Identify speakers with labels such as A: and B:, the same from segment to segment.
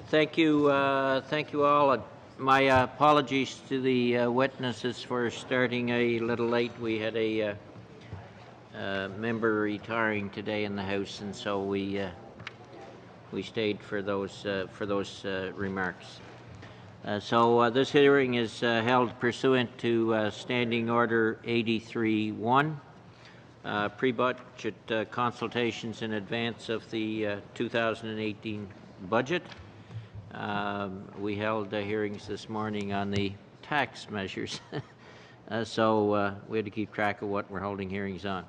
A: Thank you all. My apologies to the witnesses for starting a little late. We had a member retiring today in the House, and so we stayed for those remarks. So this hearing is held pursuant to Standing Order 83-1, pre-budget consultations in advance of the 2018 budget. We held hearings this morning on the tax measures, so we had to keep track of what we're holding hearings on.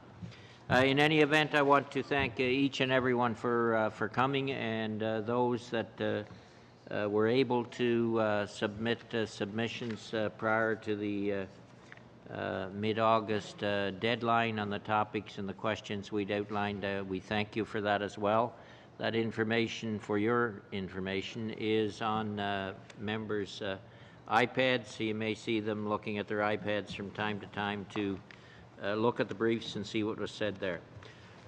A: In any event, I want to thank each and everyone for coming, and those that were able to submit submissions prior to the mid-August deadline on the topics and the questions we'd outlined. We thank you for that as well. That information, for your information, is on members' iPads, so you may see them looking at their iPads from time to time to look at the briefs and see what was said there.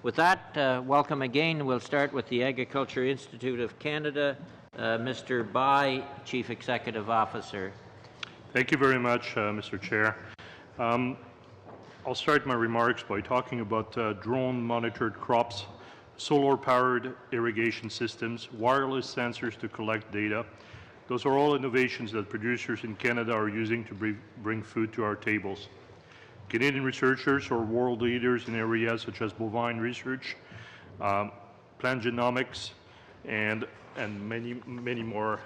A: With that, welcome again. We'll start with the Agriculture Institute of Canada. Mr. Bai, Chief Executive Officer.
B: Thank you very much, Mr. Chair. I'll start my remarks by talking about drone-monitored crops, solar-powered irrigation systems, wireless sensors to collect data. Those are all innovations that producers in Canada are using to bring food to our tables. Canadian researchers are world leaders in areas such as bovine research, plant genomics, and many more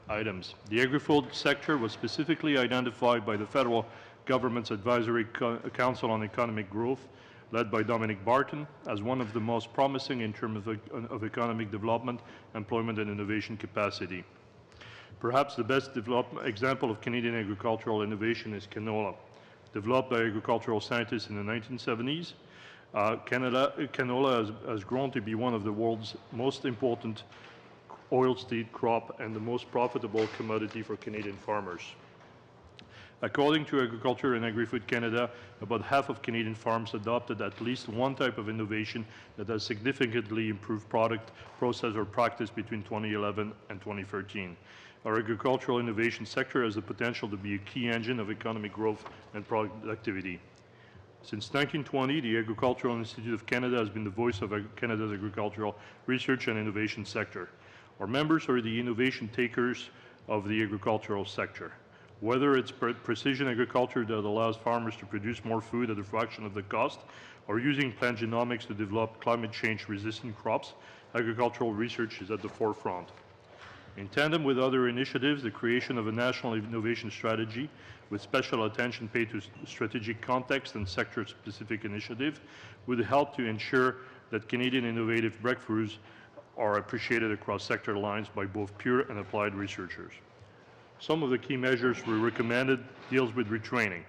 B: items. The agri-food sector was specifically identified by the federal government's Advisory Council on Economic Growth, led by Dominic Barton, as one of the most promising in terms of economic development, employment, and innovation capacity. Perhaps the best example of Canadian agricultural innovation is canola. Developed by agricultural scientists in the 1970s, canola has grown to be one of the world's most important oilseed crop and the most profitable commodity for Canadian farmers. According to Agriculture and Agri-Food Canada, about half of Canadian farms adopted at least one type of innovation that has significantly improved product, process, or practice between 2011 and 2013. Our agricultural innovation sector has the potential to be a key engine of economic growth and productivity. Since 1920, the Agricultural Institute of Canada has been the voice of Canada's agricultural research and innovation sector. Our members are the innovation takers of the agricultural sector. Whether it's precision agriculture that allows farmers to produce more food at a fraction of the cost, or using plant genomics to develop climate change resistant crops, agricultural research is at the forefront. In tandem with other initiatives, the creation of a national innovation strategy with special attention paid to strategic context and sector-specific initiative would help to ensure that Canadian innovative breakthroughs are appreciated across sector lines by both pure and applied researchers. Some of the key measures we recommended deals with retraining.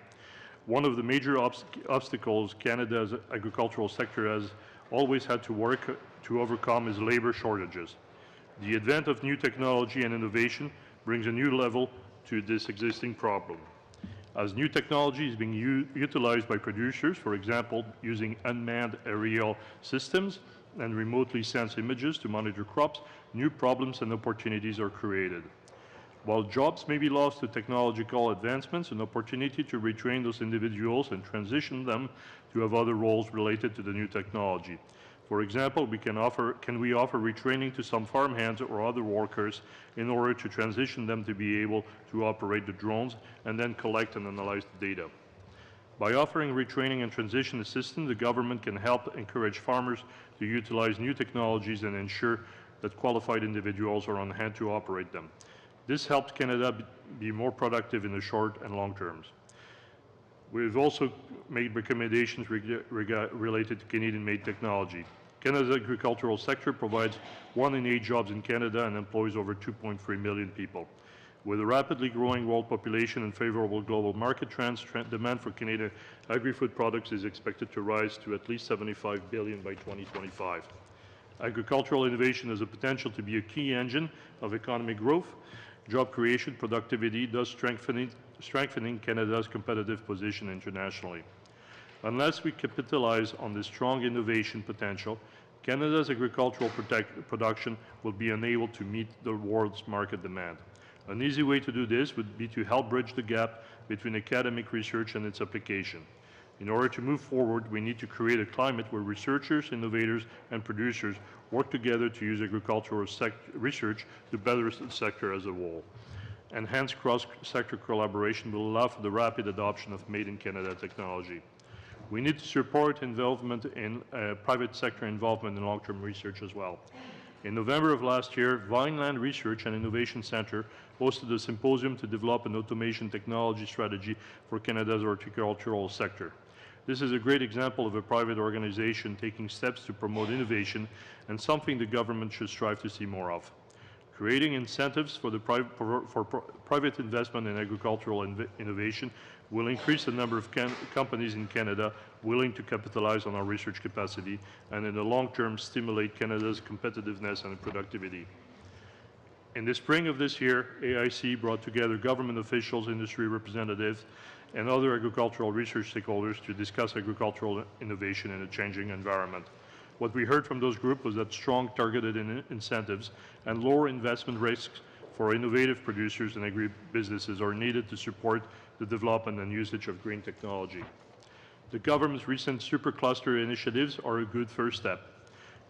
B: One of the major obstacles Canada's agricultural sector has always had to work to overcome is labor shortages. The advent of new technology and innovation brings a new level to this existing problem. As new technology is being utilized by producers, for example, using unmanned aerial systems and remotely sensed images to monitor crops, new problems and opportunities are created. While jobs may be lost to technological advancements, an opportunity to retrain those individuals and transition them to have other roles related to the new technology. For example, can we offer retraining to some farmhands or other workers in order to transition them to be able to operate the drones and then collect and analyze the data. By offering retraining and transition assistance, the government can help encourage farmers to utilize new technologies and ensure that qualified individuals are on hand to operate them. This helps Canada be more productive in the short and long terms. We've also made recommendations related to Canadian-made technology. Canada's agricultural sector provides 1 in 8 jobs in Canada and employs over 2.3 million people. With a rapidly growing world population and favorable global market trends, demand for Canadian agri-food products is expected to rise to at least $75 billion by 2025. Agricultural innovation has the potential to be a key engine of economic growth, job creation, productivity, thus strengthening Canada's competitive position internationally. Unless we capitalize on this strong innovation potential, Canada's agricultural production will be unable to meet the world's market demand. An easy way to do this would be to help bridge the gap between academic research and its application. In order to move forward, we need to create a climate where researchers, innovators, and producers work together to use agricultural research to better the sector as a whole. Enhanced cross-sector collaboration will allow for the rapid adoption of made-in-Canada technology. We need to support involvement in private sector involvement in long-term research as well. In November of last year, Vineland Research and Innovation Centre hosted a symposium to develop an automation technology strategy for Canada's horticultural sector. This is a great example of a private organization taking steps to promote innovation and something the government should strive to see more of. Creating incentives for private investment in agricultural innovation will increase the number of companies in Canada willing to capitalize on our research capacity and in the long term stimulate Canada's competitiveness and productivity. In the spring of this year, AIC brought together government officials, industry representatives, and other agricultural research stakeholders to discuss agricultural innovation in a changing environment. What we heard from those groups was that strong targeted incentives and lower investment risks for innovative producers and agribusinesses are needed to support the development and usage of green technology. The government's recent supercluster initiatives are a good first step.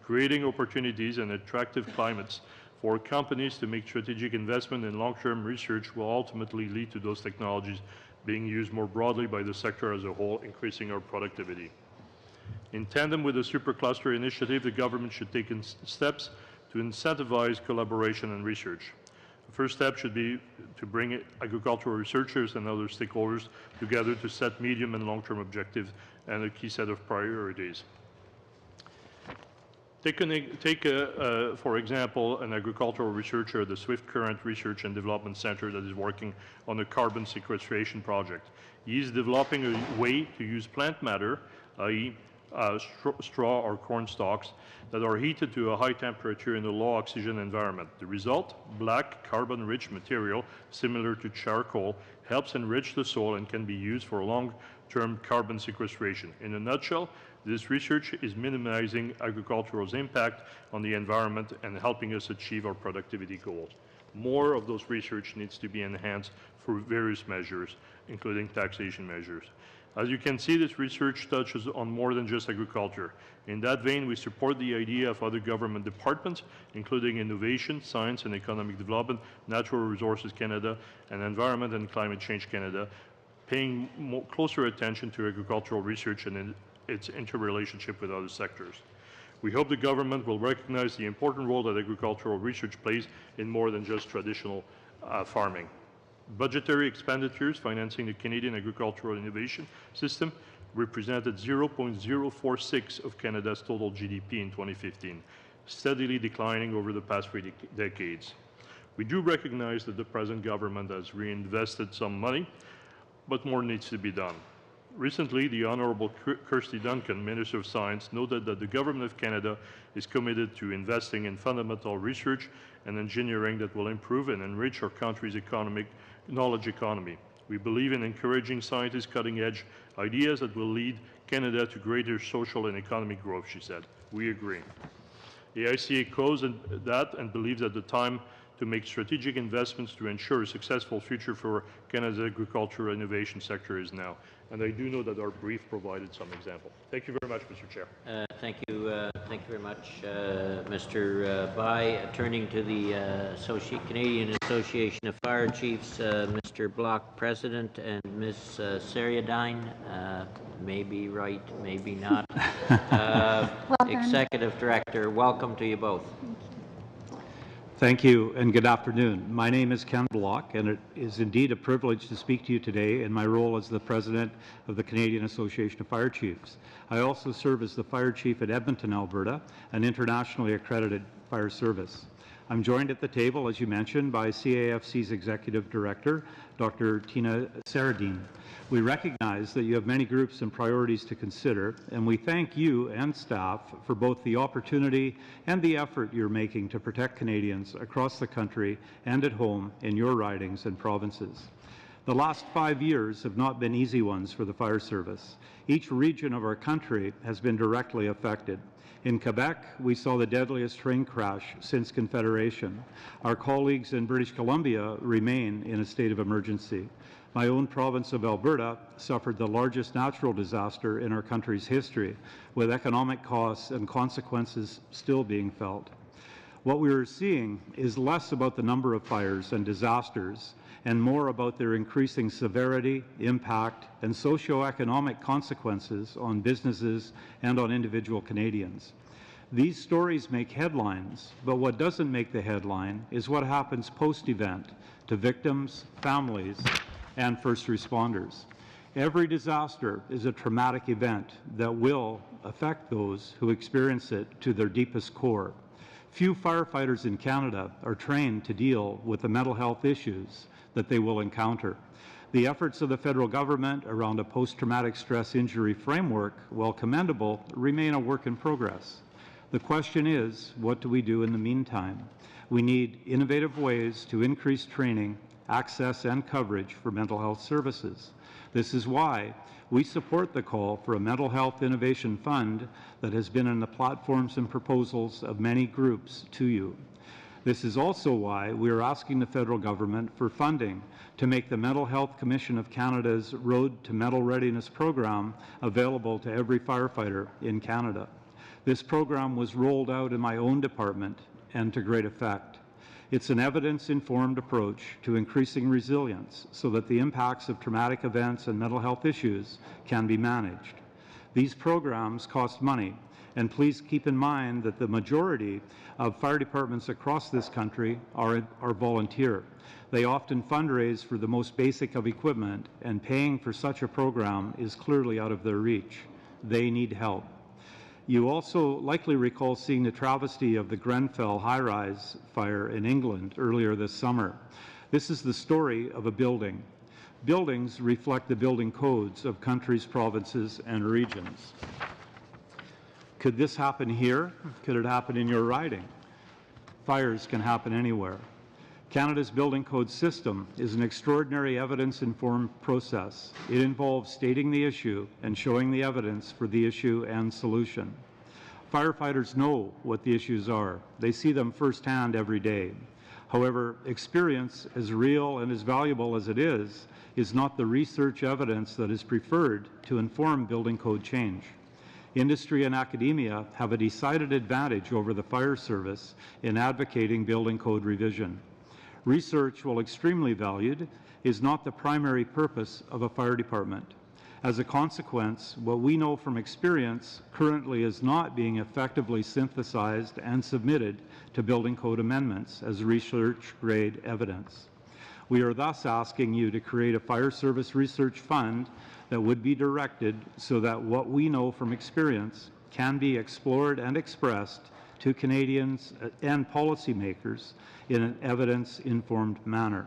B: Creating opportunities and attractive climates for companies to make strategic investment in long-term research will ultimately lead to those technologies being used more broadly by the sector as a whole, increasing our productivity. In tandem with the supercluster initiative, the government should take steps to incentivize collaboration and research. The first step should be to bring agricultural researchers and other stakeholders together to set medium and long-term objectives and a key set of priorities. For example, an agricultural researcher at the Swift Current Research and Development Centre that is working on a carbon sequestration project. He is developing a way to use plant matter, i.e. straw or corn stalks, that are heated to a high temperature in a low oxygen environment. The result, black carbon-rich material similar to charcoal, helps enrich the soil and can be used for long-term carbon sequestration. In a nutshell, this research is minimizing agriculture's impact on the environment and helping us achieve our productivity goals. More of those research needs to be enhanced through various measures, including taxation measures. As you can see, this research touches on more than just agriculture. In that vein, we support the idea of other government departments, including Innovation, Science and Economic Development, Natural Resources Canada, and Environment and Climate Change Canada, paying closer attention to agricultural research and its interrelationship with other sectors. We hope the government will recognize the important role that agricultural research plays in more than just traditional farming. Budgetary expenditures financing the Canadian agricultural innovation system represented 0.046 of Canada's total GDP in 2015, steadily declining over the past 3 decades. We do recognize that the present government has reinvested some money, but more needs to be done. Recently, the Honourable Kirsty Duncan, Minister of Science, noted that the Government of Canada is committed to investing in fundamental research and engineering that will improve and enrich our country's knowledge economy. We believe in encouraging scientists' cutting-edge ideas that will lead Canada to greater social and economic growth, she said. We agree. AIC echoes that and believes that the time to make strategic investments to ensure a successful future for Canada's agricultural innovation sector is now. And I do know that our brief provided some example. Thank you very much, Mr. Chair.
A: Thank you very much, Mr. Bai. Turning to the Canadian Association of Fire Chiefs, Mr. Block, President, and Ms. Seriadine, maybe right, maybe not, Executive Director. Welcome to you both.
C: Thank you and good afternoon. My name is Ken Block, and it is indeed a privilege to speak to you today in my role as the President of the Canadian Association of Fire Chiefs. I also serve as the Fire Chief at Edmonton, Alberta, an internationally accredited fire service. I'm joined at the table, as you mentioned, by CAFC's Executive Director, Dr. Tina Seriadine. We recognize that you have many groups and priorities to consider, and we thank you and staff for both the opportunity and the effort you're making to protect Canadians across the country and at home in your ridings and provinces. The last 5 years have not been easy ones for the fire service. Each region of our country has been directly affected. In Quebec, we saw the deadliest train crash since Confederation. Our colleagues in British Columbia remain in a state of emergency. My own province of Alberta suffered the largest natural disaster in our country's history, with economic costs and consequences still being felt. What we are seeing is less about the number of fires and disasters and more about their increasing severity, impact, and socioeconomic consequences on businesses and on individual Canadians. These stories make headlines, but what doesn't make the headline is what happens post-event to victims, families, and first responders. Every disaster is a traumatic event that will affect those who experience it to their deepest core. Few firefighters in Canada are trained to deal with the mental health issues that they will encounter. The efforts of the federal government around a post-traumatic stress injury framework, while commendable, remain a work in progress. The question is, what do we do in the meantime? We need innovative ways to increase training, access, and coverage for mental health services. This is why we support the call for a mental health innovation fund that has been in the platforms and proposals of many groups to you. This is also why we are asking the federal government for funding to make the Mental Health Commission of Canada's Road to Mental Readiness program available to every firefighter in Canada. This program was rolled out in my own department and to great effect. It's an evidence-informed approach to increasing resilience so that the impacts of traumatic events and mental health issues can be managed. These programs cost money, and please keep in mind that the majority of fire departments across this country are volunteer. They often fundraise for the most basic of equipment, and paying for such a program is clearly out of their reach. They need help. You also likely recall seeing the travesty of the Grenfell high-rise fire in England earlier this summer. This is the story of a building. Buildings reflect the building codes of countries, provinces, and regions. Could this happen here? Could it happen in your riding? Fires can happen anywhere. Canada's building code system is an extraordinary evidence-informed process. It involves stating the issue and showing the evidence for the issue and solution. Firefighters know what the issues are. They see them firsthand every day. However, experience, as real and as valuable as it is not the research evidence that is preferred to inform building code change. Industry and academia have a decided advantage over the fire service in advocating building code revision. Research, while extremely valued, is not the primary purpose of a fire department. As a consequence, what we know from experience currently is not being effectively synthesized and submitted to building code amendments as research-grade evidence. We are thus asking you to create a fire service research fund that would be directed so that what we know from experience can be explored and expressed to Canadians and policymakers in an evidence-informed manner.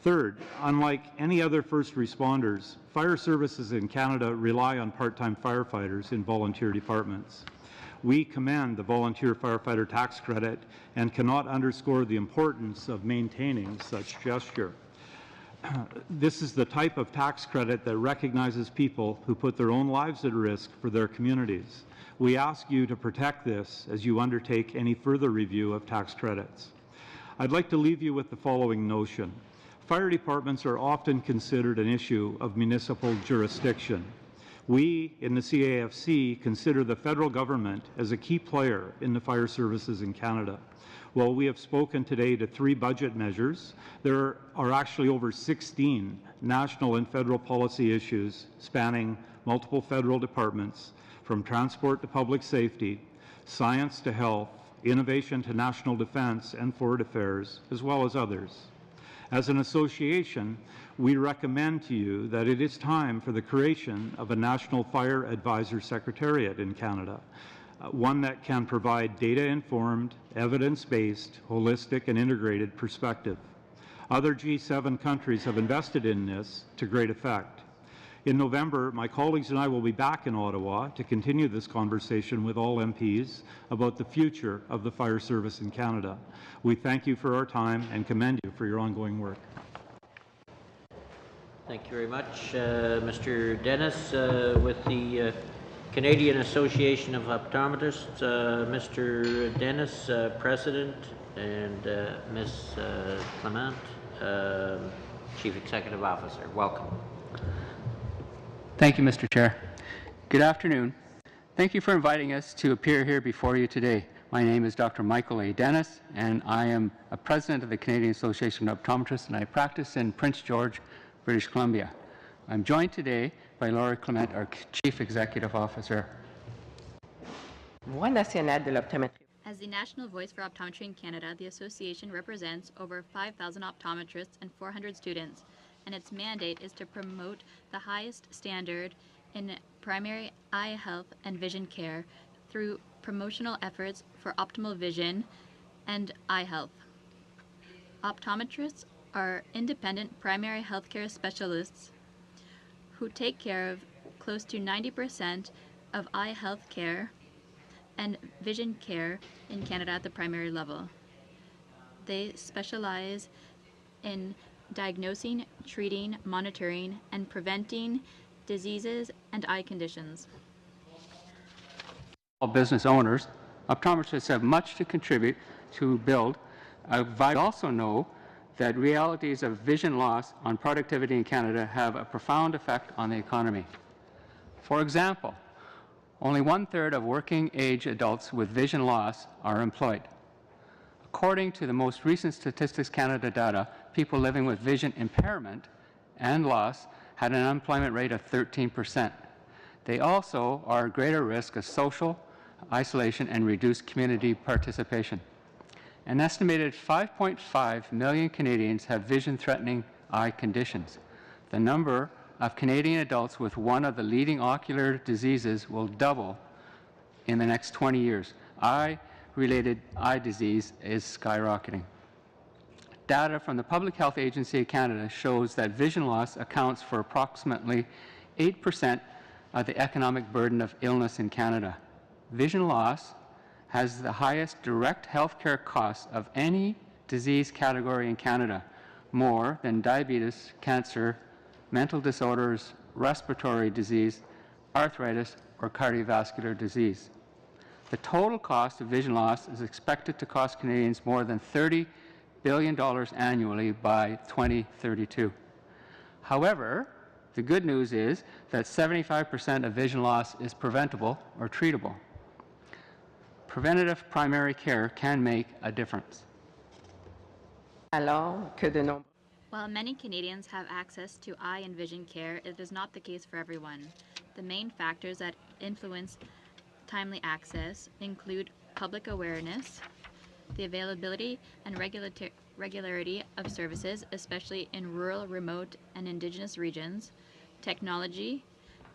C: Third, unlike any other first responders, fire services in Canada rely on part-time firefighters in volunteer departments. We commend the volunteer firefighter tax credit and cannot underscore the importance of maintaining such gesture. This is the type of tax credit that recognizes people who put their own lives at risk for their communities. We ask you to protect this as you undertake any further review of tax credits. I'd like to leave you with the following notion. Fire departments are often considered an issue of municipal jurisdiction. We in the CAFC consider the federal government as a key player in the fire services in Canada. While we have spoken today to 3 budget measures, there are actually over 16 national and federal policy issues spanning multiple federal departments, from transport to public safety, science to health, innovation to national defense and foreign affairs, as well as others. As an association, we recommend to you that it is time for the creation of a National Fire Advisor Secretariat in Canada, one that can provide data-informed, evidence-based, holistic, and integrated perspective. Other G7 countries have invested in this to great effect. In November, my colleagues and I will be back in Ottawa to continue this conversation with all MPs about the future of the fire service in Canada. We thank you for our time and commend you for your ongoing work.
A: Thank you very much. Mr. Dennis, with the Canadian Association of Optometrists, Mr. Dennis, President, and Ms. Clement, Chief Executive Officer. Welcome.
D: Thank you, Mr. Chair. Good afternoon. Thank you for inviting us to appear here before you today. My name is Dr. Michael A. Dennis, and I am a president of the Canadian Association of Optometrists, and I practice in Prince George, British Columbia. I'm joined today by Laura Clement, our Chief Executive Officer.
E: Voix nationale de l'optométrie.
F: As the national voice for optometry in Canada, the association represents over 5,000 optometrists and 400 students, and its mandate is to promote the highest standard in primary eye health and vision care through promotional efforts for optimal vision and eye health. Optometrists are independent primary healthcare specialists who take care of close to 90% of eye health care and vision care in Canada at the primary level. They specialize in diagnosing, treating, monitoring, and preventing diseases and eye conditions.
D: All business owners, optometrists have much to contribute to build. I also know that realities of vision loss on productivity in Canada have a profound effect on the economy. For example, only 1/3 of working-age adults with vision loss are employed. According to the most recent Statistics Canada data, people living with vision impairment and loss had an unemployment rate of 13%. They also are at greater risk of social isolation and reduced community participation. An estimated 5.5 million Canadians have vision-threatening eye conditions. The number of Canadian adults with one of the leading ocular diseases will double in the next 20 years. Eye-related eye disease is skyrocketing. Data from the Public Health Agency of Canada shows that vision loss accounts for approximately 8% of the economic burden of illness in Canada. Vision loss has the highest direct health care costs of any disease category in Canada, more than diabetes, cancer, mental disorders, respiratory disease, arthritis, or cardiovascular disease. The total cost of vision loss is expected to cost Canadians more than $30 billion annually by 2032. However, the good news is that 75% of vision loss is preventable or treatable. Preventative primary care can make a difference.
E: Alors que de nombreux
F: While many Canadians have access to eye and vision care, it is not the case for everyone. The main factors that influence timely access include public awareness, the availability and regularity of services, especially in rural, remote, and Indigenous regions, technology,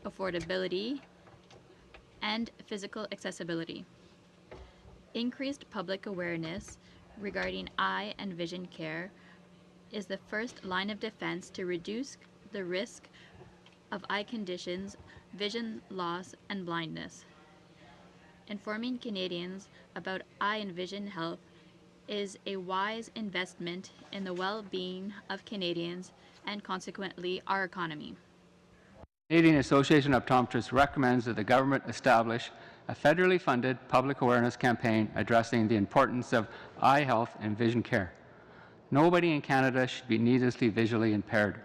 F: affordability, and physical accessibility. Increased public awareness regarding eye and vision care is the first line of defense to reduce the risk of eye conditions, vision loss, and blindness. Informing Canadians about eye and vision health is a wise investment in the well-being of Canadians and consequently our economy.
D: The Canadian Association of Optometrists recommends that the government establish a federally funded public awareness campaign addressing the importance of eye health and vision care. Nobody in Canada should be needlessly visually impaired.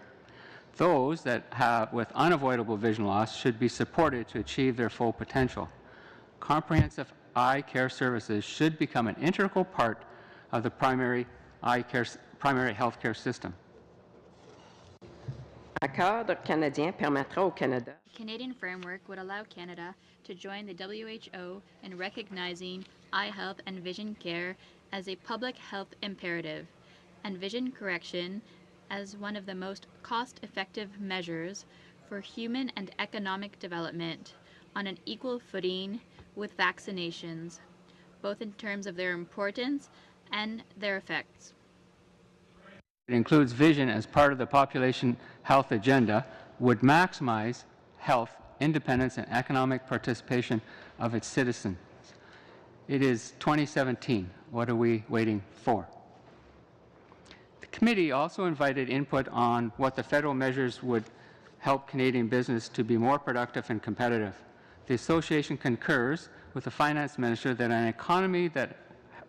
D: Those that have with unavoidable vision loss should be supported to achieve their full potential. Comprehensive eye care services should become an integral part of the primary health care system.
E: Un cadre canadien permettra au Canada
F: The Canadian framework would allow Canada to join the WHO in recognizing eye health and vision care as a public health imperative, and vision correction as one of the most cost-effective measures for human and economic development on an equal footing with vaccinations, both in terms of their importance and their effects.
D: It includes vision as part of the population health agenda, would maximize health, independence, and economic participation of its citizens. It is 2017. What are we waiting for? The committee also invited input on what the federal measures would help Canadian business to be more productive and competitive. The Association concurs with the Finance Minister that an economy that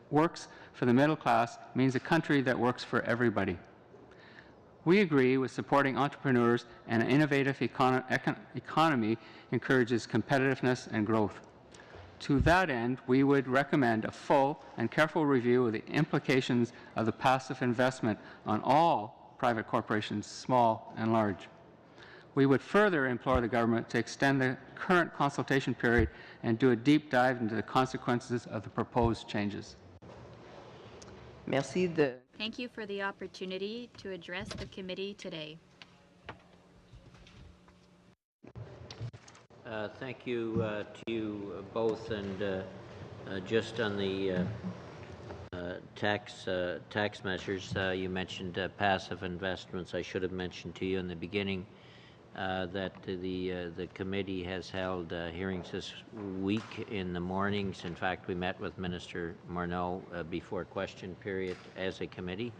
D: works for the middle class means a country that works for everybody. We agree with supporting entrepreneurs, and an innovative economy encourages competitiveness and growth. To that end, we would recommend a full and careful review of the implications of the passive investment on all private corporations, small and large. We would further implore the government to extend the current consultation period and do a deep dive into the consequences of the proposed changes.
E: Merci de...
F: Thank you for the opportunity to address the committee today.
A: Thank you to you both, and just on the tax measures, you mentioned passive investments. I should have mentioned to you in the beginning that the committee has held hearings this week in the mornings. In fact, we met with Minister Morneau before question period as a committee.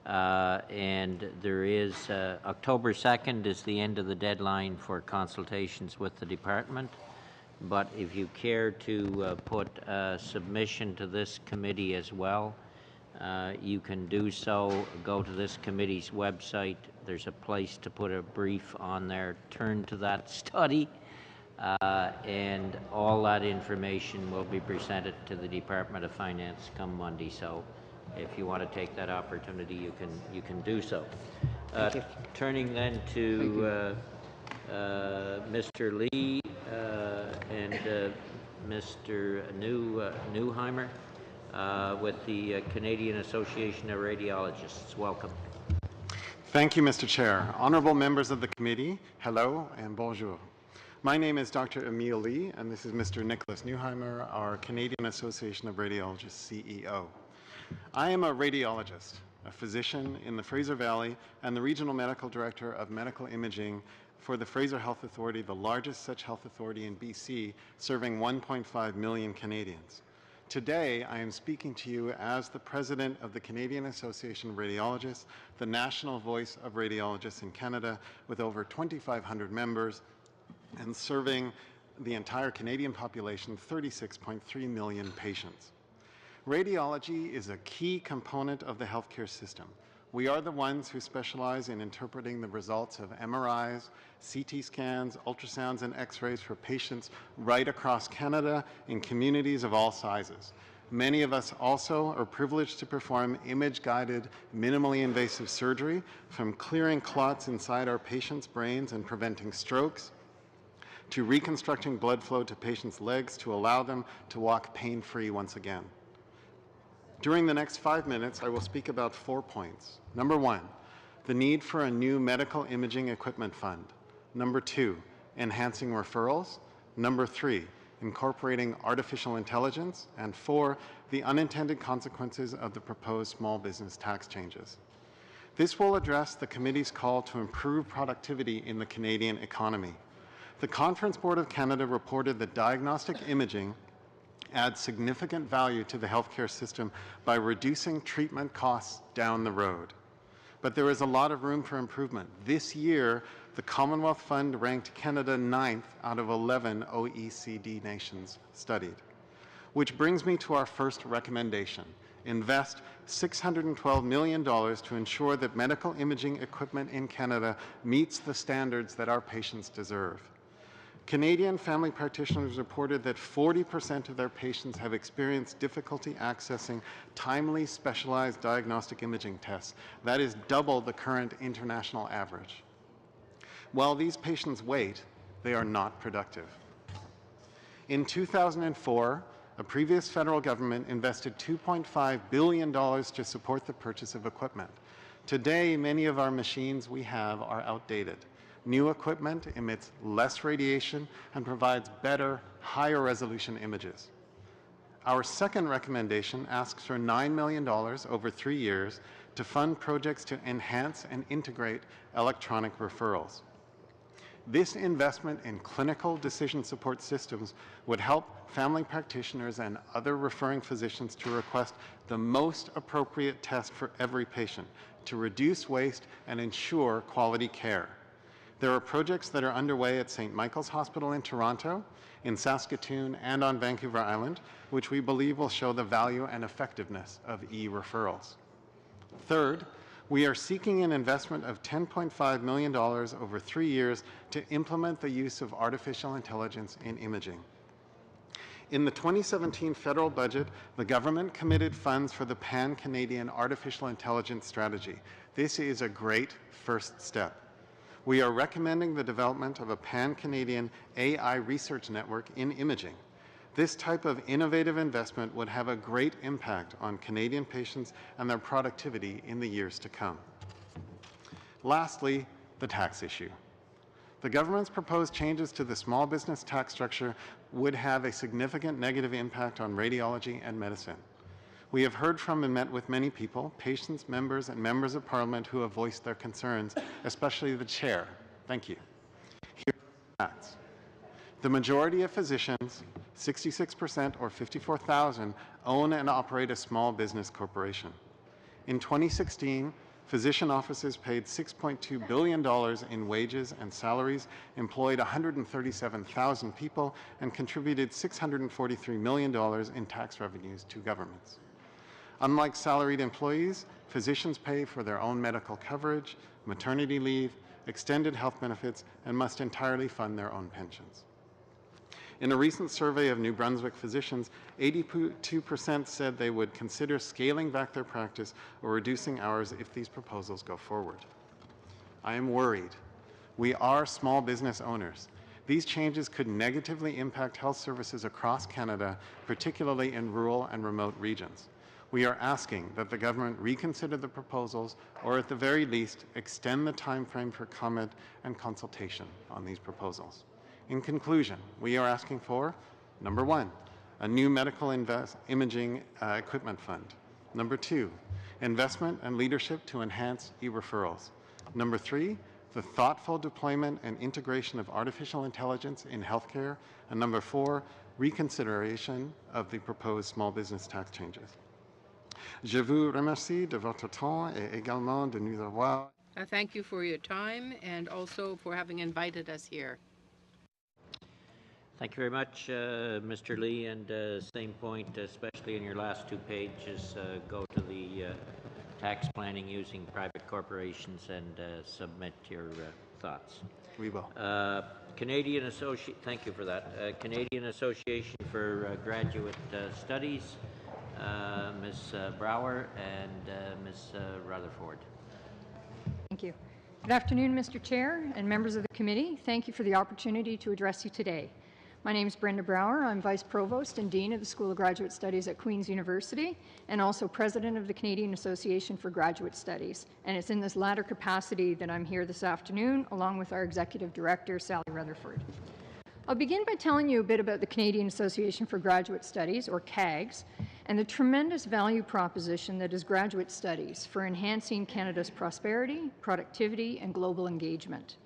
A: And there is October 2nd is the end of the deadline for consultations with the department. But if you care to put a submission to this committee as well, you can do so. Go to this committee's website. There's a place to put a brief on there. Turn to that study, and all that information will be presented to the Department of Finance come Monday. So, if you want to take that opportunity, you can do so. Turning then to Mr. Lee and Mr. Neuheimer with the Canadian Association of Radiologists. Welcome.
G: Thank you, Mr. Chair. Honorable members of the committee, hello and bonjour. My name is Dr. Emile Lee, and this is Mr. Nicholas Neuheimer, our Canadian Association of Radiologists CEO. I am a radiologist, a physician in the Fraser Valley, and the Regional Medical Director of Medical Imaging for the Fraser Health Authority, the largest such health authority in BC, serving 1.5 million Canadians. Today, I am speaking to you as the President of the Canadian Association of Radiologists, the national voice of radiologists in Canada, with over 2,500 members and serving the entire Canadian population, 36.3 million patients. Radiology is a key component of the healthcare system. We are the ones who specialize in interpreting the results of MRIs, CT scans, ultrasounds, and X-rays for patients right across Canada in communities of all sizes. Many of us also are privileged to perform image-guided, minimally invasive surgery, from clearing clots inside our patients' brains and preventing strokes, to reconstructing blood flow to patients' legs to allow them to walk pain-free once again. During the next 5 minutes, I will speak about 4 points. Number 1, the need for a new medical imaging equipment fund. Number 2, enhancing referrals. Number 3, incorporating artificial intelligence. And 4, the unintended consequences of the proposed small business tax changes. This will address the committee's call to improve productivity in the Canadian economy. The Conference Board of Canada reported that diagnostic imaging adds significant value to the healthcare system by reducing treatment costs down the road. But there is a lot of room for improvement. This year, the Commonwealth Fund ranked Canada 9th out of 11 OECD nations studied. Which brings me to our first recommendation. Invest $612 million to ensure that medical imaging equipment in Canada meets the standards that our patients deserve. Canadian family practitioners reported that 40% of their patients have experienced difficulty accessing timely specialized diagnostic imaging tests. That is double the current international average. While these patients wait, they are not productive. In 2004, a previous federal government invested $2.5 billion to support the purchase of equipment. Today, many of our machines we have are outdated. New equipment emits less radiation and provides better, higher resolution images. Our second recommendation asks for $9 million over 3 years to fund projects to enhance and integrate electronic referrals. This investment in clinical decision support systems would help family practitioners and other referring physicians to request the most appropriate test for every patient to reduce waste and ensure quality care. There are projects that are underway at St. Michael's Hospital in Toronto, in Saskatoon, and on Vancouver Island, which we believe will show the value and effectiveness of e-referrals. Third, we are seeking an investment of $10.5 million over 3 years to implement the use of artificial intelligence in imaging. In the 2017 federal budget, the government committed funds for the Pan-Canadian Artificial Intelligence Strategy. This is a great first step. We are recommending the development of a Pan-Canadian AI research network in imaging. This type of innovative investment would have a great impact on Canadian patients and their productivity in the years to come. Lastly, the tax issue. The government's proposed changes to the small business tax structure would have a significant negative impact on radiology and medicine. We have heard from and met with many people, patients, members, and members of Parliament who have voiced their concerns, especially the chair. Thank you. Here are the facts. The majority of physicians, 66% or 54,000, own and operate a small business corporation. In 2016, physician offices paid $6.2 billion in wages and salaries, employed 137,000 people, and contributed $643 million in tax revenues to governments. Unlike salaried employees, physicians pay for their own medical coverage, maternity leave, extended health benefits, and must entirely fund their own pensions. In a recent survey of New Brunswick physicians, 82% said they would consider scaling back their practice or reducing hours if these proposals go forward. I am worried. We are small business owners. These changes could negatively impact health services across Canada, particularly in rural and remote regions. We are asking that the government reconsider the proposals or at the very least extend the time frame for comment and consultation on these proposals. In conclusion, we are asking for, number one, a new medical imaging equipment fund. Number two, investment and leadership to enhance e-referrals. Number three, the thoughtful deployment and integration of artificial intelligence in healthcare. And number four, reconsideration of the proposed small business tax changes. Je vous remercie de votre temps et également de nous avoir.
H: Thank you for your time and also for having invited us here.
A: Thank you very much, Mr. Lee, and same point, especially in your last 2 pages, go to the tax planning using private corporations and submit your thoughts.
G: We will.
A: Thank you for that. Canadian Association for Graduate Studies, Ms. Brower and Ms. Rutherford.
I: Thank you. Good afternoon, Mr. Chair and members of the committee. Thank you for the opportunity to address you today. My name is Brenda Brower. I'm Vice Provost and Dean of the School of Graduate Studies at Queen's University and also President of the Canadian Association for Graduate Studies. And it's in this latter capacity that I'm here this afternoon along with our Executive Director, Sally Rutherford. I'll begin by telling you a bit about the Canadian Association for Graduate Studies, or CAGS, and the tremendous value proposition that is graduate studies for enhancing Canada's prosperity, productivity, and global engagement.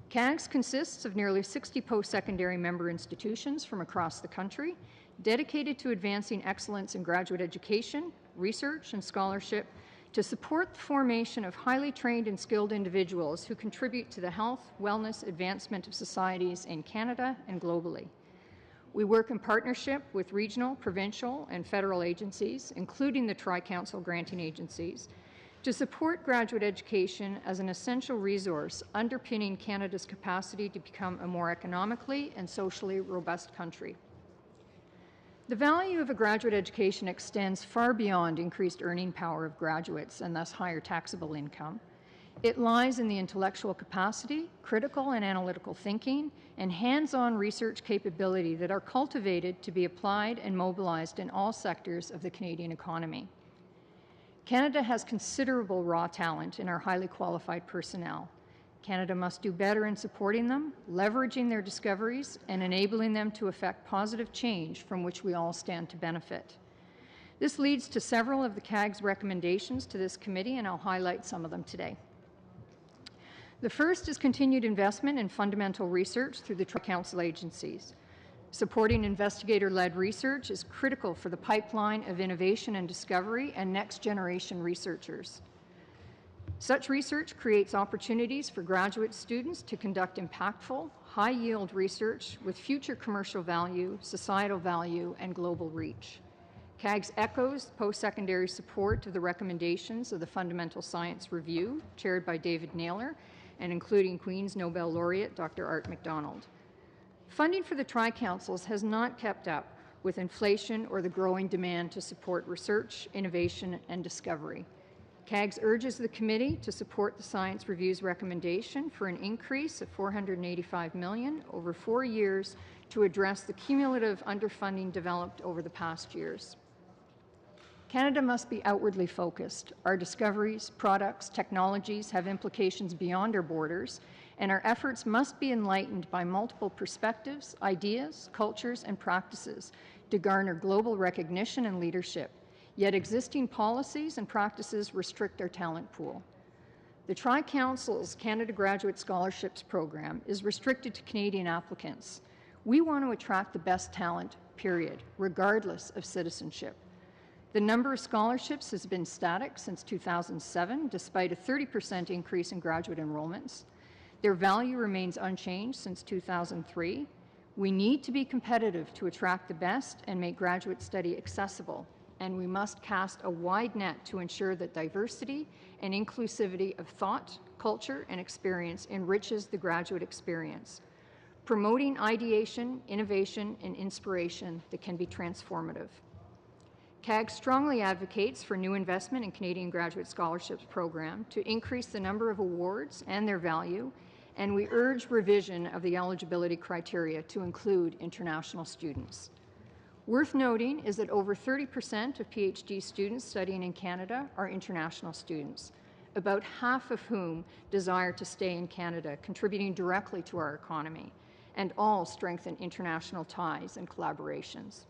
I: CAGS consists of nearly 60 post-secondary member institutions from across the country, dedicated to advancing excellence in graduate education, research, and scholarship to support the formation of highly trained and skilled individuals who contribute to the health, wellness, advancement of societies in Canada and globally. We work in partnership with regional, provincial, and federal agencies, including the Tri-Council granting agencies, to support graduate education as an essential resource underpinning Canada's capacity to become a more economically and socially robust country. The value of a graduate education extends far beyond increased earning power of graduates and thus higher taxable income. It lies in the intellectual capacity, critical and analytical thinking, and hands-on research capability that are cultivated to be applied and mobilized in all sectors of the Canadian economy. Canada has considerable raw talent in our highly qualified personnel. Canada must do better in supporting them, leveraging their discoveries, and enabling them to effect positive change from which we all stand to benefit. This leads to several of the CAG's recommendations to this committee, and I'll highlight some of them today. The first is continued investment in fundamental research through the Tri-Council agencies. Supporting investigator-led research is critical for the pipeline of innovation and discovery and next-generation researchers. Such research creates opportunities for graduate students to conduct impactful, high-yield research with future commercial value, societal value, and global reach. CAGS echoes post-secondary support to the recommendations of the Fundamental Science Review, chaired by David Naylor, and including Queen's Nobel laureate Dr. Art MacDonald. Funding for the Tri-Councils has not kept up with inflation or the growing demand to support research, innovation, and discovery. CAGS urges the committee to support the Science Review's recommendation for an increase of $485 million over 4 years to address the cumulative underfunding developed over the past years. Canada must be outwardly focused. Our discoveries, products, technologies have implications beyond our borders, and our efforts must be enlightened by multiple perspectives, ideas, cultures, and practices to garner global recognition and leadership. Yet existing policies and practices restrict our talent pool. The Tri-Council's Canada Graduate Scholarships Program is restricted to Canadian applicants. We want to attract the best talent, period, regardless of citizenship. The number of scholarships has been static since 2007, despite a 30% increase in graduate enrollments. Their value remains unchanged since 2003. We need to be competitive to attract the best and make graduate study accessible, and we must cast a wide net to ensure that diversity and inclusivity of thought, culture, and experience enriches the graduate experience, promoting ideation, innovation, and inspiration that can be transformative. CAG strongly advocates for new investment in Canadian Graduate Scholarships Program to increase the number of awards and their value, and we urge revision of the eligibility criteria to include international students. Worth noting is that over 30% of PhD students studying in Canada are international students, about half of whom desire to stay in Canada, contributing directly to our economy, and all strengthen international ties and collaborations.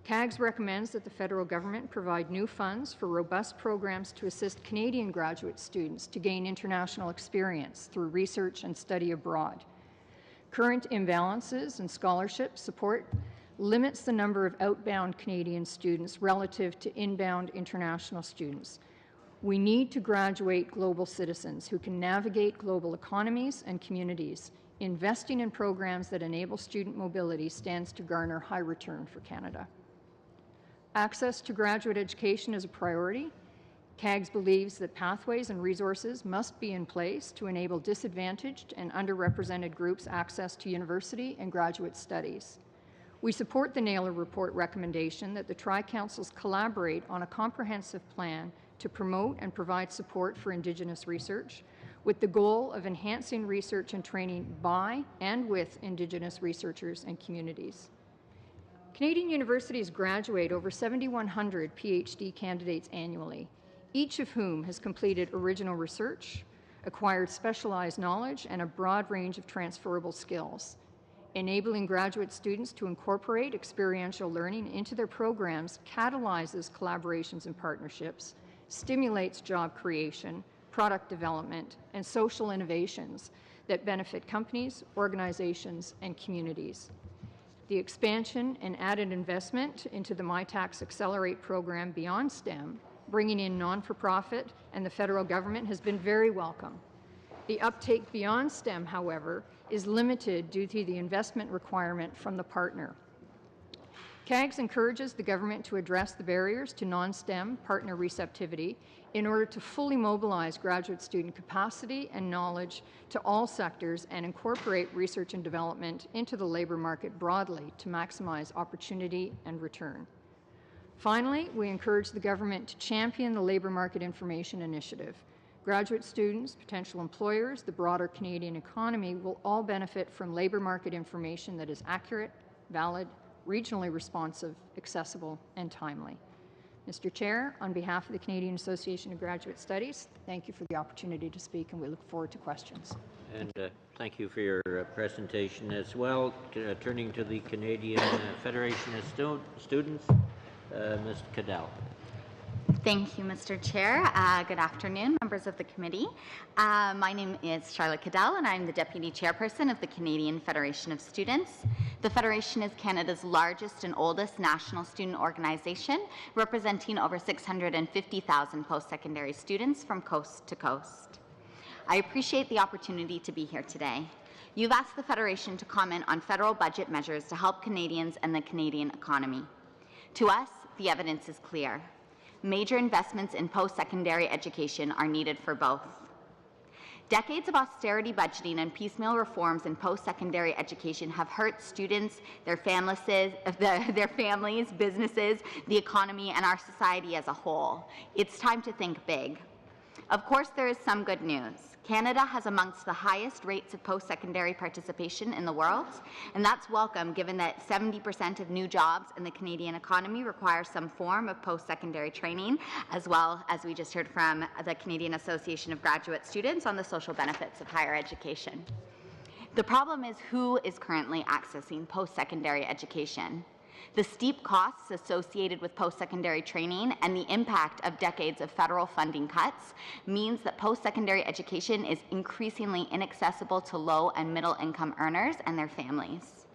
I: CAGS recommends that the federal government provide new funds for robust programs to assist Canadian graduate students to gain international experience through research and study abroad. Current imbalances in scholarship support limits the number of outbound Canadian students relative to inbound international students. We need to graduate global citizens who can navigate global economies and communities. Investing in programs that enable student mobility stands to garner high return for Canada. Access to graduate education is a priority. CAGS believes that pathways and resources must be in place to enable disadvantaged and underrepresented groups access to university and graduate studies. We support the Naylor Report recommendation that the Tri-Councils collaborate on a comprehensive plan to promote and provide support for Indigenous research, with the goal of enhancing research and training by and with Indigenous researchers and communities. Canadian universities graduate over 7,100 PhD candidates annually, each of whom has completed original research, acquired specialized knowledge, and a broad range of transferable skills. Enabling graduate students to incorporate experiential learning into their programs catalyzes collaborations and partnerships, stimulates job creation, product development, and social innovations that benefit companies, organizations, and communities. The expansion and added investment into the MyTax Accelerate program beyond STEM, bringing in non-for-profit and the federal government, has been very welcome. The uptake beyond STEM, however, is limited due to the investment requirement from the partner. CAGS encourages the government to address the barriers to non-STEM partner receptivity in order to fully mobilize graduate student capacity and knowledge to all sectors and incorporate research and development into the labour market broadly to maximize opportunity and return. Finally, we encourage the government to champion the Labour Market Information Initiative. Graduate students, potential employers, the broader Canadian economy will all benefit from labour market information that is accurate, valid, regionally responsive, accessible, and timely. Mr. Chair, on behalf of the Canadian Association of Graduate Studies, thank you for the opportunity to speak, and we look forward to questions.
A: And thank you for your presentation as well. Turning to the Canadian Federation of Students, Ms. Cadell.
J: Thank you, Mr. Chair. Good afternoon, members of the committee. My name is Charlotte Cadell, and I'm the Deputy Chairperson of the Canadian Federation of Students. The Federation is Canada's largest and oldest national student organization, representing over 650,000 post-secondary students from coast to coast. I appreciate the opportunity to be here today. You've asked the Federation to comment on federal budget measures to help Canadians and the Canadian economy. To us, the evidence is clear. Major investments in post-secondary education are needed for both. Decades of austerity budgeting and piecemeal reforms in post-secondary education have hurt students, their families, businesses, the economy, and our society as a whole. It's time to think big. Of course, there is some good news. Canada has amongst the highest rates of post-secondary participation in the world, and that's welcome given that 70% of new jobs in the Canadian economy require some form of post-secondary training, as well as we just heard from the Canadian Association of Graduate Students on the social benefits of higher education. The problem is who is currently accessing post-secondary education. The steep costs associated with post-secondary training and the impact of decades of federal funding cuts means that post-secondary education is increasingly inaccessible to low and middle income earners and their families.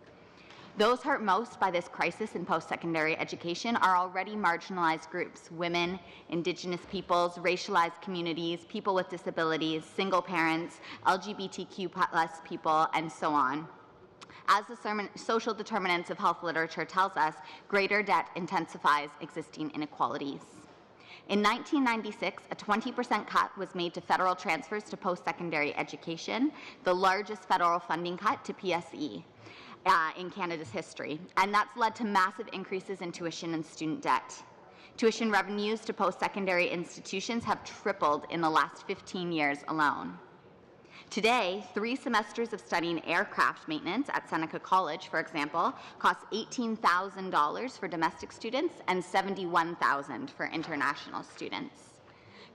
J: Those hurt most by this crisis in post-secondary education are already marginalized groups: women, Indigenous peoples, racialized communities, people with disabilities, single parents, LGBTQ+ people, and so on. As the social determinants of health literature tells us, greater debt intensifies existing inequalities. In 1996, a 20% cut was made to federal transfers to post-secondary education, the largest federal funding cut to PSE in Canada's history, and that's led to massive increases in tuition and student debt. Tuition revenues to post-secondary institutions have tripled in the last 15 years alone. Today, 3 semesters of studying aircraft maintenance at Seneca College, for example, costs $18,000 for domestic students and $71,000 for international students.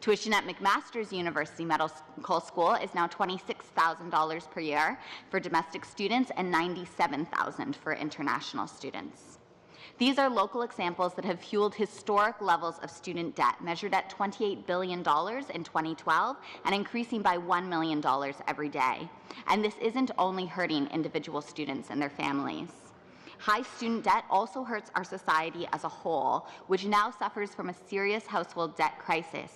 J: Tuition at McMaster's University Medical School is now $26,000 per year for domestic students and $97,000 for international students. These are local examples that have fueled historic levels of student debt, measured at $28 billion in 2012 and increasing by $1 million every day. And this isn't only hurting individual students and their families. High student debt also hurts our society as a whole, which now suffers from a serious household debt crisis.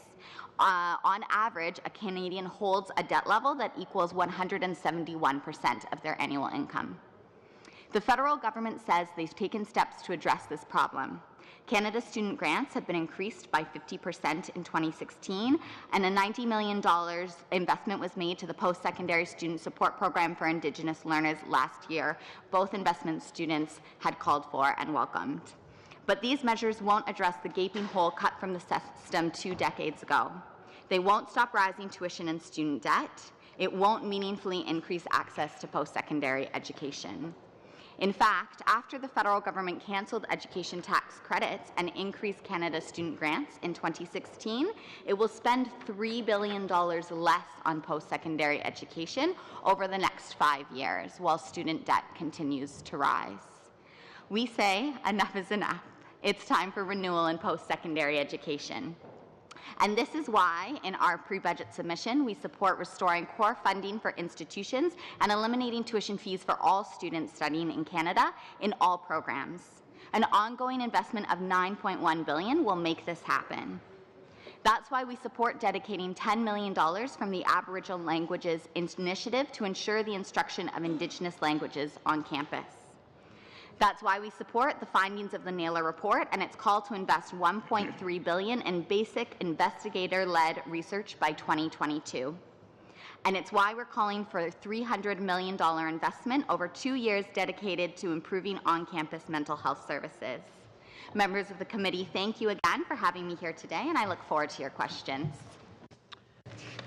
J: On average, a Canadian holds a debt level that equals 171% of their annual income. The federal government says they've taken steps to address this problem. Canada's student grants have been increased by 50% in 2016, and a $90 million investment was made to the post-secondary student support program for Indigenous learners last year. Both investments students had called for and welcomed. But these measures won't address the gaping hole cut from the system 2 decades ago. They won't stop rising tuition and student debt. It won't meaningfully increase access to post-secondary education. In fact, after the federal government cancelled education tax credits and increased Canada's student grants in 2016, it will spend $3 billion less on post-secondary education over the next 5 years, while student debt continues to rise. We say enough is enough. It's time for renewal in post-secondary education. And this is why, in our pre-budget submission, we support restoring core funding for institutions and eliminating tuition fees for all students studying in Canada in all programs. An ongoing investment of $9.1 billion will make this happen. That's why we support dedicating $10 million from the Aboriginal Languages Initiative to ensure the instruction of Indigenous languages on campus. That's why we support the findings of the Naylor report and its call to invest $1.3 billion in basic investigator-led research by 2022. And it's why we're calling for a $300 million investment over 2 years dedicated to improving on-campus mental health services. Members of the committee, thank you again for having me here today, and I look forward to your questions.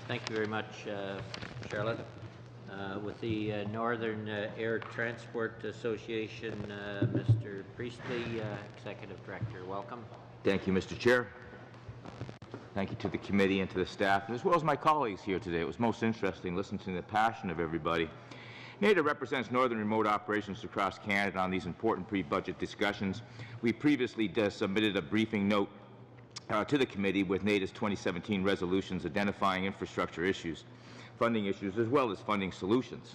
A: Thank you very much, Charlotte. With the Northern Air Transport Association, Mr. Priestley, Executive Director, welcome.
K: Thank you, Mr. Chair. Thank you to the committee and to the staff, and as well as my colleagues here today. It was most interesting listening to the passion of everybody. NATA represents Northern Remote Operations across Canada on these important pre-budget discussions. We previously submitted a briefing note to the committee with NATA's 2017 resolutions identifying infrastructure issues, funding issues, as well as funding solutions.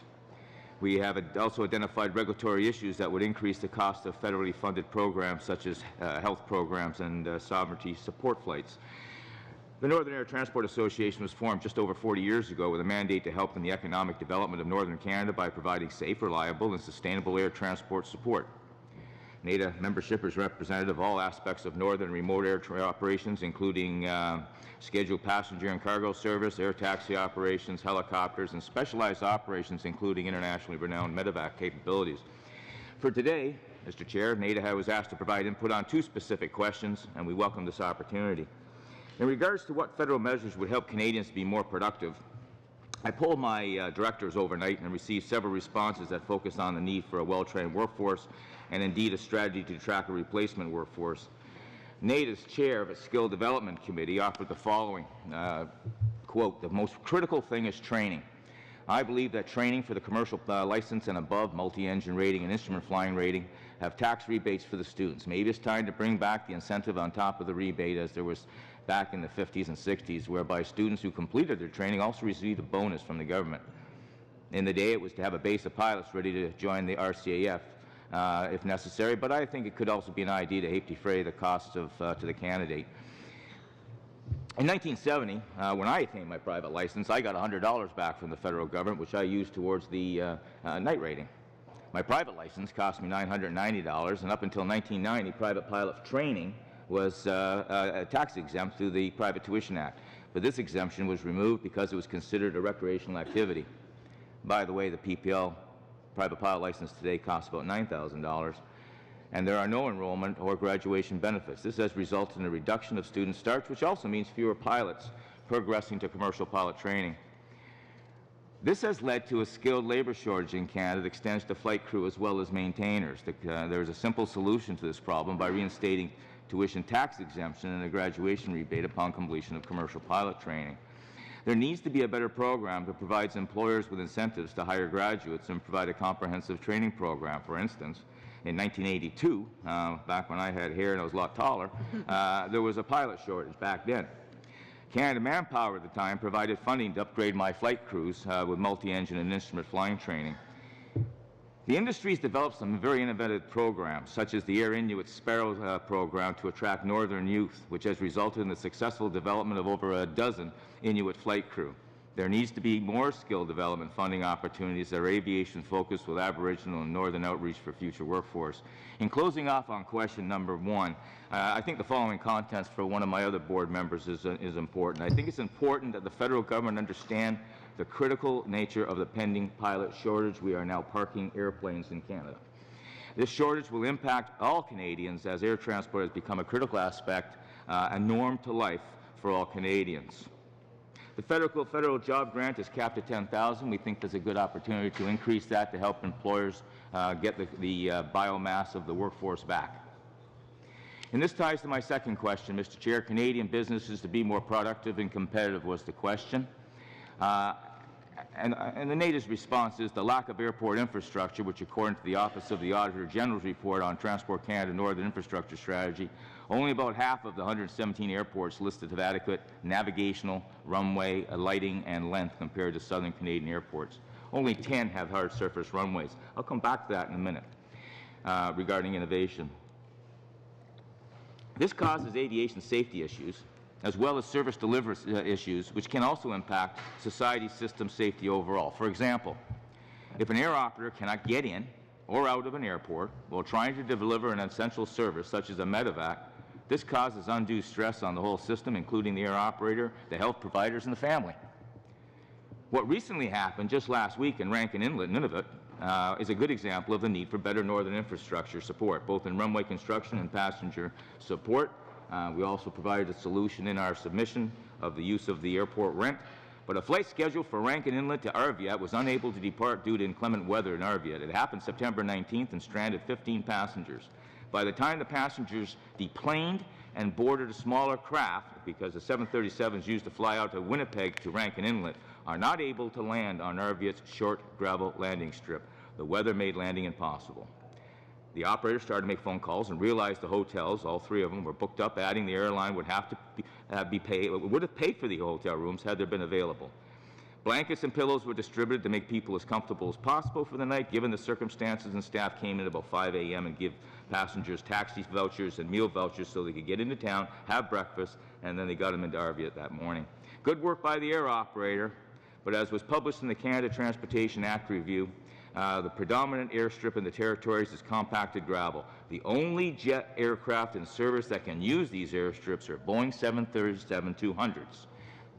K: We have also identified regulatory issues that would increase the cost of federally funded programs such as health programs and sovereignty support flights. The Northern Air Transport Association was formed just over 40 years ago with a mandate to help in the economic development of Northern Canada by providing safe, reliable, and sustainable air transport support. NATA membership is representative of all aspects of northern remote air operations, including scheduled passenger and cargo service, air taxi operations, helicopters, and specialized operations, including internationally renowned medevac capabilities. For today, Mr. Chair, NATA was asked to provide input on 2 specific questions, and we welcome this opportunity. In regards to what federal measures would help Canadians be more productive, I polled my directors overnight and received several responses that focused on the need for a well-trained workforce and indeed a strategy to attract a replacement workforce. NATA's chair of its Skill Development Committee offered the following, quote, "The most critical thing is training. I believe that training for the commercial license and above, multi-engine rating and instrument flying rating, have tax rebates for the students. Maybe it's time to bring back the incentive on top of the rebate as there was back in the 50s and 60s, whereby students who completed their training also received a bonus from the government. In the day, it was to have a base of pilots ready to join the RCAF if necessary, but I think it could also be an idea to help defray the costs of, to the candidate. In 1970, when I attained my private license, I got $100 back from the federal government, which I used towards the night rating. My private license cost me $990, and up until 1990, private pilot training was tax exempt through the Private Tuition Act. But this exemption was removed because it was considered a recreational activity. By the way, the PPL private pilot license today costs about $9,000, and there are no enrollment or graduation benefits. This has resulted in a reduction of student starts, which also means fewer pilots progressing to commercial pilot training. This has led to a skilled labor shortage in Canada that extends to flight crew as well as maintainers. There is a simple solution to this problem by reinstating tuition tax exemption and a graduation rebate upon completion of commercial pilot training. There needs to be a better program that provides employers with incentives to hire graduates and provide a comprehensive training program. For instance, in 1982, back when I had hair and I was a lot taller, there was a pilot shortage back then. Canada Manpower at the time provided funding to upgrade my flight crews with multi-engine and instrument flying training. The industry has developed some very innovative programs, such as the Air Inuit Sparrow program to attract northern youth, which has resulted in the successful development of over a dozen Inuit flight crew. There needs to be more skill development funding opportunities that are aviation-focused with Aboriginal and northern outreach for future workforce. In closing off on question number 1, I think the following contents for one of my other board members is important. I think it's important that the federal government understand the critical nature of the pending pilot shortage. We are now parking airplanes in Canada. This shortage will impact all Canadians as air transport has become a critical aspect, a norm to life for all Canadians. The federal job grant is capped at $10,000. We think there's a good opportunity to increase that to help employers get the biomass of the workforce back. And this ties to my second question, Mr. Chair. Canadian businesses to be more productive and competitive was the question. And the NATA's response is the lack of airport infrastructure, which according to the Office of the Auditor General's report on Transport Canada Northern Infrastructure Strategy, only about half of the 117 airports listed have adequate navigational, runway, lighting, and length compared to southern Canadian airports. Only 10 have hard surface runways. I'll come back to that in a minute regarding innovation. This causes aviation safety issues, as well as service delivery issues, which can also impact society system safety overall. For example, if an air operator cannot get in or out of an airport while trying to deliver an essential service, such as a medevac, this causes undue stress on the whole system, including the air operator, the health providers, and the family. What recently happened just last week in Rankin Inlet, Nunavut, is a good example of the need for better northern infrastructure support, both in runway construction and passenger support. We also provided a solution in our submission of the use of the airport rent. But a flight scheduled for Rankin Inlet to Arviat was unable to depart due to inclement weather in Arviat. It happened September 19th and stranded 15 passengers. By the time the passengers deplaned and boarded a smaller craft, because the 737s used to fly out to Winnipeg to Rankin Inlet, are not able to land on Arviat's short gravel landing strip. The weather made landing impossible. The operator started to make phone calls and realized the hotels, all three of them, were booked up, adding the airline would have to be paid, would have paid for the hotel rooms had there been available. Blankets and pillows were distributed to make people as comfortable as possible for the night, given the circumstances, and staff came in about 5 a.m. and give passengers taxi vouchers and meal vouchers so they could get into town, have breakfast, and then they got them into Arviat that morning. Good work by the air operator, but as was published in the Canada Transportation Act Review, the predominant airstrip in the territories is compacted gravel. The only jet aircraft in service that can use these airstrips are Boeing 737-200s.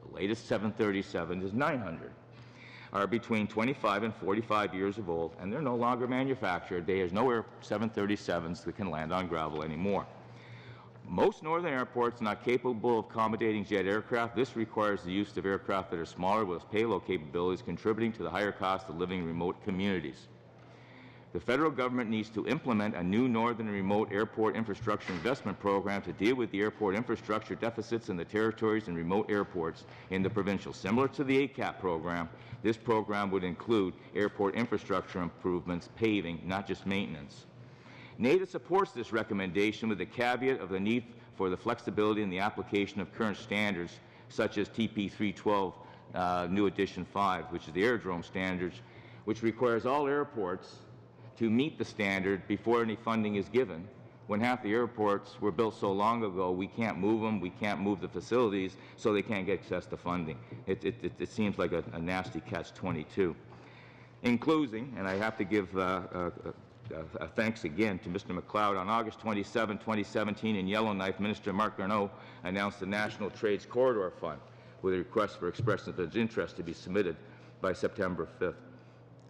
K: The latest 737 is 900, are between 25 and 45 years of old, and they're no longer manufactured. There's no 737s that can land on gravel anymore. Most northern airports are not capable of accommodating jet aircraft. This requires the use of aircraft that are smaller with payload capabilities, contributing to the higher cost of living in remote communities. The federal government needs to implement a new northern remote airport infrastructure investment program to deal with the airport infrastructure deficits in the territories and remote airports in the provincial. Similar to the ACAP program, this program would include airport infrastructure improvements, paving, not just maintenance. NADA supports this recommendation with the caveat of the need for the flexibility in the application of current standards, such as TP 312 New Edition 5, which is the aerodrome standards, which requires all airports to meet the standard before any funding is given. When half the airports were built so long ago, we can't move them, we can't move the facilities, so they can't get access to funding. It seems like a nasty catch-22. In closing, and I have to give thanks again to Mr. MacLeod. On August 27, 2017, in Yellowknife, Minister Marc Garneau announced the National Trades Corridor Fund with a request for expression of its interest to be submitted by September 5th.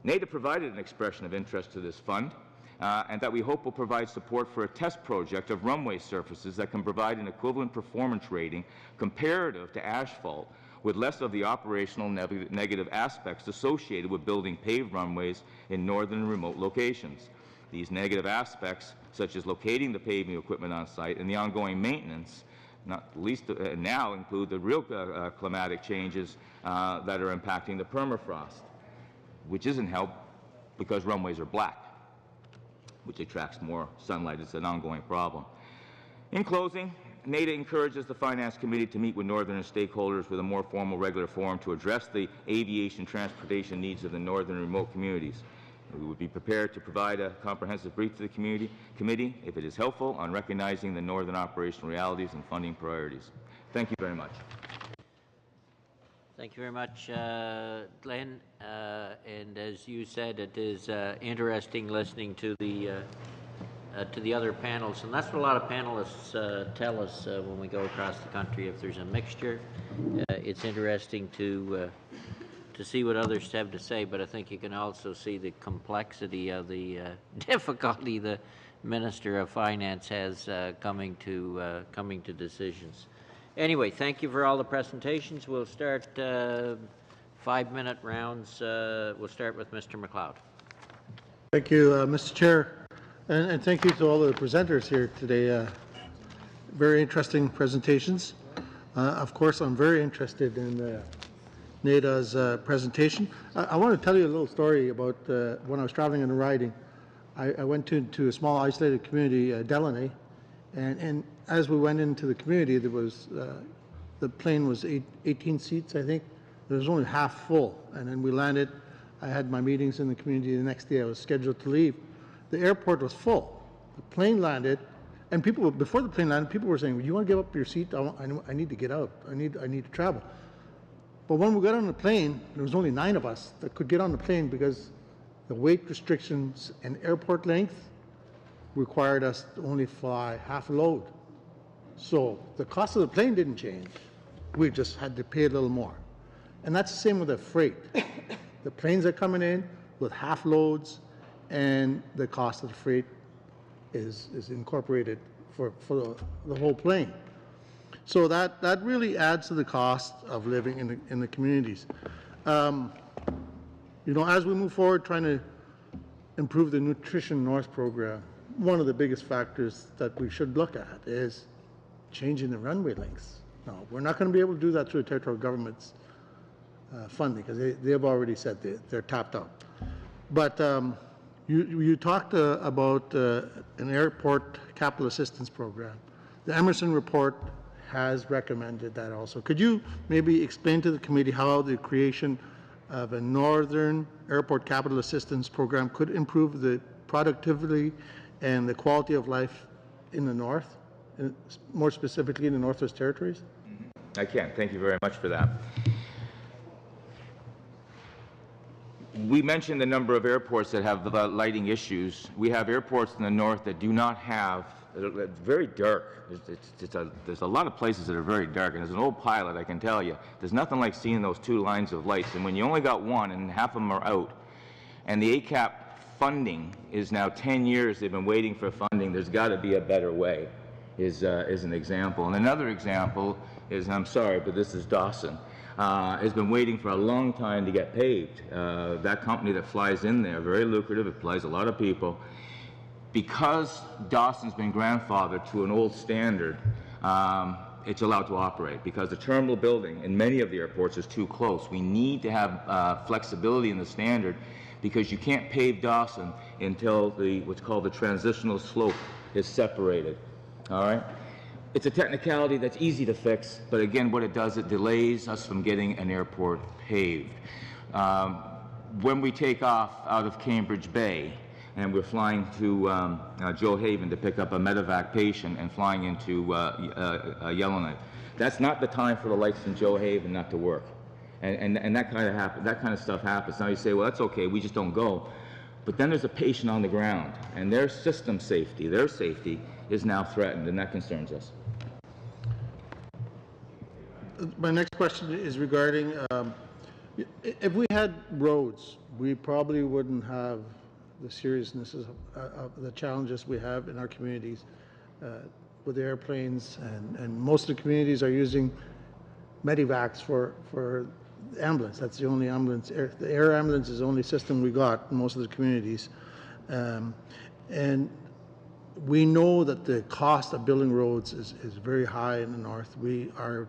K: NADA provided an expression of interest to this fund, and that we hope will provide support for a test project of runway surfaces that can provide an equivalent performance rating comparative to asphalt, with less of the operational negative aspects associated with building paved runways in northern and remote locations. These negative aspects, such as locating the paving equipment on site and the ongoing maintenance, not least now include the real climatic changes that are impacting the permafrost, which isn't helped because runways are black, which attracts more sunlight. It's an ongoing problem. In closing, NADA encourages the Finance Committee to meet with northern stakeholders with a more formal regular forum to address the aviation transportation needs of the northern remote communities. We would be prepared to provide a comprehensive brief to the committee if it is helpful on recognizing the northern operational realities and funding priorities. Thank you very much.
A: Thank you very much, Glenn. And as you said, it is interesting listening to the other panels, and that's what a lot of panelists tell us when we go across the country. If there's a mixture, it's interesting to see what others have to say, but I think you can also see the complexity of the difficulty the Minister of Finance has coming to decisions. Anyway, thank you for all the presentations. We'll start 5-minute rounds. We'll start with Mr. MacLeod.
L: Thank you, Mr. Chair, and thank you to all the presenters here today. Very interesting presentations. Of course, I'm very interested in NADA's presentation. I want to tell you a little story about when I was traveling and riding. I went to a small isolated community, Delaney, and as we went into the community, there was the plane was 18 seats, I think. There was only half full, and then we landed. I had my meetings in the community the next day. I was scheduled to leave. The airport was full. The plane landed, and people before the plane landed, people were saying, "You want to give up your seat? I need to get out. I need to travel." But when we got on the plane, there was only 9 of us that could get on the plane because the weight restrictions and airport length required us to only fly half a load. So the cost of the plane didn't change. We just had to pay a little more. And that's the same with the freight. The planes are coming in with half loads, and the cost of the freight is incorporated for the whole plane. So that really adds to the cost of living in the communities. You know, as we move forward trying to improve the Nutrition North program, one of the biggest factors that we should look at is changing the runway lengths. No, we're not going to be able to do that through the territorial government's funding because they have already said they're tapped out. But You talked about an airport capital assistance program. The Emerson report has recommended that also. Could you maybe explain to the committee how the creation of a Northern Airport Capital Assistance Program could improve the productivity and the quality of life in the North, and more specifically in the Northwest Territories?
K: I can. Thank you very much for that. We mentioned the number of airports that have lighting issues. We have airports in the north that do not have, it's very dark. There's a lot of places that are very dark, and as an old pilot, I can tell you, there's nothing like seeing those two lines of lights, and when you only got one and half of them are out, and the ACAP funding is now 10 years, they've been waiting for funding, there's got to be a better way, is an example. And another example is, I'm sorry, but this is Dawson. Has been waiting for a long time to get paved. That company that flies in there, very lucrative, it flies a lot of people. Because Dawson's been grandfathered to an old standard, it's allowed to operate. Because the terminal building in many of the airports is too close. We need to have flexibility in the standard because you can't pave Dawson until what's called the transitional slope is separated. All right? It's a technicality that's easy to fix, but again, what it does, it delays us from getting an airport paved. When we take off out of Cambridge Bay and we're flying to Joe Haven to pick up a medevac patient and flying into Yellowknife, that's not the time for the lights in Joe Haven not to work. And that kind of stuff happens. Now you say, well, that's okay, we just don't go. But then there's a patient on the ground, and their system safety, their safety, is now threatened, and that concerns us.
L: My next question is regarding, if we had roads, we probably wouldn't have the seriousness of the challenges we have in our communities with airplanes, and most of the communities are using Medivacs for ambulance. That's the only ambulance. The air ambulance is the only system we got in most of the communities. And we know that the cost of building roads is very high in the north. We are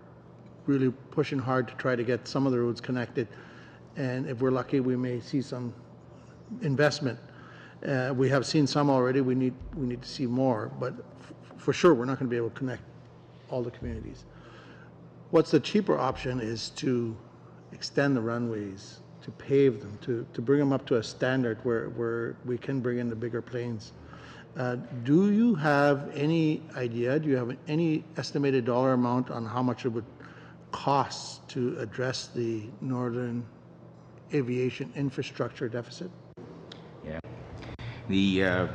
L: really pushing hard to try to get some of the roads connected, and if we're lucky, we may see some investment. We have seen some already. We need to see more, but for sure, we're not going to be able to connect all the communities. What's the cheaper option is to extend the runways, to pave them, to bring them up to a standard where we can bring in the bigger planes. Do you have any idea? Do you have any estimated dollar amount on how much it would cost to address the northern aviation infrastructure deficit?
K: Yeah.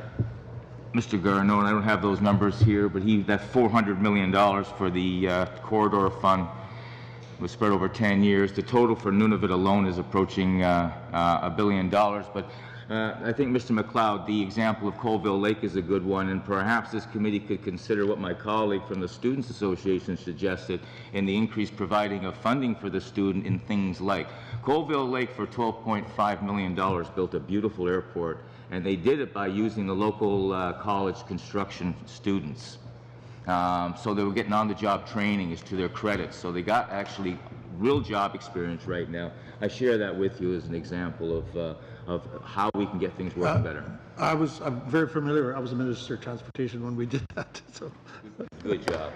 K: Mr. Garneau, and I don't have those numbers here, but that $400 million for the corridor fund was spread over 10 years. The total for Nunavut alone is approaching $1 billion. But I think, Mr. McLeod, the example of Colville Lake is a good one, and perhaps this committee could consider what my colleague from the Students Association suggested in the increase providing of funding for the student in things like Colville Lake for $12.5 million built a beautiful airport, and they did it by using the local college construction students. So they were getting on-the-job training as to their credits, so they got actually real job experience right now. I share that with you as an example of how we can get things working better.
L: I'm very familiar. I was a Minister of Transportation when we did that. So.
K: Good job.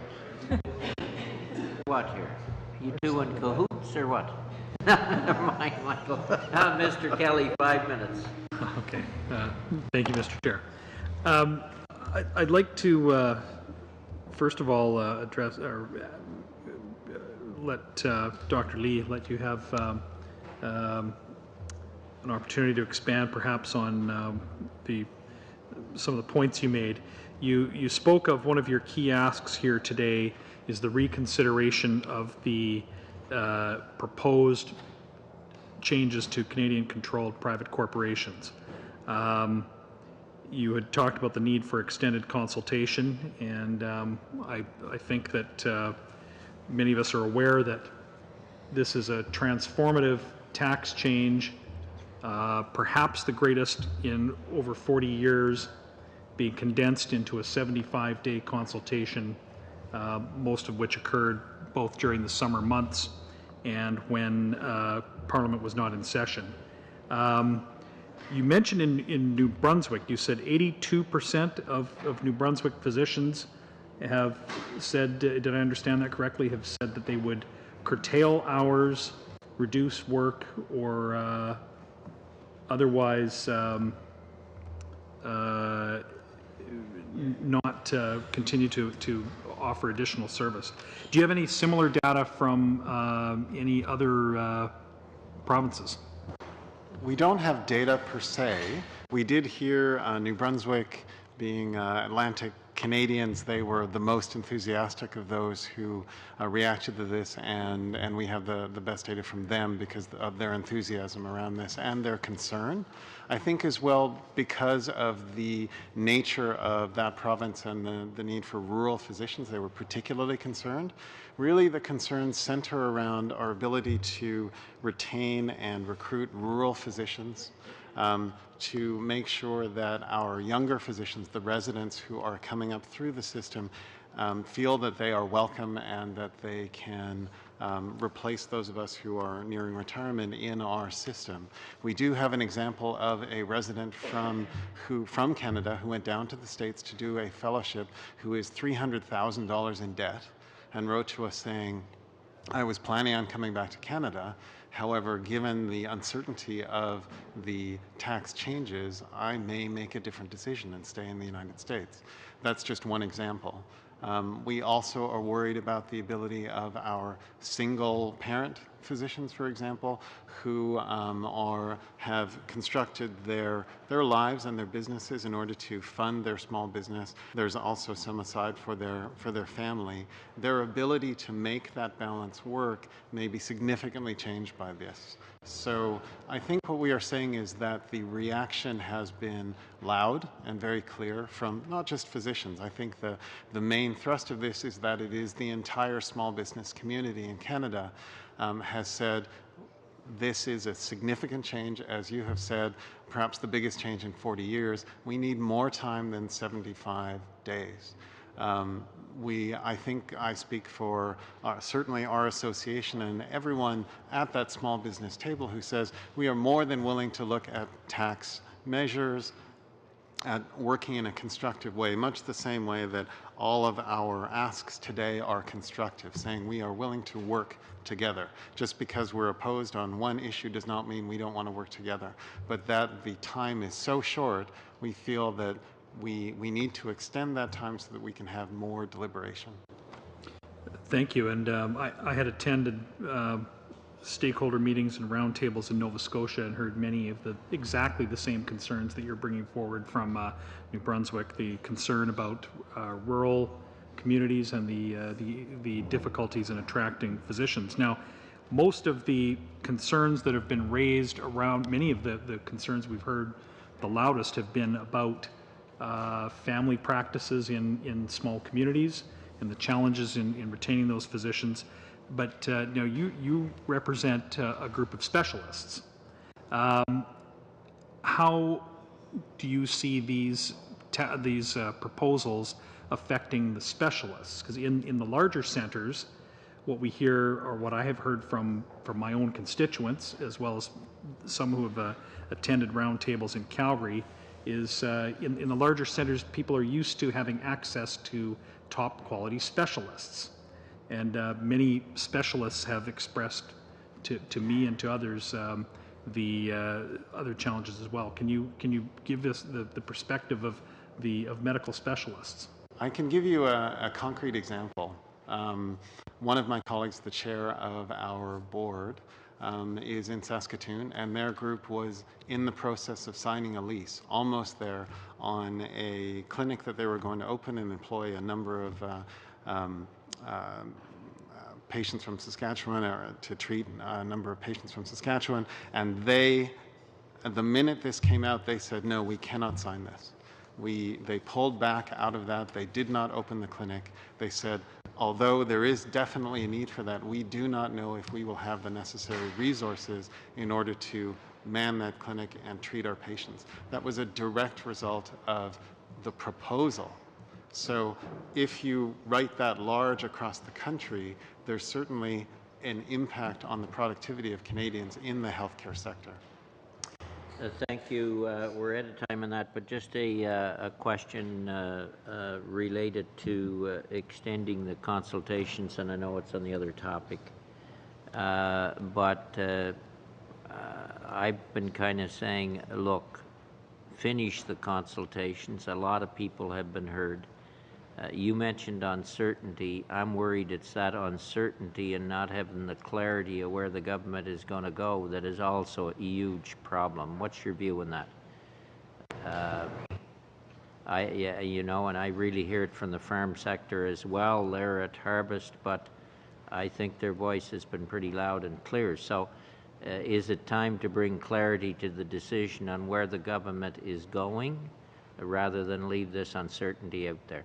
A: What here? You two in cahoots or what? Never mind, Michael. Mr. Kelly, 5 minutes.
M: Okay. Thank you, Mr. Chair. I'd like to first of all address or let Dr. Lee let you have an opportunity to expand perhaps on some of the points you made. You spoke of one of your key asks here today is the reconsideration of the proposed changes to Canadian-controlled private corporations. You had talked about the need for extended consultation, and I think that many of us are aware that this is a transformative tax change, perhaps the greatest in over 40 years, being condensed into a 75-day consultation, most of which occurred both during the summer months and when Parliament was not in session. You mentioned in New Brunswick, you said 82% of New Brunswick physicians have said, did I understand that correctly, have said that they would curtail hours, reduce work, or otherwise not continue to offer additional service. Do you have any similar data from any other provinces?
G: We don't have data per se. We did hear New Brunswick being Atlantic Canadians, they were the most enthusiastic of those who reacted to this, and we have the best data from them because of their enthusiasm around this and their concern. I think as well because of the nature of that province and the need for rural physicians, they were particularly concerned. Really the concerns center around our ability to retain and recruit rural physicians, to make sure that our younger physicians, the residents who are coming up through the system, feel that they are welcome and that they can replace those of us who are nearing retirement in our system. We do have an example of a resident from Canada who went down to the States to do a fellowship who is $300,000 in debt and wrote to us saying, I was planning on coming back to Canada. However, given the uncertainty of the tax changes, I may make a different decision and stay in the United States. That's just one example. We also are worried about the ability of our single parent physicians, for example, who have constructed their lives and their businesses in order to fund their small business. There's also some aside for their family. Their ability to make that balance work may be significantly changed by this. So I think what we are saying is that the reaction has been loud and very clear from not just physicians. I think the main thrust of this is that it is the entire small business community in Canada has said this is a significant change, as you have said, perhaps the biggest change in 40 years. We need more time than 75 days. I think I speak for certainly our association and everyone at that small business table who says we are more than willing to look at tax measures, at working in a constructive way, much the same way that all of our asks today are constructive, saying we are willing to work together. Just because we're opposed on one issue does not mean we don't want to work together, but that the time is so short, we feel that we need to extend that time so that we can have more deliberation.
M: Thank you. And I had attended stakeholder meetings and roundtables in Nova Scotia and heard many of exactly the same concerns that you're bringing forward from New Brunswick, the concern about rural communities and the difficulties in attracting physicians. Now, most of the concerns that have been raised around, many of the concerns we've heard the loudest have been about family practices in small communities and the challenges in retaining those physicians. But now you represent a group of specialists. How do you see these proposals affecting the specialists? Because in the larger centers, what we hear, or what I have heard from my own constituents, as well as some who have attended roundtables in Calgary, is in the larger centers, people are used to having access to top quality specialists. And many specialists have expressed to me and to others the other challenges as well. Can you give us the perspective of medical specialists?
G: I can give you a concrete example. One of my colleagues, the chair of our board, is in Saskatoon, and their group was in the process of signing a lease, almost there, on a clinic that they were going to open and employ a number of patients from Saskatchewan, or to treat a number of patients from Saskatchewan, and the minute this came out, they said, no, we cannot sign this. They pulled back out of that. They did not open the clinic. They said, although there is definitely a need for that, we do not know if we will have the necessary resources in order to man that clinic and treat our patients. That was a direct result of the proposal. So if you write that large across the country, there's certainly an impact on the productivity of Canadians in the healthcare sector.
A: Thank you. We're out of time on that, but just a question related to extending the consultations, and I know it's on the other topic, but I've been kind of saying, look, finish the consultations. A lot of people have been heard. You mentioned uncertainty. I'm worried it's that uncertainty and not having the clarity of where the government is going to go that is also a huge problem. What's your view on that? You know, and I really hear it from the farm sector as well. They're at harvest, but I think their voice has been pretty loud and clear. So is it time to bring clarity to the decision on where the government is going rather than leave this uncertainty out there?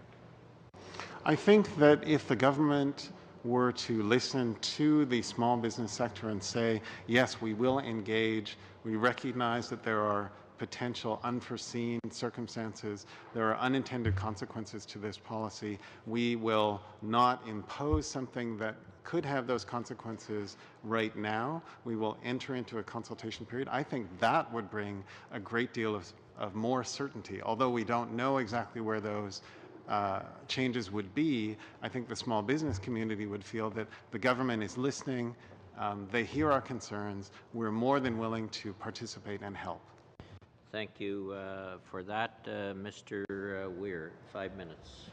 G: I think that if the government were to listen to the small business sector and say, yes, we will engage, we recognize that there are potential unforeseen circumstances, there are unintended consequences to this policy, we will not impose something that could have those consequences right now, we will enter into a consultation period. I think that would bring a great deal of more certainty. Although we don't know exactly where those changes would be, I think the small business community would feel that the government is listening, they hear our concerns, we're more than willing to participate and help.
A: Thank you for that. Mr. Weir, 5 minutes.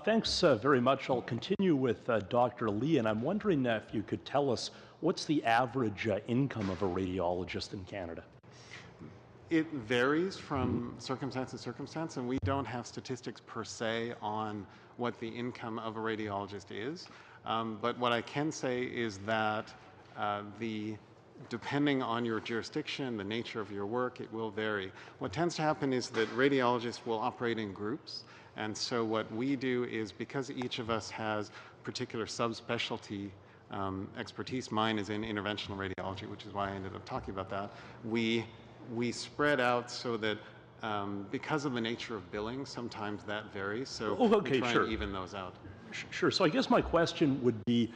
N: Thanks very much. I'll continue with Dr. Lee, and I'm wondering if you could tell us what's the average income of a radiologist in Canada?
G: It varies from circumstance to circumstance, and we don't have statistics per se on what the income of a radiologist is. But what I can say is that depending on your jurisdiction, the nature of your work, it will vary. What tends to happen is that radiologists will operate in groups, and so what we do is, because each of us has particular subspecialty expertise, mine is in interventional radiology, which is why I ended up talking about that, we spread out so that because of the nature of billing, sometimes that varies, so we try and even those out.
N: Sure. So I guess my question would be,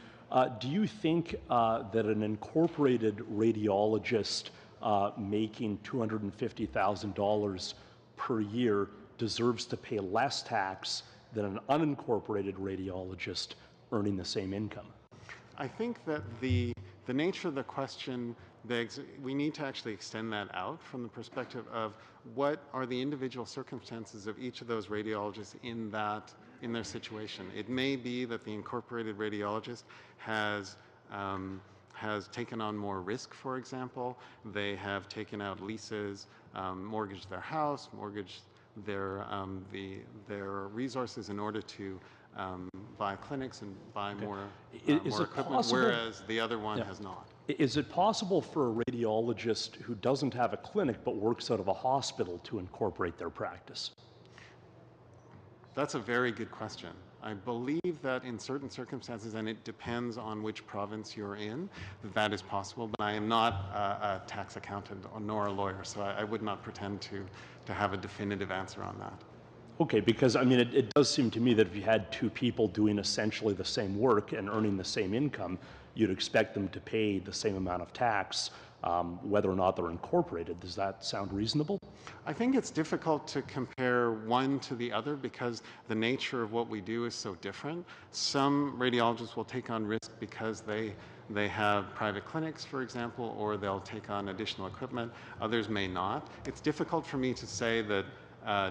N: do you think that an incorporated radiologist making $250,000 per year deserves to pay less tax than an unincorporated radiologist earning the same income?
G: I think that the nature of the question begs, we need to actually extend that out from the perspective of what are the individual circumstances of each of those radiologists in their situation. It may be that the incorporated radiologist has taken on more risk, for example. They have taken out leases, mortgaged their house, mortgaged their resources in order to buy clinics and buy more equipment, whereas the other one has not.
N: Is it possible for a radiologist who doesn't have a clinic but works out of a hospital to incorporate their practice?
G: That's a very good question. I believe that in certain circumstances, and it depends on which province you're in, that is possible, but I am not a tax accountant nor a lawyer, so I would not pretend to have a definitive answer on that.
N: Okay, because I mean, it does seem to me that if you had two people doing essentially the same work and earning the same income, you'd expect them to pay the same amount of tax, whether or not they're incorporated. Does that sound reasonable?
G: I think it's difficult to compare one to the other because the nature of what we do is so different. Some radiologists will take on risk because they have private clinics, for example, or they'll take on additional equipment. Others may not. It's difficult for me to say that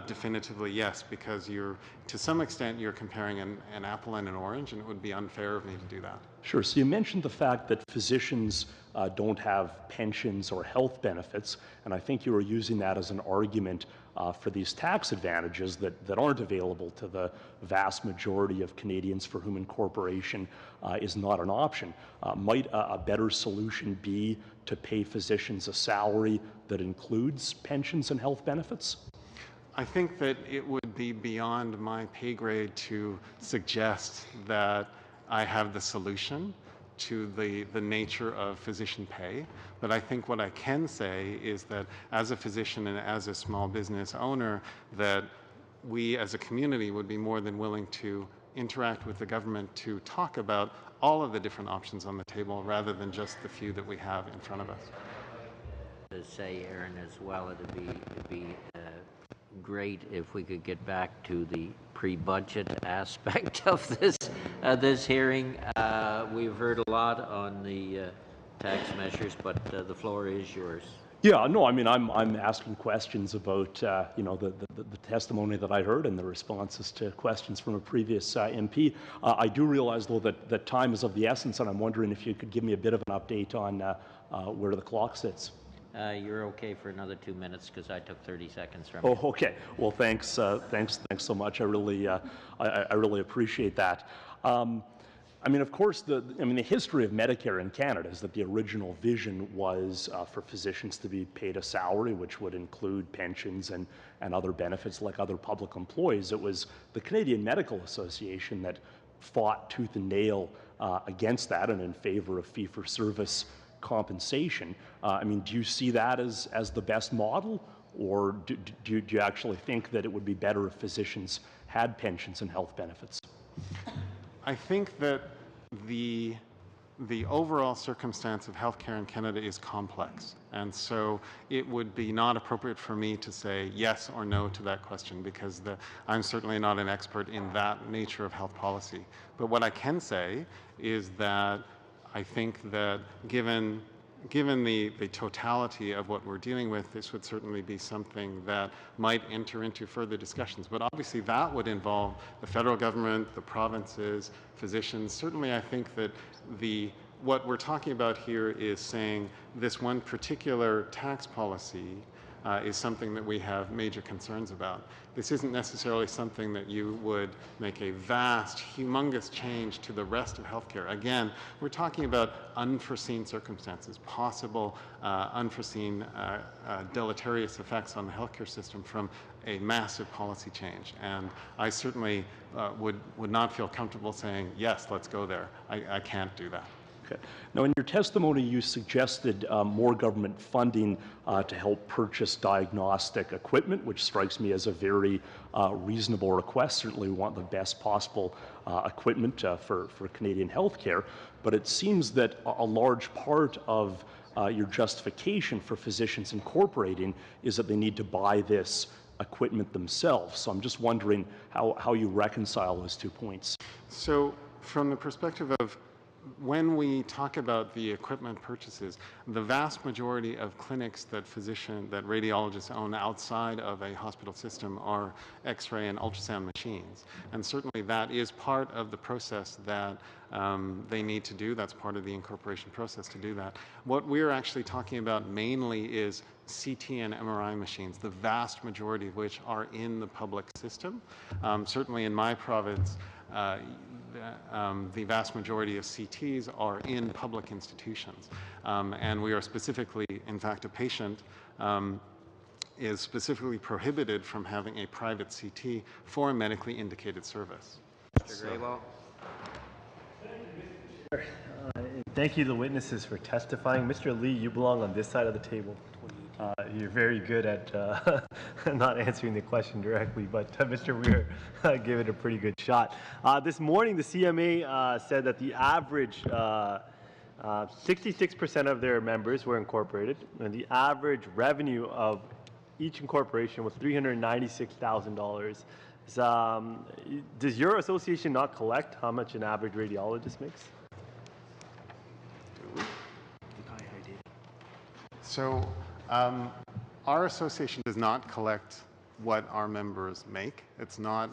G: definitively yes, because to some extent you're comparing an apple and an orange, and it would be unfair of me to do that.
N: Sure. So you mentioned the fact that physicians don't have pensions or health benefits, and I think you were using that as an argument for these tax advantages that aren't available to the vast majority of Canadians for whom incorporation is not an option. Might a better solution be to pay physicians a salary that includes pensions and health benefits?
G: I think that it would be beyond my pay grade to suggest that I have the solution to the nature of physician pay. But I think what I can say is that as a physician and as a small business owner, that we as a community would be more than willing to interact with the government to talk about all of the different options on the table rather than just the few that we have in front of us.
A: say, Aaron, as well, it'd be great if we could get back to the pre-budget aspect of this hearing. We've heard a lot on the tax measures, but the floor is yours.
N: Yeah, no, I mean, I'm asking questions about, you know, the testimony that I heard and the responses to questions from a previous MP. I do realize, though, that time is of the essence, and I'm wondering if you could give me a bit of an update on where the clock sits.
A: You're okay for another 2 minutes because I took 30 seconds from you.
N: Oh, okay. Well, thanks so much. I really appreciate that. I mean, of course, the history of Medicare in Canada is that the original vision was for physicians to be paid a salary, which would include pensions and other benefits like other public employees. It was the Canadian Medical Association that fought tooth and nail against that and in favor of fee-for-service compensation. I mean, do you see that as the best model, or do you actually think that it would be better if physicians had pensions and health benefits?
G: I think that the overall circumstance of healthcare in Canada is complex, and so it would be not appropriate for me to say yes or no to that question, because I'm certainly not an expert in that nature of health policy. But what I can say is that I think that given the totality of what we're dealing with, this would certainly be something that might enter into further discussions. But obviously that would involve the federal government, the provinces, physicians. Certainly I think that what we're talking about here is saying this one particular tax policy is something that we have major concerns about. This isn't necessarily something that you would make a vast, humongous change to the rest of healthcare. Again, we're talking about unforeseen circumstances, possible unforeseen deleterious effects on the healthcare system from a massive policy change. And I certainly would not feel comfortable saying, yes, let's go there. I can't do that.
N: Okay. Now, in your testimony, you suggested more government funding to help purchase diagnostic equipment, which strikes me as a very reasonable request. Certainly, we want the best possible equipment for Canadian healthcare. But it seems that a large part of your justification for physicians incorporating is that they need to buy this equipment themselves. So I'm just wondering how you reconcile those 2 points.
G: So, from the perspective of when we talk about the equipment purchases, the vast majority of clinics that radiologists own outside of a hospital system are X-ray and ultrasound machines. And certainly that is part of the process that they need to do. That's part of the incorporation process to do that. What we're actually talking about mainly is CT and MRI machines, the vast majority of which are in the public system. Certainly in my province, the vast majority of CTs are in public institutions. And we are specifically, in fact, a patient is specifically prohibited from having a private CT for a medically indicated service.
A: Mr. Grewal.
O: Thank you to the witnesses for testifying. Mr. Lee, you belong on this side of the table. You're very good at not answering the question directly, but Mr. Weir gave it a pretty good shot. This morning, the CMA said that the average 66% of their members were incorporated, and the average revenue of each incorporation was $396,000. Does your association not collect how much an average radiologist makes?
G: So our association does not collect what our members make. It's not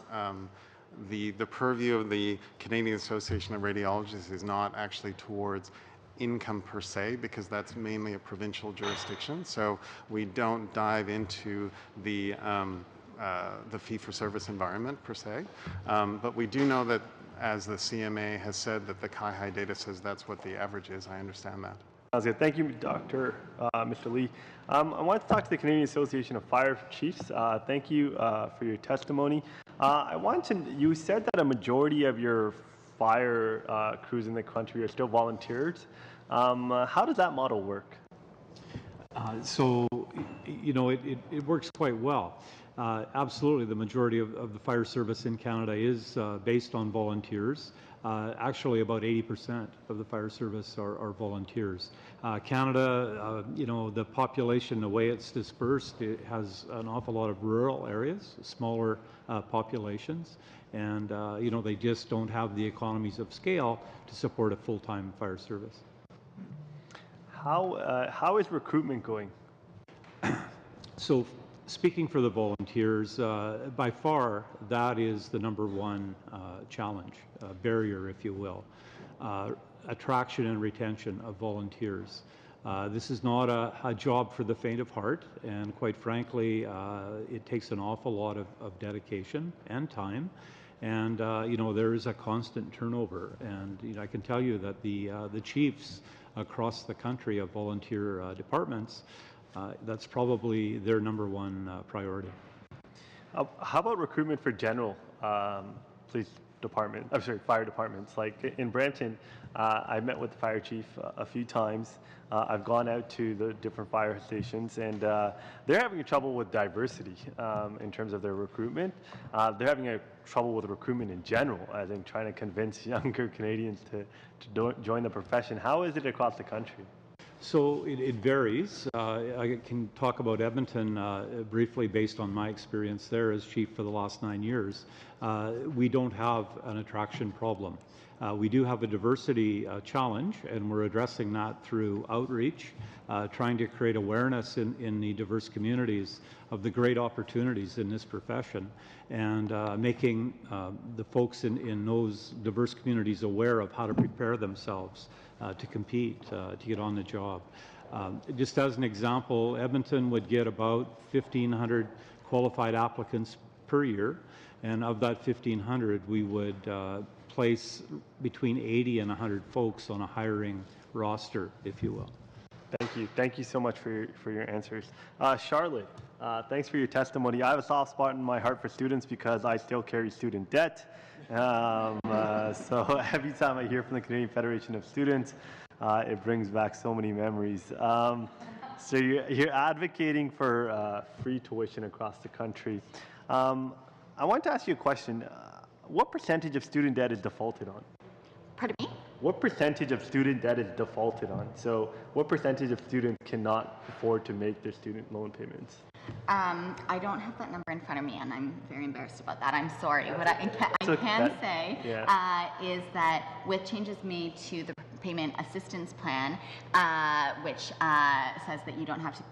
G: the purview of the Canadian Association of Radiologists is not actually towards income per se, because that's mainly a provincial jurisdiction. So we don't dive into the fee-for-service environment per se. But we do know that, as the CMA has said, that the CIHI data says that's what the average is. I understand that.
O: Sounds good. Thank you, Mr. Lee. I want to talk to the Canadian Association of Fire Chiefs. Thank you for your testimony. You said that a majority of your fire crews in the country are still volunteers. How does that model work?
C: So, you know, it works quite well. Absolutely, the majority of the fire service in Canada is based on volunteers. Actually, about 80% of the fire service are volunteers. Canada, you know, the population, the way it's dispersed, it has an awful lot of rural areas, smaller populations, and, you know, they just don't have the economies of scale to support a full-time fire service.
O: How is recruitment going?
C: So, speaking for the volunteers, by far that is the number one challenge, barrier, if you will, attraction and retention of volunteers. This is not a job for the faint of heart, and quite frankly, it takes an awful lot of dedication and time. And you know, there is a constant turnover, and you know, I can tell you that the chiefs across the country of volunteer departments, that's probably their number one priority.
O: How about recruitment for general police department? I'm sorry, fire departments. Like in Brampton, I met with the fire chief a few times. I've gone out to the different fire stations, and they're having trouble with diversity in terms of their recruitment. They're having trouble with recruitment in general, I think, trying to convince younger Canadians to join the profession. How is it across the country?
C: So it varies. I can talk about Edmonton briefly based on my experience there as chief for the last 9 years. We don't have an attraction problem. We do have a diversity challenge, and we're addressing that through outreach, trying to create awareness in the diverse communities of the great opportunities in this profession, and making the folks in those diverse communities aware of how to prepare themselves to compete, to get on the job. Just as an example, Edmonton would get about 1,500 qualified applicants per year, and of that 1,500, we would place between 80 and 100 folks on a hiring roster, if you will.
O: Thank you. Thank you so much for your answers. Charlotte, thanks for your testimony. I have a soft spot in my heart for students because I still carry student debt. So every time I hear from the Canadian Federation of Students, it brings back so many memories. So you're advocating for free tuition across the country. I want to ask you a question. What percentage of student debt is defaulted on?
J: Pardon me?
O: What percentage of student debt is defaulted on? So what percentage of students cannot afford to make their student loan payments?
J: I don't have that number in front of me, and I'm very embarrassed about that. I'm sorry. What I can say is that with changes made to the payment assistance plan, which says that you don't have to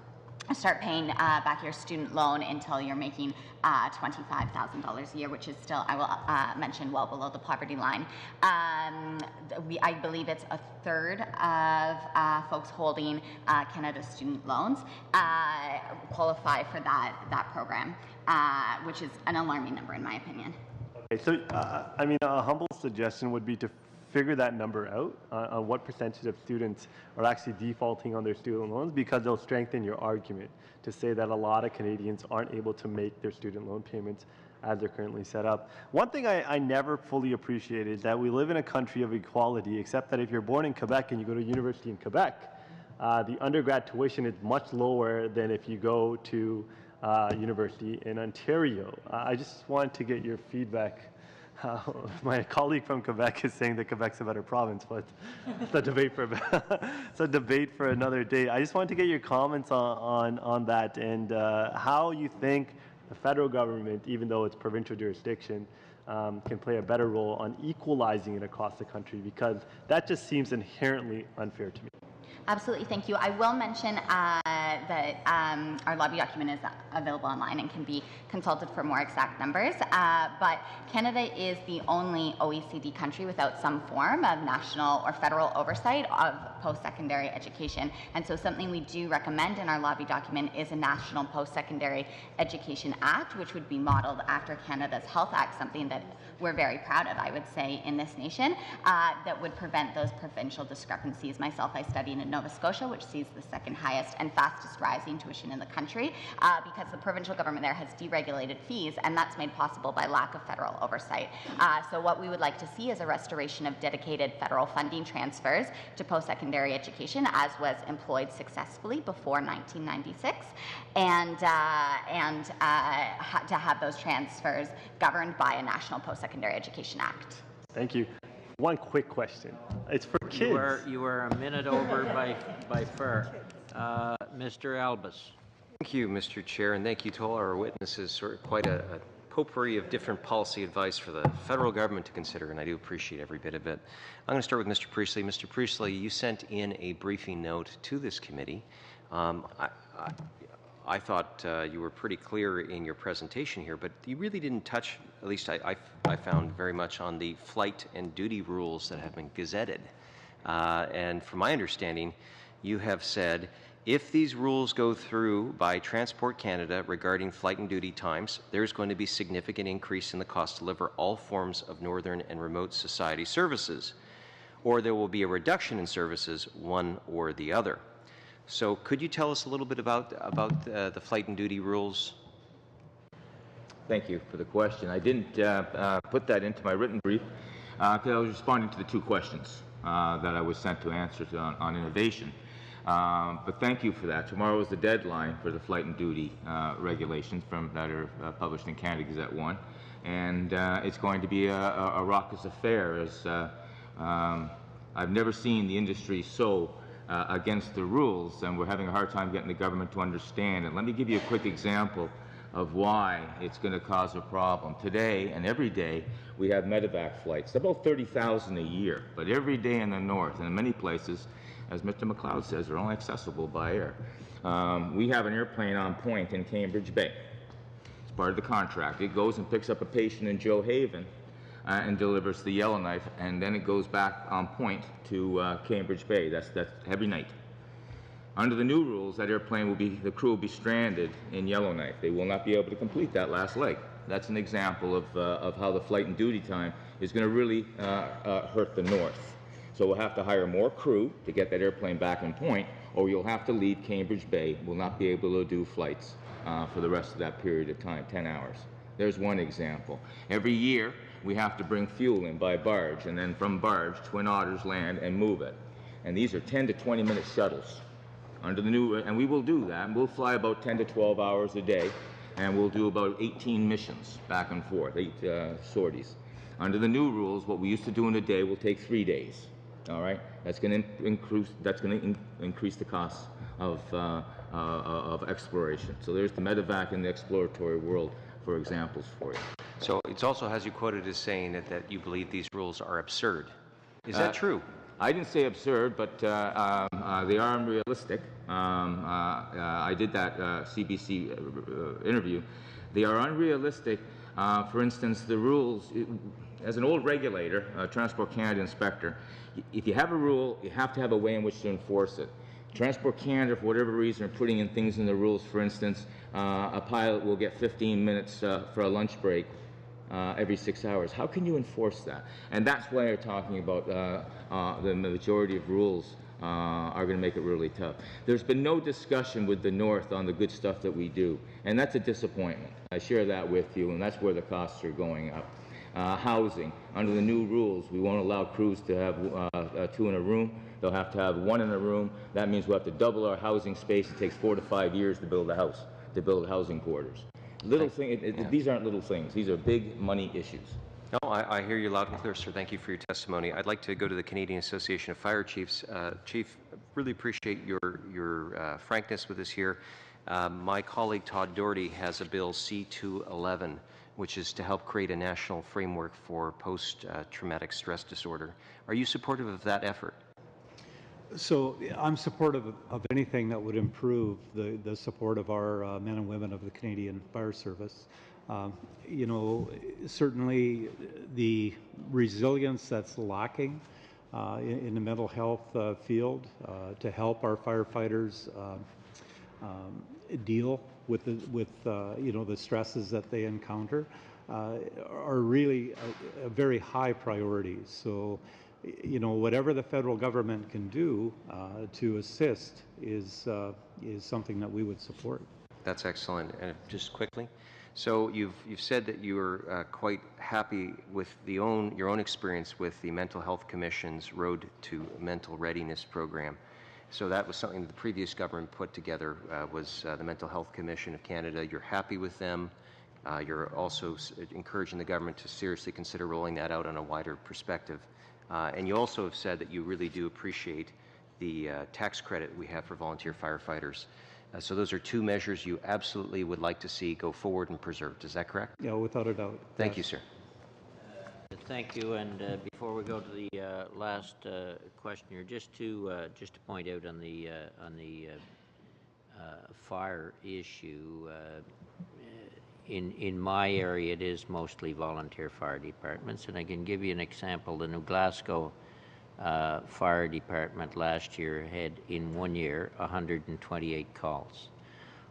J: start paying back your student loan until you're making $25,000 a year, which is still, I will mention, well below the poverty line. I believe it's a third of folks holding Canada student loans qualify for that program, which is an alarming number in my opinion.
O: Okay, so I mean, a humble suggestion would be to figure that number out on what percentage of students are actually defaulting on their student loans, because they'll strengthen your argument to say that a lot of Canadians aren't able to make their student loan payments as they're currently set up. One thing I never fully appreciated is that we live in a country of equality, except that if you're born in Quebec and you go to university in Quebec, the undergrad tuition is much lower than if you go to university in Ontario. I just wanted to get your feedback. My colleague from Quebec is saying that Quebec's a better province, but it's a debate for it's a debate for another day. I just wanted to get your comments on that, and how you think the federal government, even though it's provincial jurisdiction, can play a better role on equalizing it across the country, because that just seems inherently unfair to me.
J: Absolutely, thank you. I will mention that our lobby document is available online and can be consulted for more exact numbers. But Canada is the only OECD country without some form of national or federal oversight of post-secondary education. And so something we do recommend in our lobby document is a National Post-Secondary Education Act, which would be modeled after Canada's Health Act, something that we're very proud of, I would say, in this nation, that would prevent those provincial discrepancies. Myself, I studied in Nova Scotia, which sees the second highest and fastest rising tuition in the country, because the provincial government there has deregulated fees, and that's made possible by lack of federal oversight. So what we would like to see is a restoration of dedicated federal funding transfers to post-secondary post-secondary education as was employed successfully before 1996, and to have those transfers governed by a National Post-Secondary Education Act.
O: Thank you. One quick question. It's for kids.
A: You are a minute over by far. Mr. Albus.
P: Thank you, Mr. Chair, and thank you to all our witnesses. Sort of quite a potpourri of different policy advice for the federal government to consider, and I do appreciate every bit of it. I'm going to start with Mr. Priestley. Mr. Priestley, you sent in a briefing note to this committee. I thought you were pretty clear in your presentation here, but you really didn't touch, at least I found, very much on the flight and duty rules that have been gazetted. And from my understanding, you have said, if these rules go through by Transport Canada regarding flight and duty times, there's going to be significant increase in the cost to deliver all forms of northern and remote society services, or there will be a reduction in services, one or the other. So could you tell us a little bit about the flight and duty rules?
K: Thank you for the question. I didn't put that into my written brief because I was responding to the two questions that I was sent to answer on innovation. But thank you for that. Tomorrow is the deadline for the flight and duty regulations that are published in Canada Gazette 1. And it's going to be a raucous affair, as I've never seen the industry so against the rules, and we're having a hard time getting the government to understand. And let me give you a quick example of why it's going to cause a problem. Today and every day we have medevac flights, about 30,000 a year, but every day in the north and in many places, as Mr. McLeod says, they're only accessible by air. We have an airplane on point in Cambridge Bay. It's part of the contract. It goes and picks up a patient in Joe Haven and delivers the Yellowknife, and then it goes back on point to Cambridge Bay. That's every night. Under the new rules, that airplane the crew will be stranded in Yellowknife. They will not be able to complete that last leg. That's an example of how the flight and duty time is going to really hurt the north. So we'll have to hire more crew to get that airplane back in point, or you'll have to leave Cambridge Bay. We'll not be able to do flights for the rest of that period of time, 10 hours. There's one example. Every year, we have to bring fuel in by barge, and then from barge, Twin Otters land and move it. And these are 10 to 20-minute shuttles. Under the new, and we will do that. We'll fly about 10 to 12 hours a day, and we'll do about 18 missions back and forth, 8 sorties. Under the new rules, what we used to do in a day will take 3 days. All right, that's going to increase the cost of exploration. So there's the medevac and the exploratory world for examples for you.
P: So it also has you quoted as saying that you believe these rules are absurd. Is that true?
K: I didn't say absurd, but they are unrealistic. I did that CBC interview. They are unrealistic. For instance, the rules, as an old regulator, Transport Canada inspector, if you have a rule, you have to have a way in which to enforce it. Transport Canada, for whatever reason, are putting in things in the rules. For instance, a pilot will get 15 minutes for a lunch break every 6 hours. How can you enforce that? And that's why we're talking about the majority of rules are going to make it really tough. There's been no discussion with the North on the good stuff that we do, and that's a disappointment. I share that with you, and that's where the costs are going up. Housing. Under the new rules, we won't allow crews to have 2 in a room. They'll have to have 1 in a room. That means we'll have to double our housing space. It takes 4 to 5 years to build a house, to build housing quarters. Little thing, these aren't little things. These are big money issues.
P: No, I hear you loud and clear, sir. Thank you for your testimony. I'd like to go to the Canadian Association of Fire Chiefs. Chief, really appreciate your frankness with us here. My colleague Todd Doherty has a bill C-211, which is to help create a national framework for post-traumatic stress disorder. Are you supportive of that effort?
C: So I'm supportive of anything that would improve the support of our men and women of the Canadian Fire Service. You know, certainly the resilience that's lacking in the mental health field to help our firefighters deal with you know, the stresses that they encounter are really a very high priority. So, you know, whatever the federal government can do to assist is something that we would support.
P: That's excellent. And just quickly, So you've said that you were quite happy with your own experience with the Mental Health Commission's Road to Mental Readiness program. So that was something that the previous government put together, was the Mental Health Commission of Canada. You're happy with them. You're also encouraging the government to seriously consider rolling that out on a wider perspective. And you also have said that you really do appreciate the tax credit we have for volunteer firefighters. So those are two measures you absolutely would like to see go forward and preserved. Is that correct?
C: Yeah, without a doubt.
P: Thank you, sir.
A: Thank you. And before we go to the last question here, just to point out on the fire issue, in my area, it is mostly volunteer fire departments, and I can give you an example. The New Glasgow Fire Department last year had, in 1 year, 128 calls.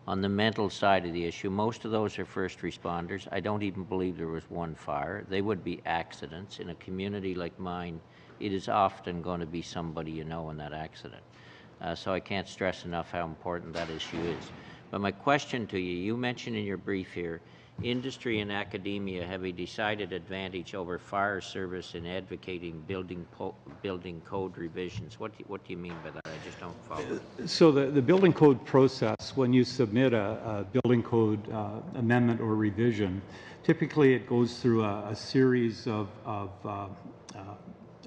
A: On the mental side of the issue, most of those are first responders. I don't even believe there was one fire. They would be accidents. In a community like mine, it is often going to be somebody you know in that accident. So I can't stress enough how important that issue is. But my question to you, you mentioned in your brief here, industry and academia have a decided advantage over fire service in advocating building code revisions. What do you mean by that? I just don't follow.
C: So the building code process, when you submit a building code amendment or revision, typically it goes through a series of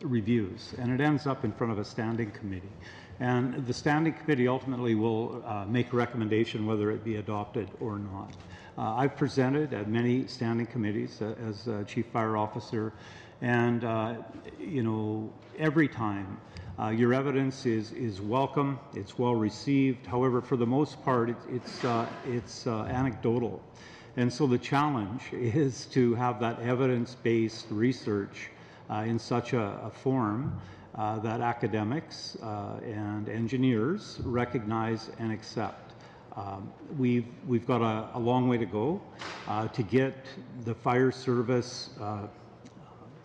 C: reviews, and it ends up in front of a standing committee. And the standing committee ultimately will make a recommendation whether it be adopted or not. I've presented at many standing committees as Chief Fire Officer, and you know, every time your evidence is welcome, it's well received. However, for the most part, it's anecdotal, and so the challenge is to have that evidence-based research in such a form that academics and engineers recognize and accept. We've got a long way to go to get the fire service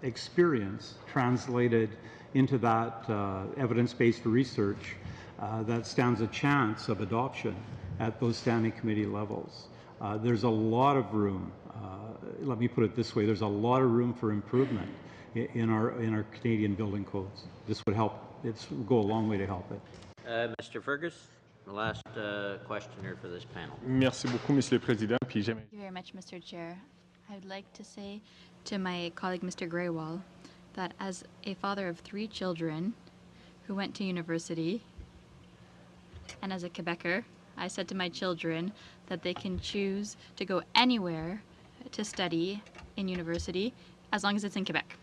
C: experience translated into that evidence-based research that stands a chance of adoption at those standing committee levels. There's a lot of room, let me put it this way, there's a lot of room for improvement in our Canadian building codes. This would help, it would go a long way to help it.
A: Mr. Fergus, the last questioner for this panel.
Q: Merci beaucoup, Monsieur le Président. Puis
F: Thank you very much, Mr. Chair. I would like to say to my colleague, Mr. Graywall, that as a father of 3 children who went to university, and as a Quebecer, I said to my children that they can choose to go anywhere to study in university as long as it's in Quebec.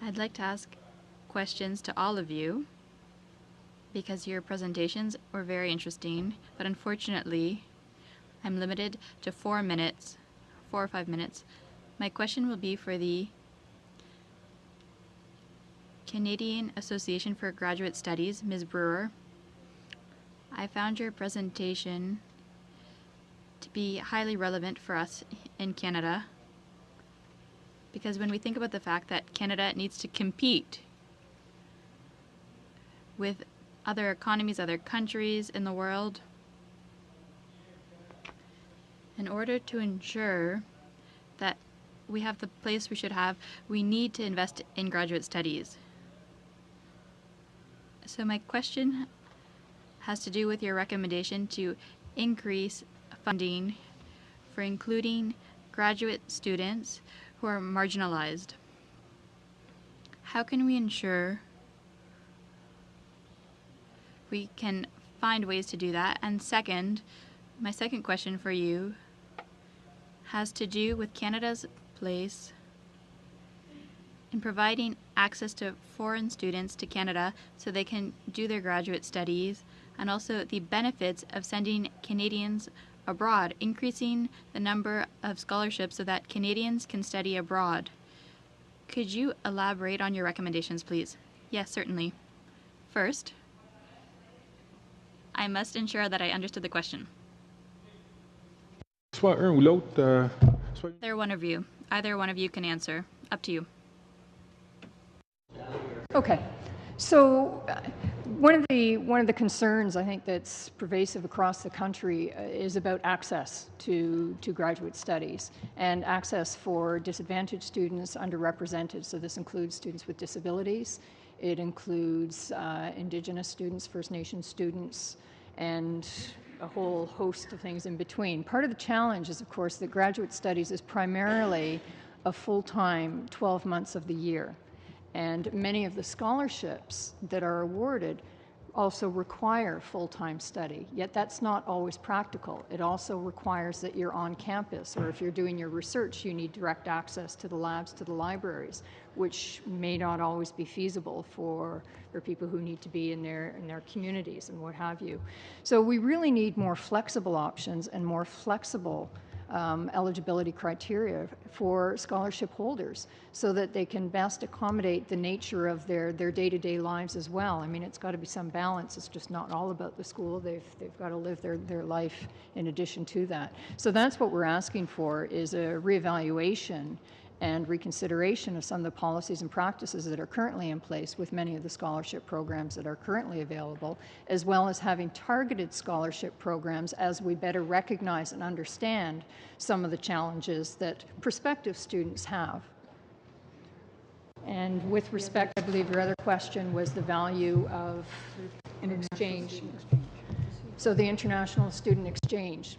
F: I'd like to ask questions to all of you because your presentations were very interesting, but unfortunately, I'm limited to 4 minutes, 4 or 5 minutes. My question will be for the Canadian Association for Graduate Studies, Ms. Brewer. I found your presentation to be highly relevant for us in Canada because when we think about the fact that Canada needs to compete with other economies, other countries in the world, in order to ensure that we have the place we should have, we need to invest in graduate studies. So my question has to do with your recommendation to increase funding for including graduate students who are marginalized. How can we ensure we can find ways to do that? And second, my second question for you has to do with Canada's place in providing access to foreign students to Canada so they can do their graduate studies, and also the benefits of sending Canadians abroad, increasing the number of scholarships so that Canadians can study abroad. Could you elaborate on your recommendations, please? Yes, certainly. First, I must ensure that I understood the question.
Q: soit un ou l'autre.
F: Either one of you. Either one of you can answer. Up to you.
I: Okay. So one of the concerns I think that's pervasive across the country is about access to graduate studies and access for disadvantaged students, underrepresented. So this includes students with disabilities. It includes Indigenous students, First Nations students, and a whole host of things in between. Part of the challenge is, of course, that graduate studies is primarily a full-time 12 months of the year. And many of the scholarships that are awarded also require full-time study, yet that's not always practical. It also requires that you're on campus, or if you're doing your research, you need direct access to the labs, to the libraries, which may not always be feasible for people who need to be in their communities and what have you. So we really need more flexible options and more flexible eligibility criteria for scholarship holders so that they can best accommodate the nature of their day-to-day lives as well. I mean, it's got to be some balance. It's just not all about the school. They've got to live their life in addition to that. So that's what we're asking for, is a reevaluation and reconsideration of some of the policies and practices that are currently in place with many of the scholarship programs that are currently available, as well as having targeted scholarship programs as we better recognize and understand some of the challenges that prospective students have. And with respect, I believe your other question was the value of an exchange. So the international student exchange.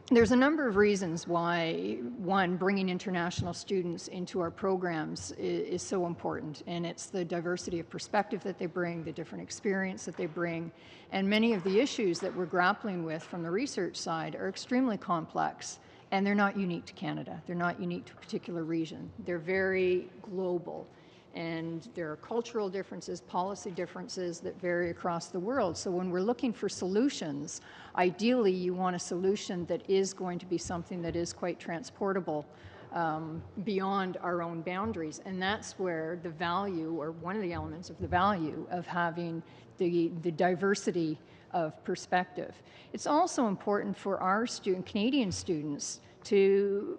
I: There's a number of reasons why, one, bringing international students into our programs is so important, and it's the diversity of perspective that they bring, the different experience that they bring, and many of the issues that we're grappling with from the research side are extremely complex, and they're not unique to Canada. They're not unique to a particular region. They're very global. And there are cultural differences, policy differences that vary across the world. So when we're looking for solutions, ideally you want a solution that is going to be something that is quite transportable beyond our own boundaries. And that's where the value, or one of the elements of the value, of having the diversity of perspective. It's also important for our Canadian students to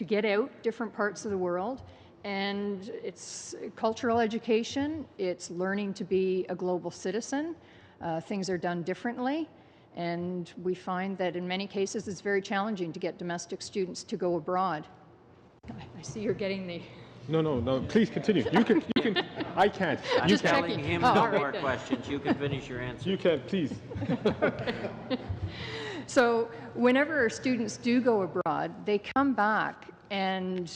I: get out different parts of the world. And it's cultural education, it's learning to be a global citizen. Things are done differently, and we find that in many cases it's very challenging to get domestic students to go abroad. I see you're getting the...
Q: No, please continue. You can, I can't.
A: I'm
Q: You
A: telling
Q: can.
A: him no more questions. You can finish your answer.
Q: You can, please.
I: So whenever our students do go abroad, they come back and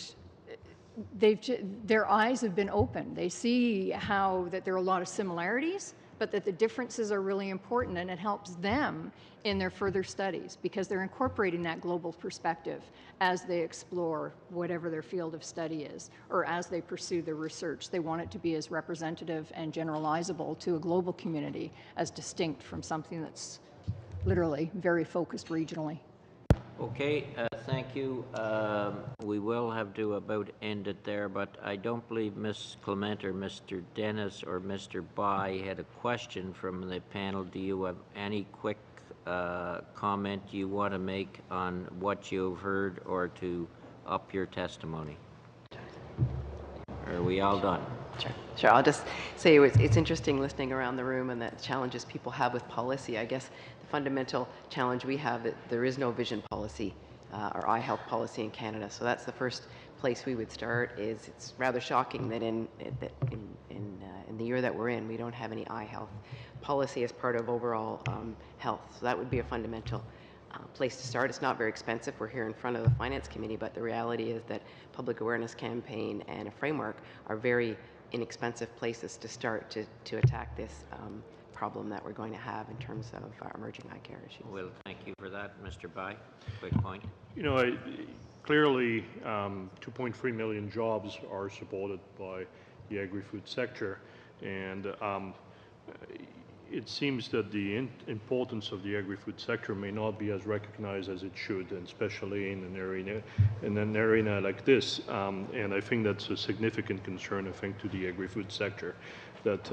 I: their eyes have been opened. They see that there are a lot of similarities, but that the differences are really important, and it helps them in their further studies because they're incorporating that global perspective as they explore whatever their field of study is, or as they pursue their research. They want it to be as representative and generalizable to a global community as distinct from something that's literally very focused regionally.
A: Okay, thank you. We will have to about end it there, but I don't believe Ms. Clement or Mr. Dennis or Mr. Bai had a question from the panel. Do you have any quick comment you want to make on what you've heard, or to up your testimony? Are we all done?
E: Sure. I'll just say it's interesting listening around the room and the challenges people have with policy. I guess the fundamental challenge we have that there is no vision policy or eye health policy in Canada. So that's the first place we would start. It's rather shocking that in the year that we're in, we don't have any eye health policy as part of overall health. So that would be a fundamental place to start. It's not very expensive. We're here in front of the Finance Committee, but the reality is that public awareness campaign and a framework are very inexpensive places to start to attack this problem that we're going to have in terms of emerging eye care issues.
A: Well, thank you for that, Mr. Bai. Quick point.
B: You know, clearly 2.3 million jobs are supported by the agri-food sector, and it seems that the importance of the agri-food sector may not be as recognized as it should, and especially in an arena like this. And I think that's a significant concern, I think, to the agri-food sector, that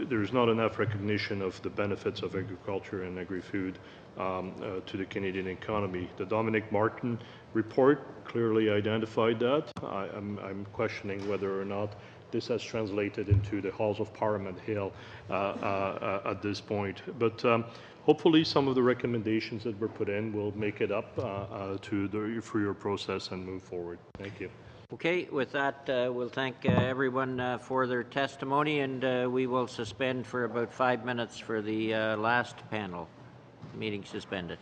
B: there's not enough recognition of the benefits of agriculture and agri-food to the Canadian economy. The Dominic Martin report clearly identified that. I'm questioning whether or not this has translated into the halls of Parliament Hill at this point. But hopefully some of the recommendations that were put in will make it up for your process and move forward. Thank you.
A: Okay, with that, we'll thank everyone for their testimony, and we will suspend for about 5 minutes for the last panel. Meeting suspended.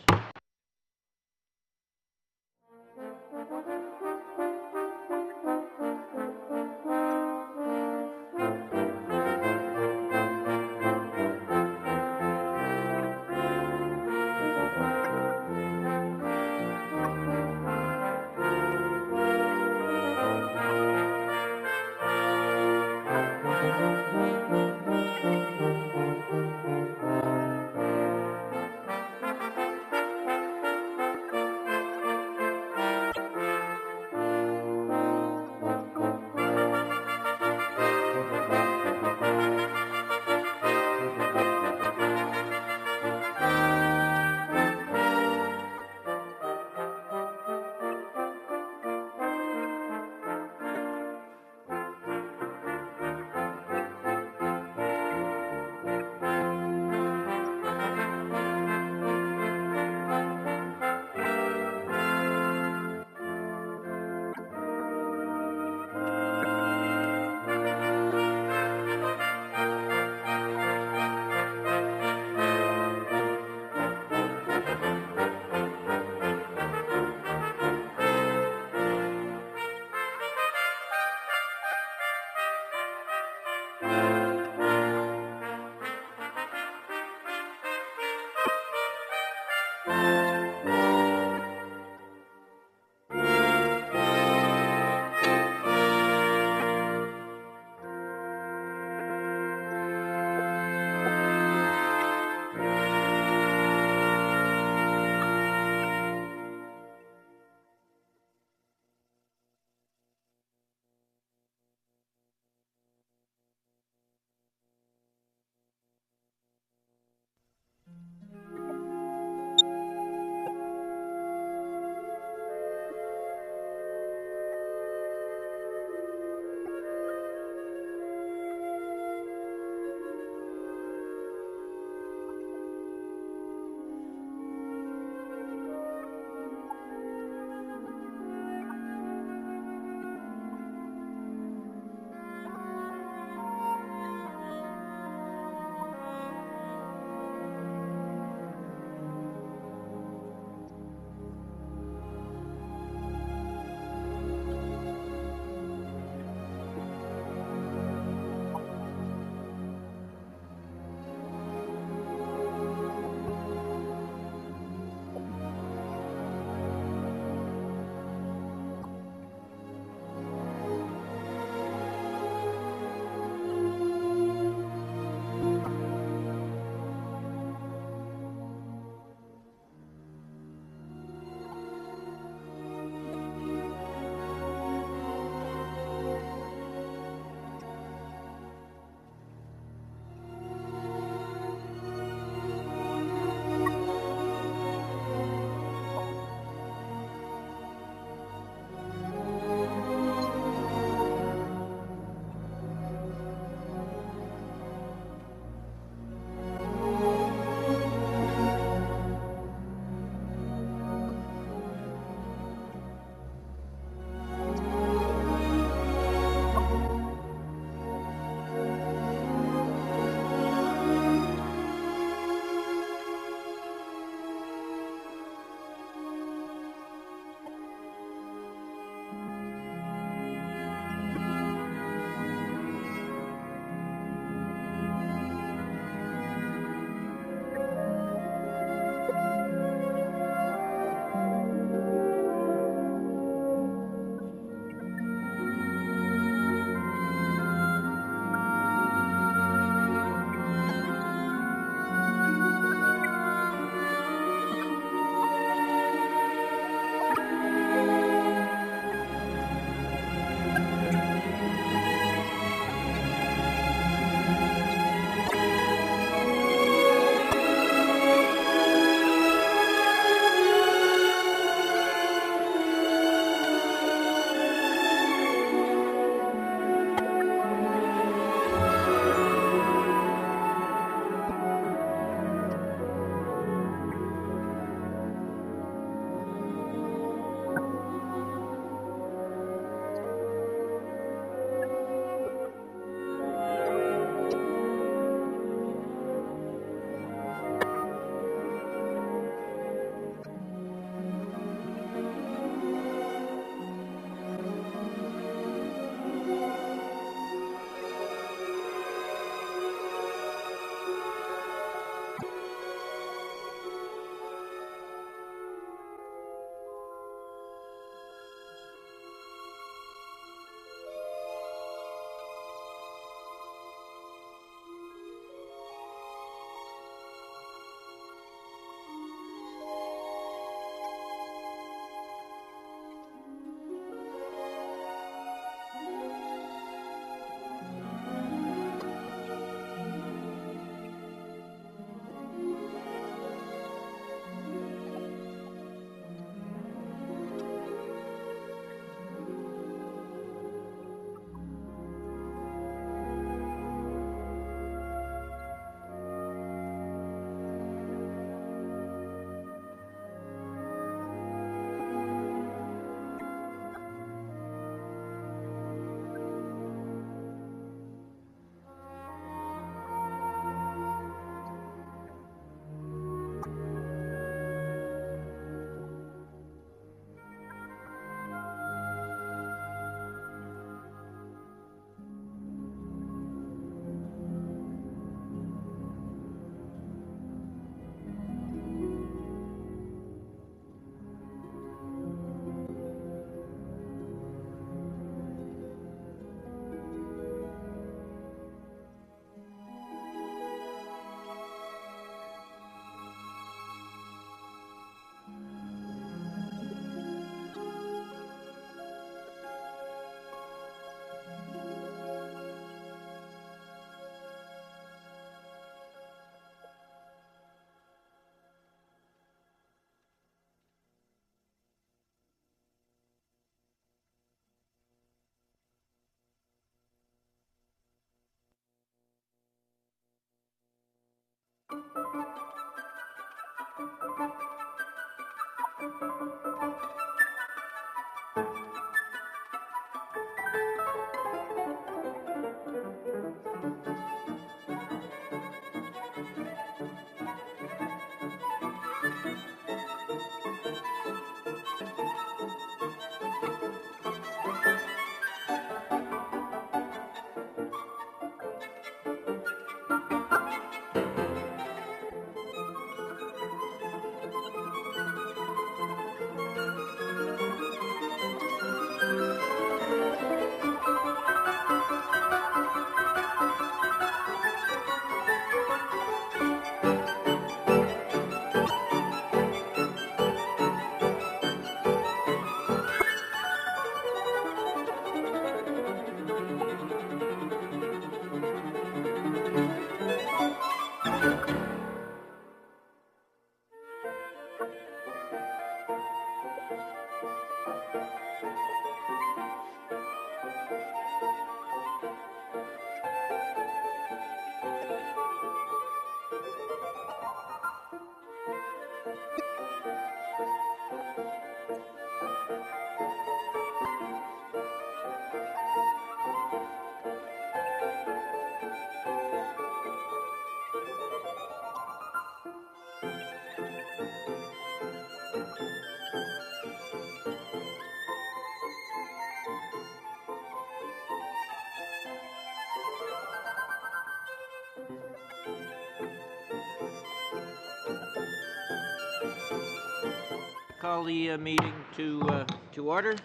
A: Call the meeting to order.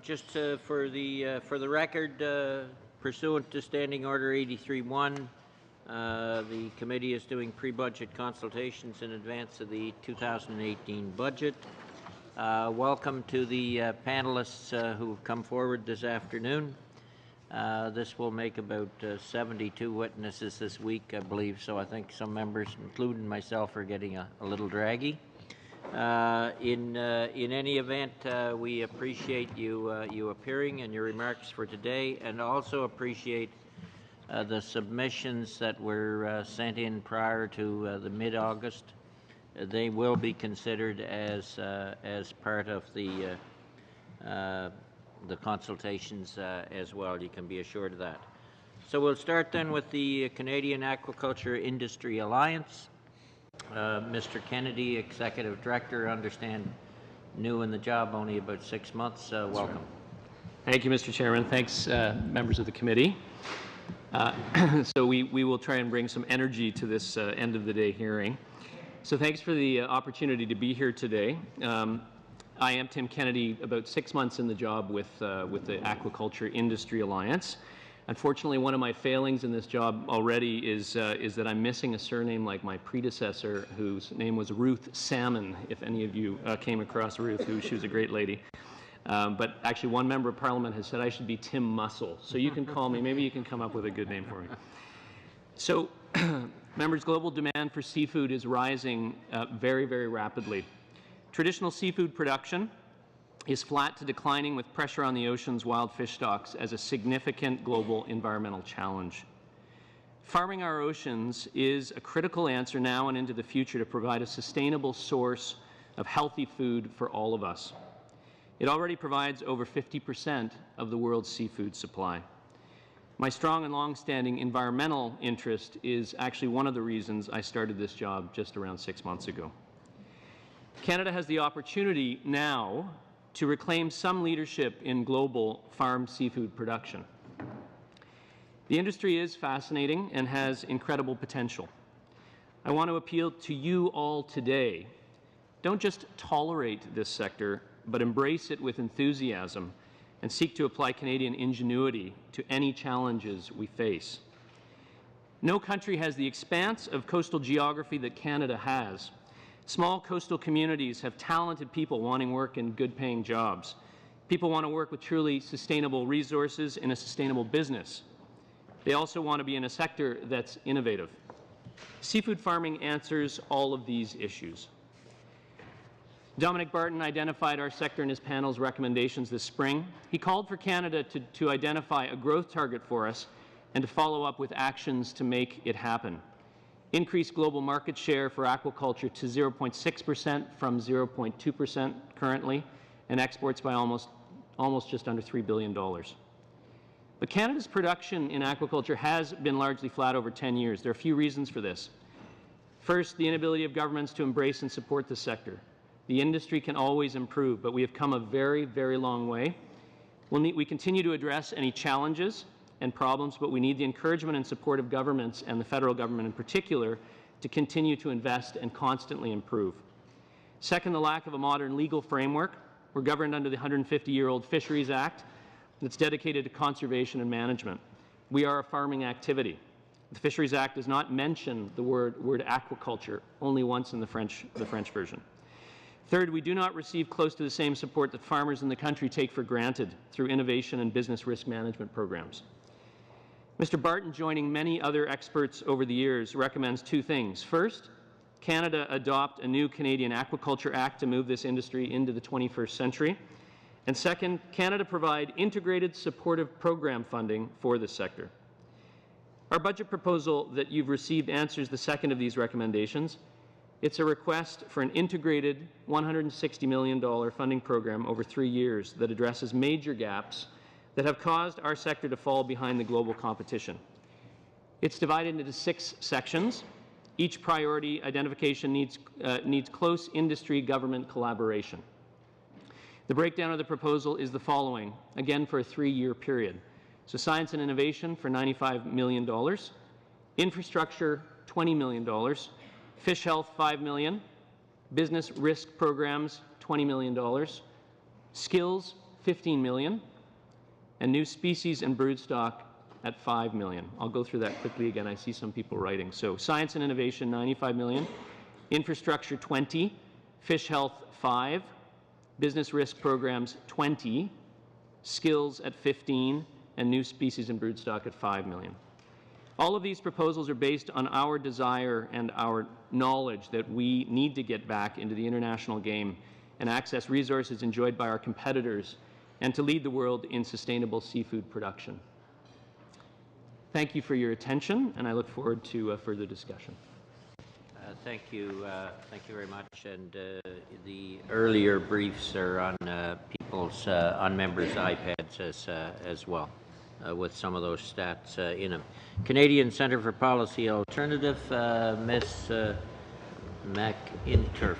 A: Just for the record, pursuant to Standing Order 83-1, the committee is doing pre-budget consultations in advance of the 2018 budget. Welcome to the panelists who have come forward this afternoon. This will make about 72 witnesses this week, I believe, so I think some members, including myself, are getting a little draggy. In any event, we appreciate you appearing and your remarks for today, and also appreciate the submissions that were sent in prior to the mid-August. They will be considered as part of the consultations as well. You can be assured of that. So we'll start then with the Canadian Aquaculture Industry Alliance. Mr. Kennedy, Executive Director, understand new in the job, only about 6 months. Welcome.
R: Thank you, Mr. Chairman. Thanks, members of the committee. So we will try and bring some energy to this end of the day hearing. So thanks for the opportunity to be here today. I am Tim Kennedy, about 6 months in the job with the Aquaculture Industry Alliance. Unfortunately, one of my failings in this job already is that I'm missing a surname like my predecessor, whose name was Ruth Salmon, if any of you came across Ruth, she was a great lady. But actually, one member of Parliament has said I should be Tim Mussel. So you can call me. Maybe you can come up with a good name for me. So, members, global demand for seafood is rising very, very rapidly. Traditional seafood production is flat to declining, with pressure on the ocean's wild fish stocks as a significant global environmental challenge. Farming our oceans is a critical answer now and into the future to provide a sustainable source of healthy food for all of us. It already provides over 50% of the world's seafood supply. My strong and long-standing environmental interest is actually one of the reasons I started this job just around 6 months ago. Canada has the opportunity now to reclaim some leadership in global farm seafood production. The industry is fascinating and has incredible potential. I want to appeal to you all today. Don't just tolerate this sector, but embrace it with enthusiasm and seek to apply Canadian ingenuity to any challenges we face. No country has the expanse of coastal geography that Canada has. Small coastal communities have talented people wanting work in good-paying jobs. People want to work with truly sustainable resources in a sustainable business. They also want to be in a sector that's innovative. Seafood farming answers all of these issues. Dominic Barton identified our sector in his panel's recommendations this spring. He called for Canada to identify a growth target for us and to follow up with actions to make it happen. increase global market share for aquaculture to 0.6% from 0.2% currently, and exports by almost just under $3 billion. But Canada's production in aquaculture has been largely flat over 10 years. There are a few reasons for this. First, the inability of governments to embrace and support the sector. The industry can always improve, but we have come a very, very long way. We continue to address any challenges and problems, but we need the encouragement and support of governments, and the federal government in particular, to continue to invest and constantly improve. Second, the lack of a modern legal framework. We're governed under the 150-year-old Fisheries Act that's dedicated to conservation and management. We are a farming activity. The Fisheries Act does not mention the word aquaculture, only once in the French version. Third, we do not receive close to the same support that farmers in the country take for granted through innovation and business risk management programs. Mr. Barton, joining many other experts over the years, recommends two things. First, Canada adopt a new Canadian Aquaculture Act to move this industry into the 21st century. And second, Canada provide integrated supportive program funding for this sector. Our budget proposal that you've received answers the second of these recommendations. It's a request for an integrated $160 million funding program over 3 years that addresses major gaps that have caused our sector to fall behind the global competition. It's divided into 6 sections. Each priority identification needs close industry-government collaboration. The breakdown of the proposal is the following, again for a 3-year period. So science and innovation for $95 million, infrastructure $20 million, fish health $5 million, business risk programs $20 million, skills $15 million, and new species and broodstock at $5 million. I'll go through that quickly again. I see some people writing. So science and innovation, $95 million. Infrastructure, 20. Fish health, 5. Business risk programs, 20. Skills at 15. And new species and broodstock at $5 million. All of these proposals are based on our desire and our knowledge that we need to get back into the international game and access resources enjoyed by our competitors and to lead the world in sustainable seafood production. Thank you for your attention, and I look forward to further discussion.
A: Thank you very much. And the earlier briefs are on on members' iPads as well, with some of those stats in them. Canadian Centre for Policy Alternative, Ms. McInturf,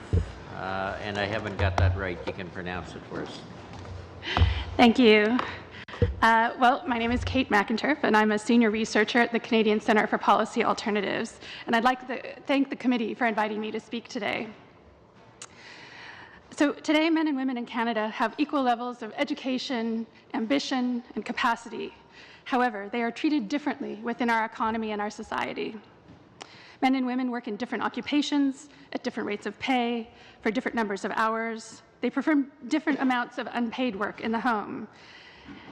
A: and I haven't got that right. You can pronounce it for us.
S: Thank you. Well, my name is Kate McInturf, and I'm a senior researcher at the Canadian Centre for Policy Alternatives. And I'd like to thank the committee for inviting me to speak today. So today, men and women in Canada have equal levels of education, ambition, and capacity. However, they are treated differently within our economy and our society. Men and women work in different occupations, at different rates of pay, for different numbers of hours. They perform different amounts of unpaid work in the home.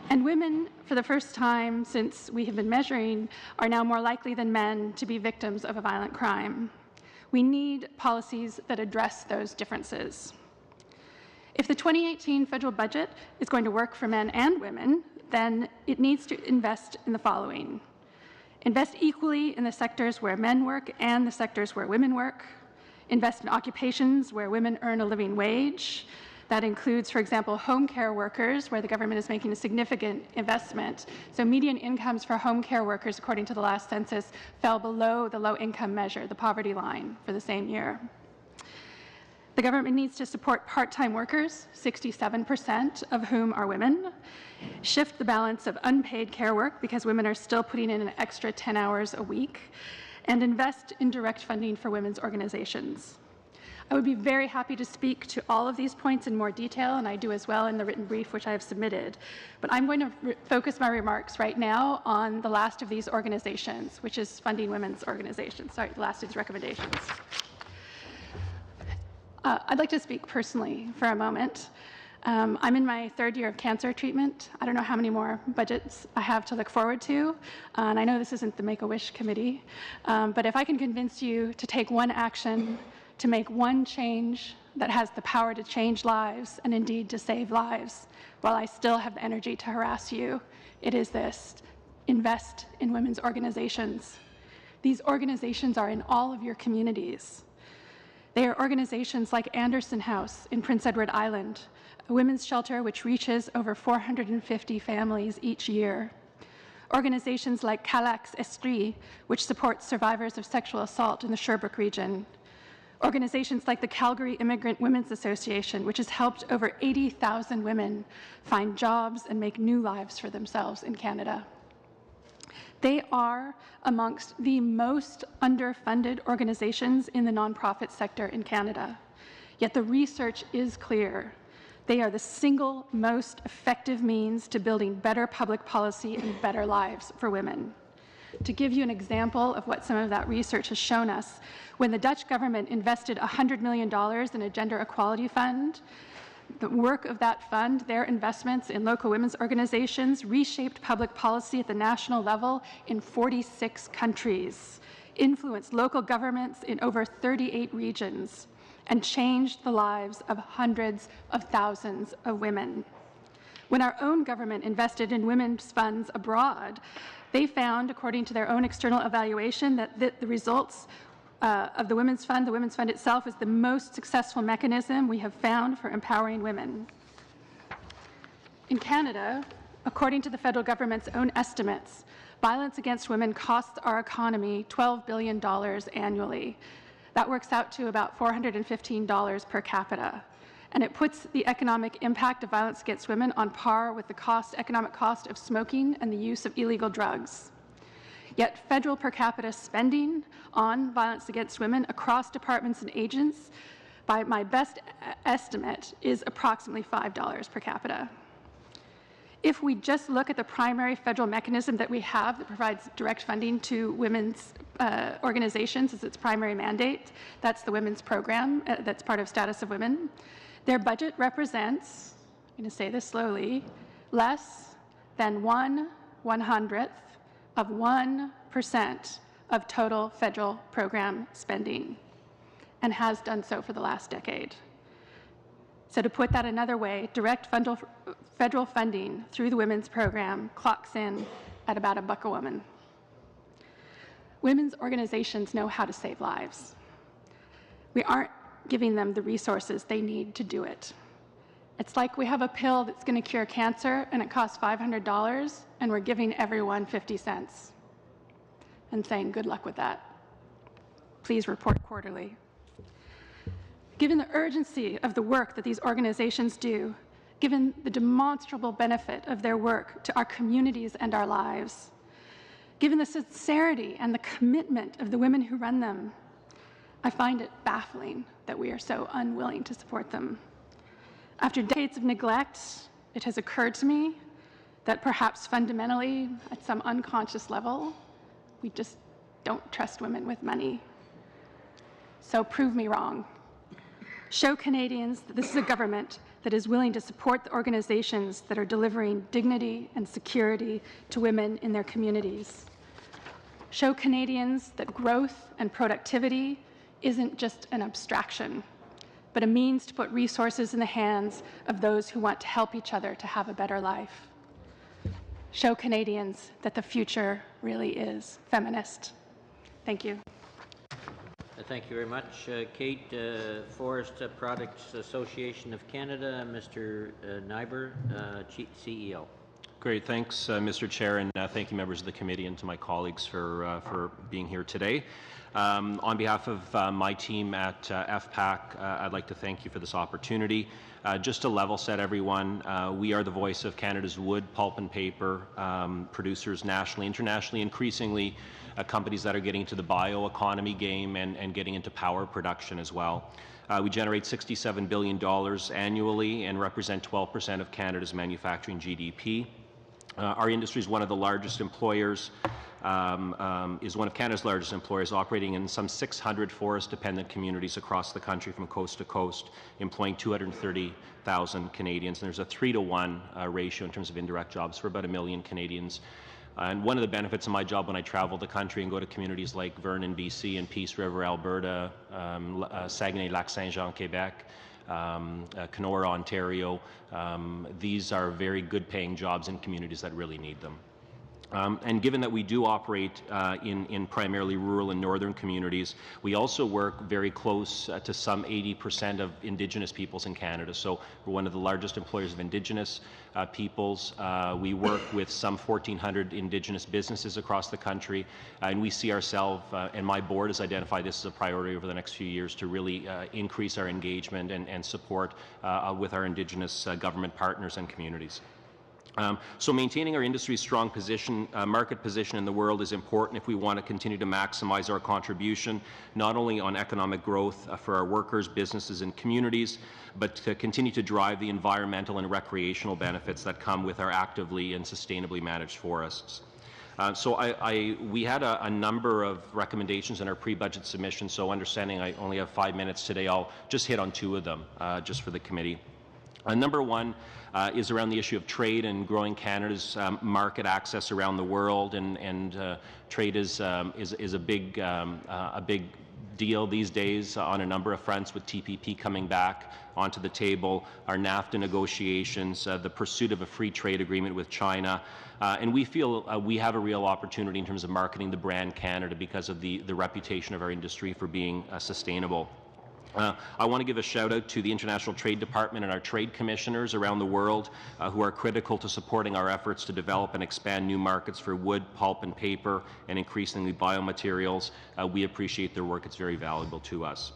S: And women, for the first time since we have been measuring, are now more likely than men to be victims of a violent crime. We need policies that address those differences. If the 2018 federal budget is going to work for men and women, then it needs to invest in the following. Invest equally in the sectors where men work and the sectors where women work. Invest in occupations where women earn a living wage. That includes, for example, home care workers, where the government is making a significant investment. So median incomes for home care workers, according to the last census, fell below the low-income measure, the poverty line, for the same year. The government needs to support part-time workers, 67% of whom are women, shift the balance of unpaid care work because women are still putting in an extra 10 hours a week, and invest in direct funding for women's organizations. I would be very happy to speak to all of these points in more detail, and I do as well in the written brief which I have submitted. But I'm going to focus my remarks right now on the last of these organizations, which is funding women's organizations. Sorry, the last of these recommendations. I'd like to speak personally for a moment. I'm in my 3rd year of cancer treatment. I don't know how many more budgets I have to look forward to, and I know this isn't the Make-A-Wish committee, but if I can convince you to take one action, to make one change that has the power to change lives and indeed to save lives, while I still have the energy to harass you, it is this: invest in women's organizations. These organizations are in all of your communities. They are organizations like Anderson House in Prince Edward Island, a women's shelter which reaches over 450 families each year. Organizations like Calax Esprit, which supports survivors of sexual assault in the Sherbrooke region. Organizations like the Calgary Immigrant Women's Association, which has helped over 80,000 women find jobs and make new lives for themselves in Canada. They are amongst the most underfunded organizations in the nonprofit sector in Canada. Yet the research is clear. They are the single most effective means to building better public policy and better lives for women. To give you an example of what some of that research has shown us, when the Dutch government invested $100 million in a gender equality fund, the work of that fund, their investments in local women's organizations, reshaped public policy at the national level in 46 countries, influenced local governments in over 38 regions, and changed the lives of hundreds of thousands of women. When our own government invested in women's funds abroad, they found, according to their own external evaluation, that the results of the Women's Fund itself is the most successful mechanism we have found for empowering women. In Canada, according to the federal government's own estimates, violence against women costs our economy $12 billion annually. That works out to about $415 per capita. And it puts the economic impact of violence against women on par with the economic cost of smoking and the use of illegal drugs. Yet federal per capita spending on violence against women across departments and agents, by my best estimate, is approximately $5 per capita. If we just look at the primary federal mechanism that we have that provides direct funding to women's organizations as its primary mandate, that's the Women's Program, that's part of Status of Women, their budget represents, I'm going to say this slowly, less than 1/100th of 1% of total federal program spending, and has done so for the last decade. So to put that another way, direct federal funding through the Women's Program clocks in at about $1 a woman. Women's organizations know how to save lives. We aren't giving them the resources they need to do it. It's like we have a pill that's going to cure cancer and it costs $500 and we're giving everyone 50 cents and saying good luck with that. Please report quarterly. Given the urgency of the work that these organizations do, given the demonstrable benefit of their work to our communities and our lives, given the sincerity and the commitment of the women who run them, I find it baffling that we are so unwilling to support them. After decades of neglect, it has occurred to me that perhaps fundamentally, at some unconscious level, we just don't trust women with money. So prove me wrong. Show Canadians that this is a government that is willing to support the organizations that are delivering dignity and security to women in their communities. Show Canadians that growth and productivity isn't just an abstraction, but a means to put resources in the hands of those who want to help each other to have a better life. Show Canadians that the future really is feminist. Thank you.
A: Thank you very much. Kate, Forest Products Association of Canada, Mr. Nyber, CEO.
T: Great, thanks, Mr. Chair, and thank you, members of the committee, and to my colleagues for being here today. On behalf of my team at FPAC, I'd like to thank you for this opportunity. Just to level set everyone, we are the voice of Canada's wood, pulp and paper producers nationally, internationally, increasingly companies that are getting into the bioeconomy game and getting into power production as well. We generate $67 billion annually and represent 12% of Canada's manufacturing GDP. Our industry is one of the largest employers, is one of Canada's largest employers, operating in some 600 forest-dependent communities across the country from coast to coast, employing 230,000 Canadians. And there's a 3-to-1 ratio in terms of indirect jobs for about 1 million Canadians. And one of the benefits of my job when I travel the country and go to communities like Vernon, BC, and Peace River, Alberta, Saguenay-Lac-Saint-Jean, Quebec, Kenora, Ontario, these are very good paying jobs in communities that really need them. And given that we do operate in primarily rural and northern communities, we also work very close to some 80% of Indigenous peoples in Canada. So we're one of the largest employers of Indigenous peoples. We work with some 1,400 Indigenous businesses across the country, and we see ourselves, and my board has identified this as a priority over the next few years to really increase our engagement and support with our Indigenous government partners and communities. So maintaining our industry's strong position, market position in the world is important if we want to continue to maximize our contribution, not only on economic growth for our workers, businesses, and communities, but to continue to drive the environmental and recreational benefits that come with our actively and sustainably managed forests. So we had a number of recommendations in our pre-budget submission, so understanding I only have 5 minutes today, I'll just hit on 2 of them just for the committee. Number 1 is around the issue of trade and growing Canada's market access around the world, and trade is a big deal these days on a number of fronts, with TPP coming back onto the table, our NAFTA negotiations, the pursuit of a free trade agreement with China, and we feel we have a real opportunity in terms of marketing the brand Canada because of the reputation of our industry for being sustainable. I want to give a shout out to the International Trade Department and our trade commissioners around the world who are critical to supporting our efforts to develop and expand new markets for wood, pulp and paper, and increasingly biomaterials. We appreciate their work. It's very valuable to us.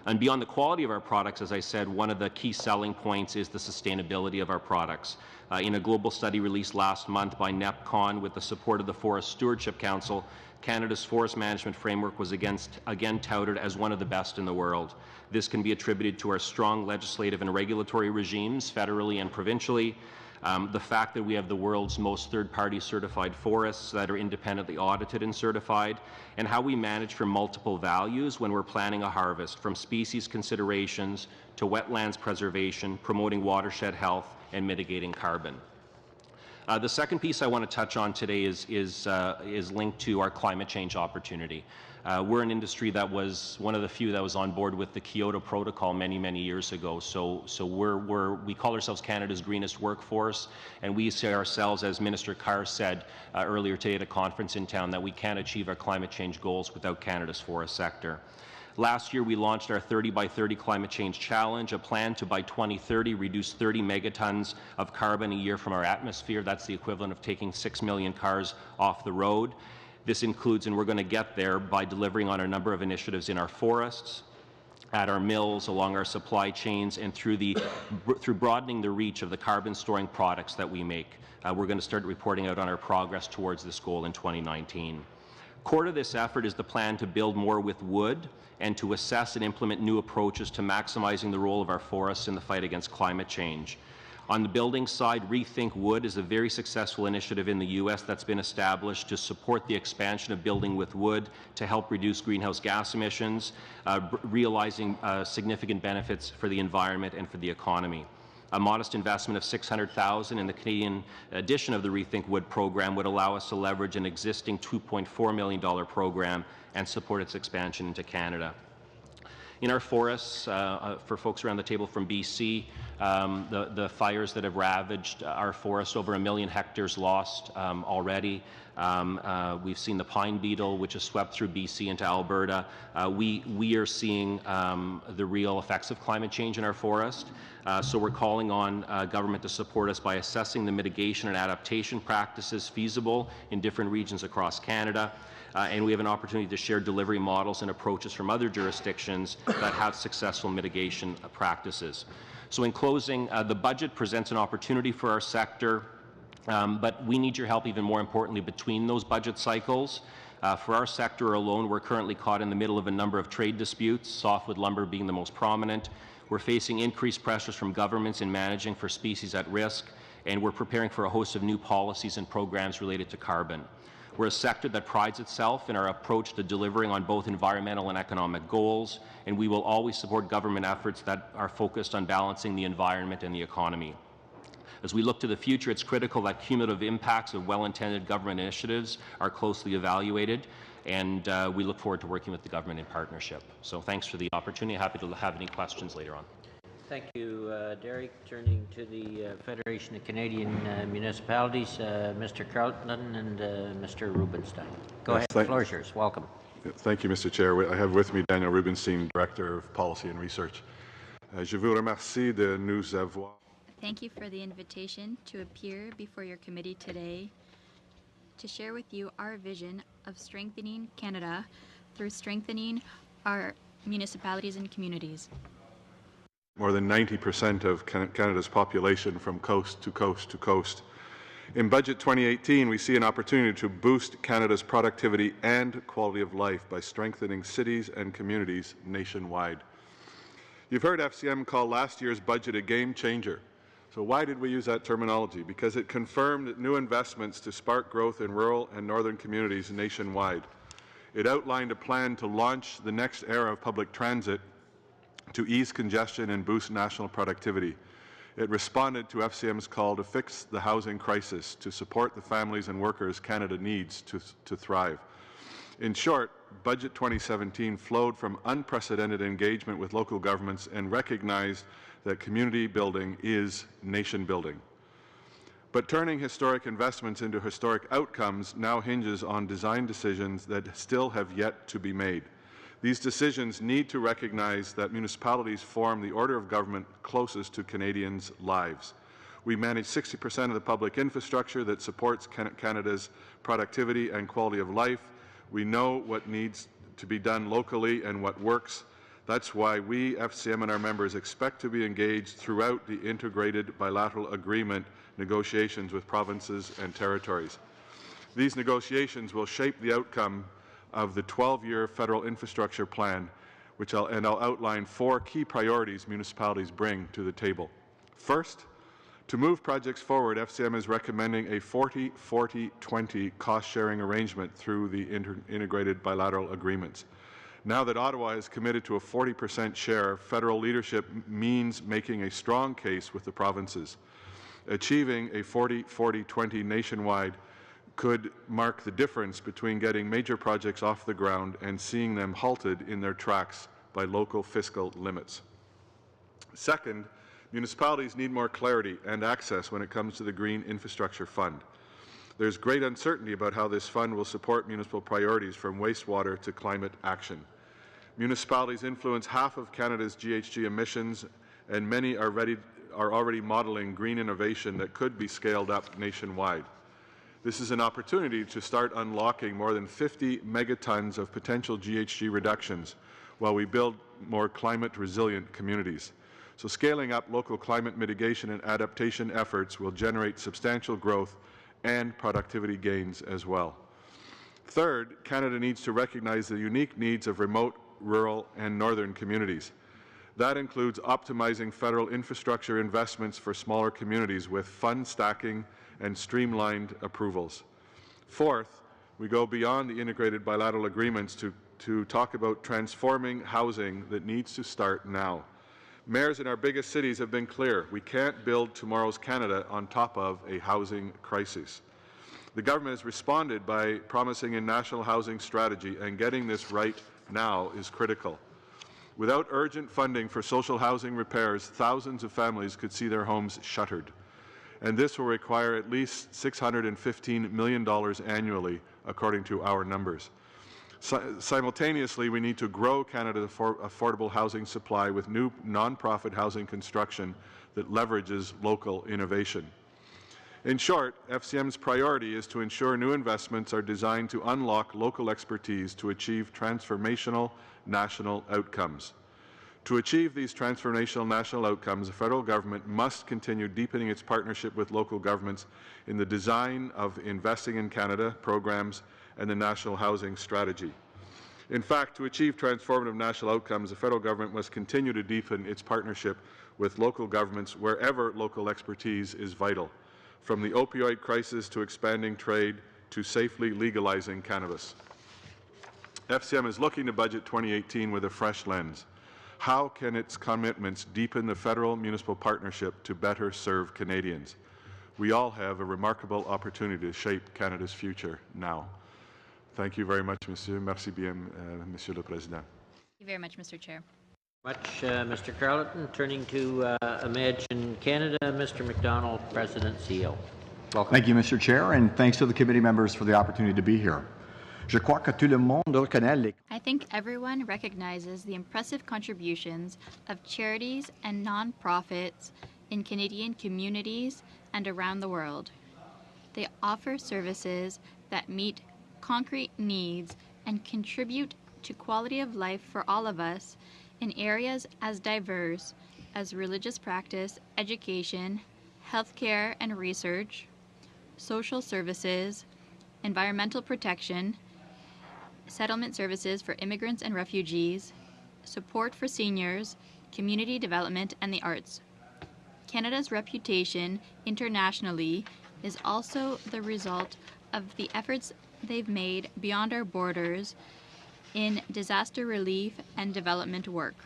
T: And beyond the quality of our products, as I said, one of the key selling points is the sustainability of our products. In a global study released last month by NEPCON with the support of the Forest Stewardship Council, Canada's forest management framework was again touted as one of the best in the world. This can be attributed to our strong legislative and regulatory regimes, federally and provincially, the fact that we have the world's most third-party certified forests that are independently audited and certified, and how we manage for multiple values when we're planning a harvest, from species considerations to wetlands preservation, promoting watershed health, and mitigating carbon. The second piece I want to touch on today is linked to our climate change opportunity. We're an industry that was one of the few that was on board with the Kyoto Protocol many years ago. So we call ourselves Canada's greenest workforce, and we see ourselves, as Minister Carr said earlier today at a conference in town, that we can't achieve our climate change goals without Canada's forest sector. Last year, we launched our 30 by 30 Climate Change Challenge, a plan to, by 2030, reduce 30 megatons of carbon a year from our atmosphere. That's the equivalent of taking 6 million cars off the road. This includes, and we're going to get there, by delivering on a number of initiatives in our forests, at our mills, along our supply chains, and through broadening the reach of the carbon-storing products that we make. We're going to start reporting out on our progress towards this goal in 2019. Core to this effort is the plan to build more with wood and to assess and implement new approaches to maximizing the role of our forests in the fight against climate change. On the building side, Rethink Wood is a very successful initiative in the U.S. that's been established to support the expansion of building with wood to help reduce greenhouse gas emissions, realizing significant benefits for the environment and for the economy. A modest investment of $600,000 in the Canadian edition of the Rethink Wood program would allow us to leverage an existing $2.4 million program and support its expansion into Canada. In our forests, for folks around the table from BC, the fires that have ravaged our forests, over 1 million hectares lost already. We've seen the pine beetle, which has swept through BC into Alberta. We are seeing the real effects of climate change in our forest. So we're calling on government to support us by assessing the mitigation and adaptation practices feasible in different regions across Canada. And we have an opportunity to share delivery models and approaches from other jurisdictions that have successful mitigation practices. So in closing, the budget presents an opportunity for our sector, but we need your help, even more importantly, between those budget cycles. For our sector alone, we're currently caught in the middle of a number of trade disputes, softwood lumber being the most prominent. We're facing increased pressures from governments in managing for species at risk, and we're preparing for a host of new policies and programs related to carbon. We're a sector that prides itself in our approach to delivering on both environmental and economic goals, and we will always support government efforts that are focused on balancing the environment and the economy. As we look to the future, it's critical that cumulative impacts of well-intended government initiatives are closely evaluated, and we look forward to working with the government in partnership. So thanks for the opportunity. Happy to have any questions later on.
A: Thank you, Derek. Turning to the Federation of Canadian Municipalities, Mr. Carlton and Mr. Rubenstein. Go ahead, the floor is yours. Welcome.
U: Thank you, Mr. Chair. I have with me Daniel Rubenstein, Director of Policy and Research. Je vous remercie de nous avoir.
F: Thank you for the invitation to appear before your committee today to share with you our vision of strengthening Canada through strengthening our municipalities and communities.
U: More than 90% of Canada's population from coast to coast to coast. In Budget 2018, we see an opportunity to boost Canada's productivity and quality of life by strengthening cities and communities nationwide. You've heard FCM call last year's budget a game changer. So why did we use that terminology? Because it confirmed new investments to spark growth in rural and northern communities nationwide. It outlined a plan to launch the next era of public transit to ease congestion and boost national productivity. It responded to FCM's call to fix the housing crisis, to support the families and workers Canada needs to thrive. In short, Budget 2017 flowed from unprecedented engagement with local governments and recognized that community building is nation building. But turning historic investments into historic outcomes now hinges on design decisions that still have yet to be made. These decisions need to recognize that municipalities form the order of government closest to Canadians' lives. We manage 60% of the public infrastructure that supports Canada's productivity and quality of life. We know what needs to be done locally and what works. That's why we, FCM and our members, expect to be engaged throughout the integrated bilateral agreement negotiations with provinces and territories. These negotiations will shape the outcome of the 12-year federal infrastructure plan, and I'll outline 4 key priorities municipalities bring to the table. First, to move projects forward, FCM is recommending a 40-40-20 cost-sharing arrangement through the integrated bilateral agreements. Now that Ottawa is committed to a 40% share, federal leadership means making a strong case with the provinces. Achieving a 40-40-20 nationwide could mark the difference between getting major projects off the ground and seeing them halted in their tracks by local fiscal limits. Second, municipalities need more clarity and access when it comes to the Green Infrastructure Fund. There's great uncertainty about how this fund will support municipal priorities from wastewater to climate action. Municipalities influence half of Canada's GHG emissions, and many are already modeling green innovation that could be scaled up nationwide. This is an opportunity to start unlocking more than 50 megatons of potential GHG reductions while we build more climate-resilient communities. So scaling up local climate mitigation and adaptation efforts will generate substantial growth and productivity gains as well. Third, Canada needs to recognize the unique needs of remote, rural, and northern communities. That includes optimizing federal infrastructure investments for smaller communities with fund stacking and streamlined approvals. Fourth, we go beyond the integrated bilateral agreements to talk about transforming housing that needs to start now. Mayors in our biggest cities have been clear. We can't build tomorrow's Canada on top of a housing crisis. The government has responded by promising a national housing strategy, and getting this right now is critical. Without urgent funding for social housing repairs, thousands of families could see their homes shuttered. And this will require at least $615 million annually, according to our numbers. Simultaneously, we need to grow Canada's affordable housing supply with new non-profit housing construction that leverages local innovation. In short, FCM's priority is to ensure new investments are designed to unlock local expertise to achieve transformational national outcomes. To achieve these transformational national outcomes, the federal government must continue deepening its partnership with local governments in the design of Investing in Canada programs and the National Housing Strategy. In fact, to achieve transformative national outcomes, the federal government must continue to deepen its partnership with local governments wherever local expertise is vital, from the opioid crisis to expanding trade to safely legalizing cannabis. FCM is looking to Budget 2018 with a fresh lens. How can its commitments deepen the federal-municipal partnership to better serve Canadians? We all have a remarkable opportunity to shape Canada's future now. Thank you very much, Monsieur. Merci bien, Monsieur le Président.
F: Thank you very much, Mr. Chair.
A: Much, Mr. Carleton. Turning to Imagine Canada, Mr. McDonald, President CEO.
D: Welcome. Thank you, Mr. Chair, and thanks to the committee members for the opportunity to be here.
F: I think everyone recognizes the impressive contributions of charities and non-profits in Canadian communities and around the world. They offer services that meet concrete needs and contribute to quality of life for all of us in areas as diverse as religious practice, education, healthcare and research, social services, environmental protection, settlement services for immigrants and refugees, support for seniors, community development, and the arts. Canada's reputation internationally is also the result of the efforts they've made beyond our borders in disaster relief and development work.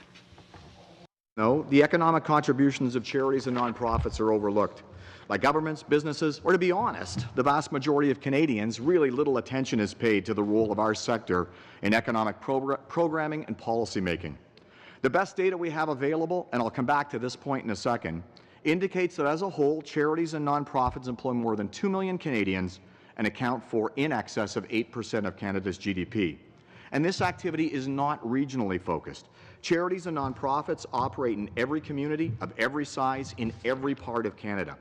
D: No, the economic contributions of charities and nonprofits are overlooked. By governments, businesses, or to be honest, the vast majority of Canadians, really little attention is paid to the role of our sector in economic programming and policy making. The best data we have available, and I'll come back to this point in a second, indicates that as a whole, charities and nonprofits employ more than 2 million Canadians and account for in excess of 8% of Canada's GDP. And this activity is not regionally focused. Charities and nonprofits operate in every community of every size in every part of Canada.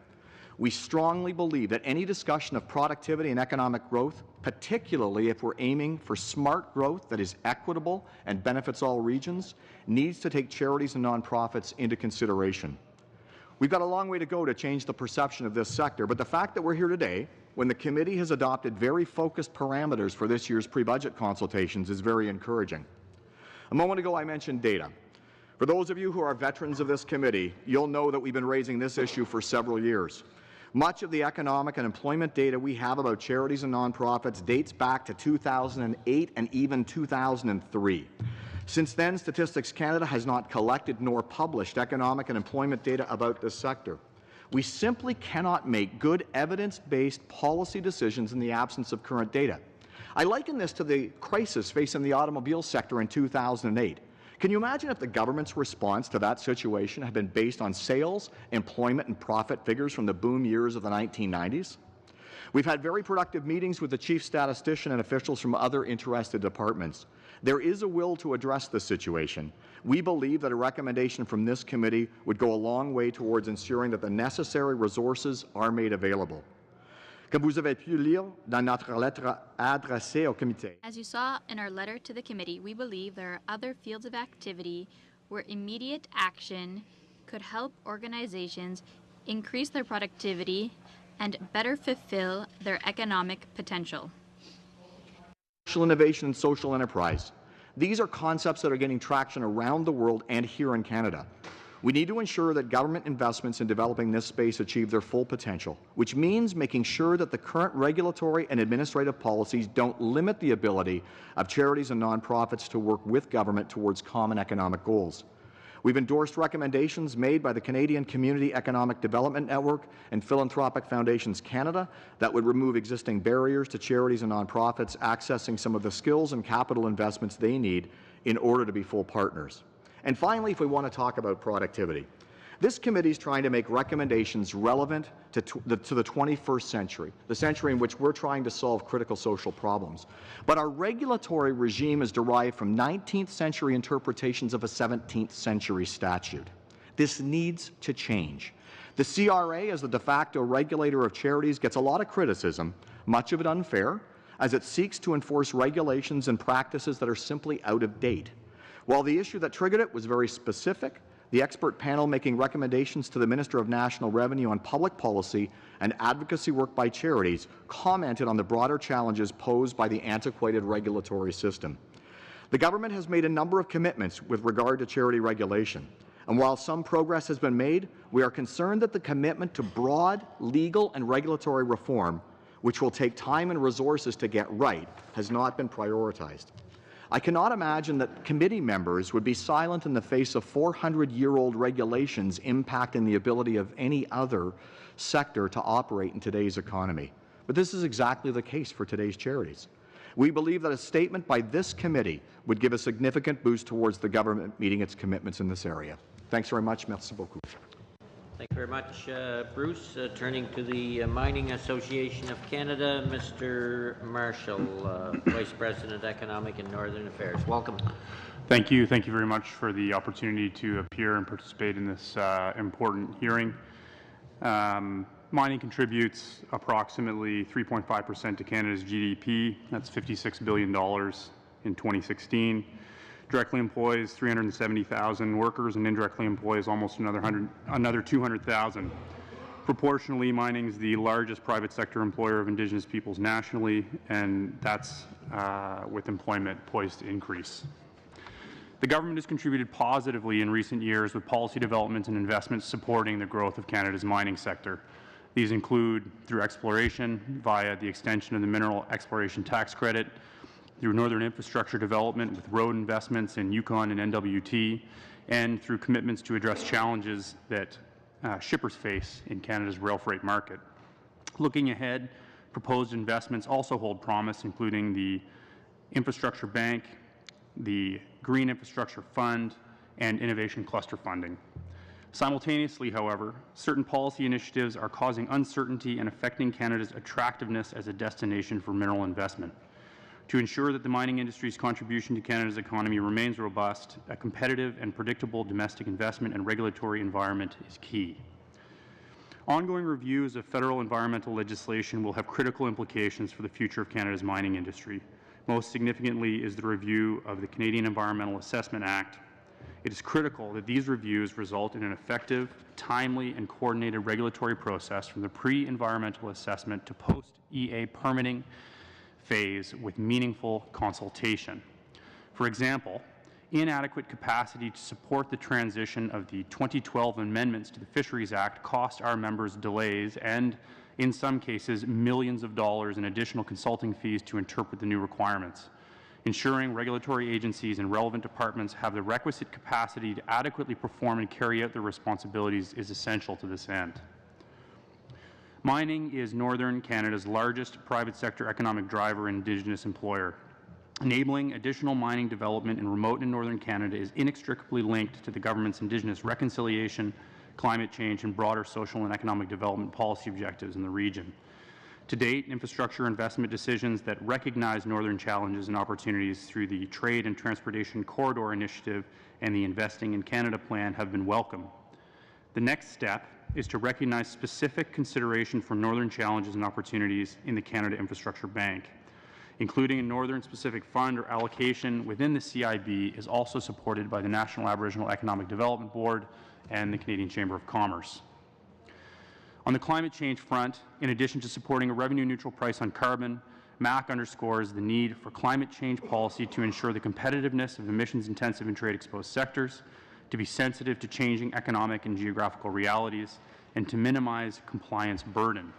D: We strongly believe that any discussion of productivity and economic growth, particularly if we're aiming for smart growth that is equitable and benefits all regions, needs to take charities and nonprofits into consideration. We've got a long way to go to change the perception of this sector, but the fact that we're here today, when the committee has adopted very focused parameters for this year's pre-budget consultations, is very encouraging. A moment ago I mentioned data. For those of you who are veterans of this committee, you'll know that we've been raising this issue for several years. Much of the economic and employment data we have about charities and nonprofits dates back to 2008 and even 2003. Since then, Statistics Canada has not collected nor published economic and employment data about this sector. We simply cannot make good evidence-based policy decisions in the absence of current data. I liken this to the crisis facing the automobile sector in 2008. Can you imagine if the government's response to that situation had been based on sales, employment, and profit figures from the boom years of the 1990s? We've had very productive meetings with the chief statistician and officials from other interested departments. There is a will to address this situation. We believe that a recommendation from this committee would go a long way towards ensuring that the necessary resources are made available. Comme vous avez pu lire dans notre lettre adressée au comité.
F: As you saw in our letter to the committee, we believe there are other fields of activity where immediate action could help organizations increase their productivity and better fulfill their economic potential.
D: Social innovation and social enterprise. These are concepts that are getting traction around the world and here in Canada. We need to ensure that government investments in developing this space achieve their full potential, which means making sure that the current regulatory and administrative policies don't limit the ability of charities and nonprofits to work with government towards common economic goals. We've endorsed recommendations made by the Canadian Community Economic Development Network and Philanthropic Foundations Canada that would remove existing barriers to charities and nonprofits accessing some of the skills and capital investments they need in order to be full partners. And finally, if we want to talk about productivity, this committee is trying to make recommendations relevant to the 21st century, the century in which we're trying to solve critical social problems. But our regulatory regime is derived from 19th century interpretations of a 17th century statute. This needs to change. The CRA, as the de facto regulator of charities, gets a lot of criticism, much of it unfair, as it seeks to enforce regulations and practices that are simply out of date. While the issue that triggered it was very specific, the expert panel making recommendations to the Minister of National Revenue on public policy and advocacy work by charities commented on the broader challenges posed by the antiquated regulatory system. The government has made a number of commitments with regard to charity regulation, and while some progress has been made, we are concerned that the commitment to broad legal and regulatory reform, which will take time and resources to get right, has not been prioritized. I cannot imagine that committee members would be silent in the face of 400-year-old regulations impacting the ability of any other sector to operate in today's economy. But this is exactly the case for today's charities. We believe that a statement by this committee would give a significant boost towards the government meeting its commitments in this area. Thanks very much. Merci beaucoup.
A: Thank you very much, Bruce. Turning to the Mining Association of Canada, Mr. Marshall, Vice President, Economic and Northern Affairs. Welcome.
H: Thank you. Thank you very much for the opportunity to appear and participate in this important hearing. Mining contributes approximately 3.5% to Canada's GDP. That's $56 billion in 2016. Directly employs 370,000 workers and indirectly employs almost another 200,000. Proportionally, mining is the largest private sector employer of Indigenous peoples nationally, and that's with employment poised to increase. The government has contributed positively in recent years with policy developments and investments supporting the growth of Canada's mining sector. These include through exploration via the extension of the Mineral Exploration Tax Credit, through northern infrastructure development with road investments in Yukon and NWT, and through commitments to address challenges that shippers face in Canada's rail freight market. Looking ahead, proposed investments also hold promise, including the Infrastructure Bank, the Green Infrastructure Fund, and innovation cluster funding. Simultaneously, however, certain policy initiatives are causing uncertainty and affecting Canada's attractiveness as a destination for mineral investment. To ensure that the mining industry's contribution to Canada's economy remains robust, a competitive and predictable domestic investment and regulatory environment is key. Ongoing reviews of federal environmental legislation will have critical implications for the future of Canada's mining industry. Most significantly is the review of the Canadian Environmental Assessment Act. It is critical that these reviews result in an effective, timely, and coordinated regulatory process from the pre-environmental assessment to post-EA permitting phase with meaningful consultation. For example, inadequate capacity to support the transition of the 2012 amendments to the Fisheries Act cost our members delays and, in some cases, millions of dollars in additional consulting fees to interpret the new requirements. Ensuring regulatory agencies and relevant departments have the requisite capacity to adequately perform and carry out their responsibilities is essential to this end. Mining is Northern Canada's largest private sector economic driver and Indigenous employer. Enabling additional mining development in remote and Northern Canada is inextricably linked to the government's Indigenous reconciliation, climate change, and broader social and economic development policy objectives in the region. To date, infrastructure investment decisions that recognize Northern challenges and opportunities through the Trade and Transportation Corridor Initiative and the Investing in Canada Plan have been welcome. The next step is to recognize specific consideration for Northern challenges and opportunities in the Canada Infrastructure Bank. Including a Northern specific fund or allocation within the CIB is also supported by the National Aboriginal Economic Development Board and the Canadian Chamber of Commerce. On the climate change front, in addition to supporting a revenue-neutral price on carbon, MAC underscores the need for climate change policy to ensure the competitiveness of emissions-intensive and trade-exposed sectors, to be sensitive to changing economic and geographical realities, and to minimize compliance burden.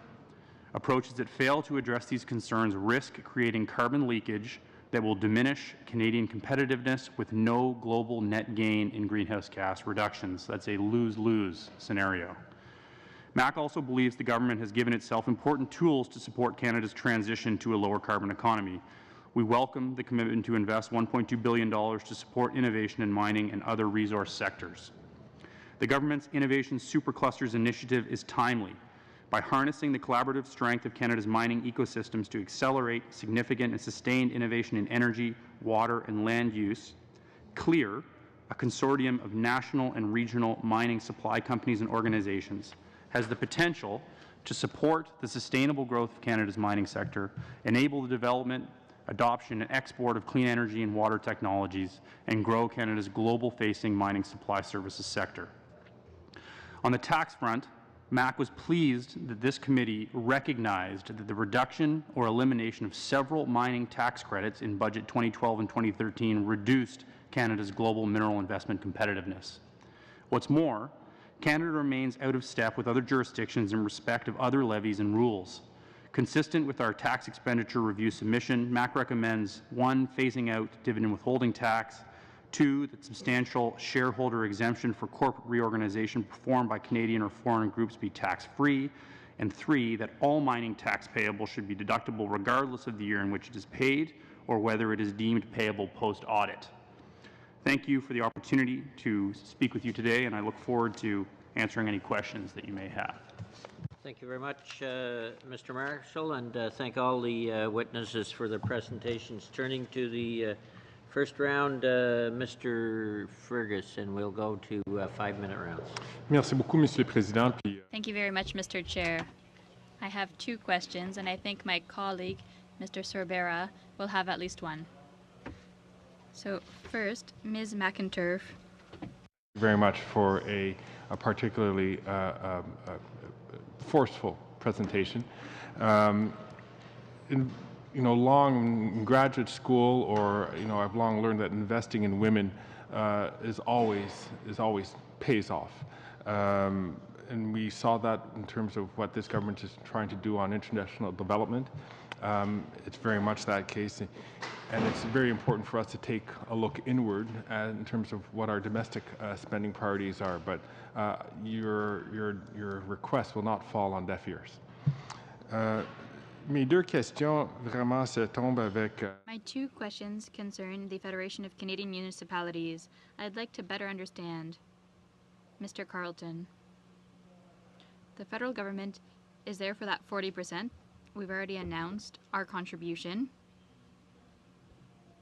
H: Approaches that fail to address these concerns risk creating carbon leakage that will diminish Canadian competitiveness with no global net gain in greenhouse gas reductions. That's a lose-lose scenario. MAC also believes the government has given itself important tools to support Canada's transition to a lower carbon economy. We welcome the commitment to invest $1.2 billion to support innovation in mining and other resource sectors. The government's Innovation Superclusters initiative is timely. By harnessing the collaborative strength of Canada's mining ecosystems to accelerate significant and sustained innovation in energy, water, and land use, CLEAR, a consortium of national and regional mining supply companies and organizations, has the potential to support the sustainable growth of Canada's mining sector, enable the development, adoption, and export of clean energy and water technologies, and grow Canada's global-facing mining supply services sector. On the tax front, MAC was pleased that this committee recognized that the reduction or elimination of several mining tax credits in Budget 2012 and 2013 reduced Canada's global mineral investment competitiveness. What's more, Canada remains out of step with other jurisdictions in respect of other levies and rules. Consistent with our tax expenditure review submission, MAC recommends 1. Phasing out dividend withholding tax, 2. That substantial shareholder exemption for corporate reorganization performed by Canadian or foreign groups be tax-free, And 3, that all mining tax payable should be deductible regardless of the year in which it is paid or whether it is deemed payable post-audit. Thank you for the opportunity to speak with you today, and I look forward to answering any questions that you may have.
A: Thank you very much, Mr. Marshall, and thank all the witnesses for their presentations. Turning to the first round, Mr. Ferguson, we'll go to 5-minute rounds.
Q: Merci beaucoup, Monsieur le Président.
F: Thank you very much, Mr. Chair. I have 2 questions, and I think my colleague, Mr. Sorbera, will have at least one. So first, Ms. McInturf.
Q: Very much for a particularly forceful presentation. Long in graduate school, or I've long learned that investing in women is always pays off, and we saw that in terms of what this government is trying to do on international development. It's very much that case, and it's very important for us to take a look inward in terms of what our domestic spending priorities are. But your request will not fall on deaf ears. Mes 2 questions vraiment se tombent avec.
F: My 2 questions concern the Federation of Canadian Municipalities. I'd like to better understand, Mr. Carleton. The federal government is there for that 40%. We've already announced our contribution.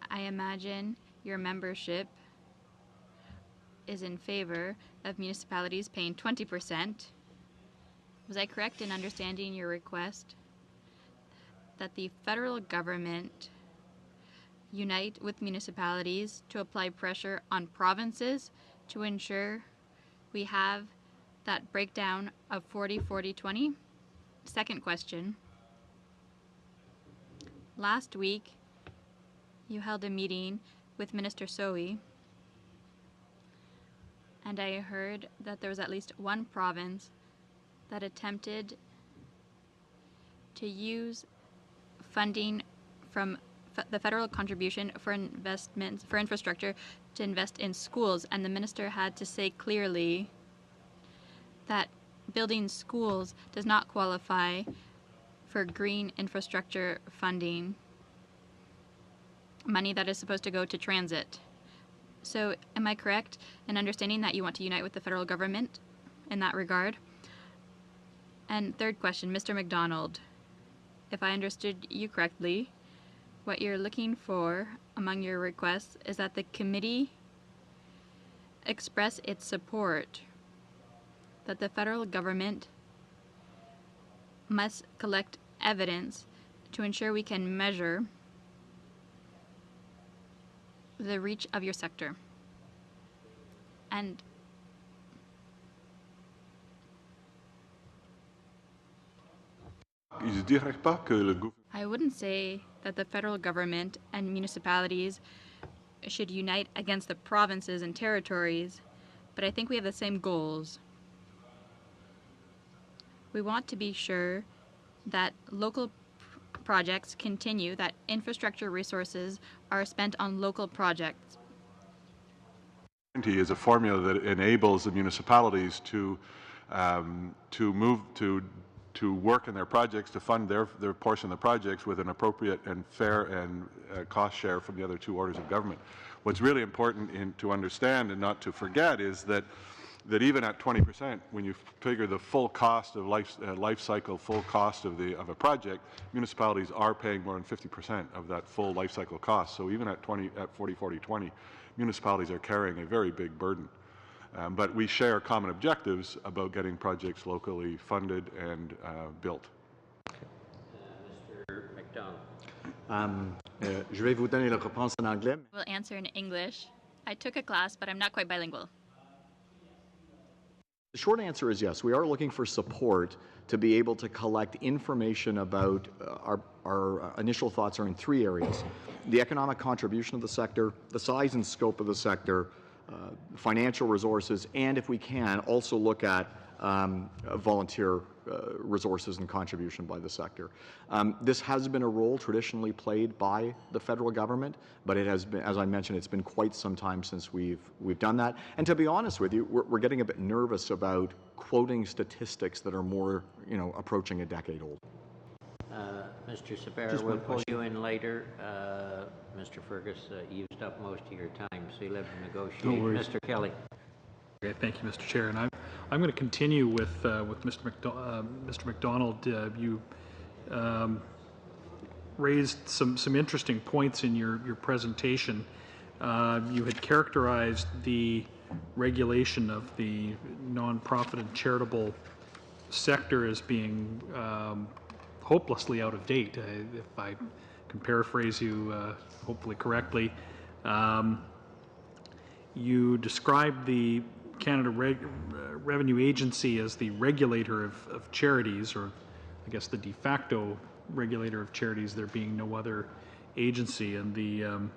F: I imagine your membership is in favor of municipalities paying 20%. Was I correct in understanding your request that the federal government unite with municipalities to apply pressure on provinces to ensure we have that breakdown of 40-40-20? Second question. Last week, you held a meeting with Minister Soe, and I heard that there was at least one province that attempted to use funding from the federal contribution for investments, for infrastructure, to invest in schools, and the minister had to say clearly that building schools does not qualify for green infrastructure funding, money that is supposed to go to transit. So am I correct in understanding that you want to unite with the federal government in that regard? And third question, Mr. MacDonald, if I understood you correctly, what you're looking for among your requests is that the committee express its support that the federal government must collect evidence to ensure we can measure the reach of your sector. And I wouldn't say that the federal government and municipalities should unite against the provinces and territories, but I think we have the same goals. We want to be sure that local projects continue, that infrastructure resources are spent on local projects.
U: Is a formula that enables the municipalities to move to work in their projects, to fund their portion of the projects with an appropriate and fair and cost share from the other 2 orders of government. What's really important to understand and not to forget is that even at 20%, when you figure the full cost of life cycle, full cost of a project, municipalities are paying more than 50% of that full life cycle cost. So even at 40-40-20, municipalities are carrying a very big burden. But we share common objectives about getting projects locally funded and built.
A: Mr. MacDonald.
D: Je vais vous donner la réponse en anglais.
F: We'll answer in English. I took a class, but I'm not quite bilingual.
D: The short answer is yes. We are looking for support to be able to collect information about our initial thoughts are in 3 areas: the economic contribution of the sector, the size and scope of the sector, financial resources, and if we can, also look at volunteer resources and contribution by the sector. This has been a role traditionally played by the federal government, but it has been, as I mentioned, it's been quite some time since we've done that. And to be honest with you, we're getting a bit nervous about quoting statistics that are more, approaching a decade old.
A: Mr. Sabera, we'll pull you in later. Mr. Fergus used up most of your time, so you'll have to negotiate.
M: No worries.
A: Mr. Kelly.
M: Okay, thank you, Mr. Chair. And I'm going to continue with Mr. MacDonald. You raised some interesting points in your presentation. You had characterized the regulation of the nonprofit and charitable sector as being hopelessly out of date, if I can paraphrase you hopefully correctly. You described the Canada Revenue Agency as the regulator of charities, or I guess the de facto regulator of charities, there being no other agency. And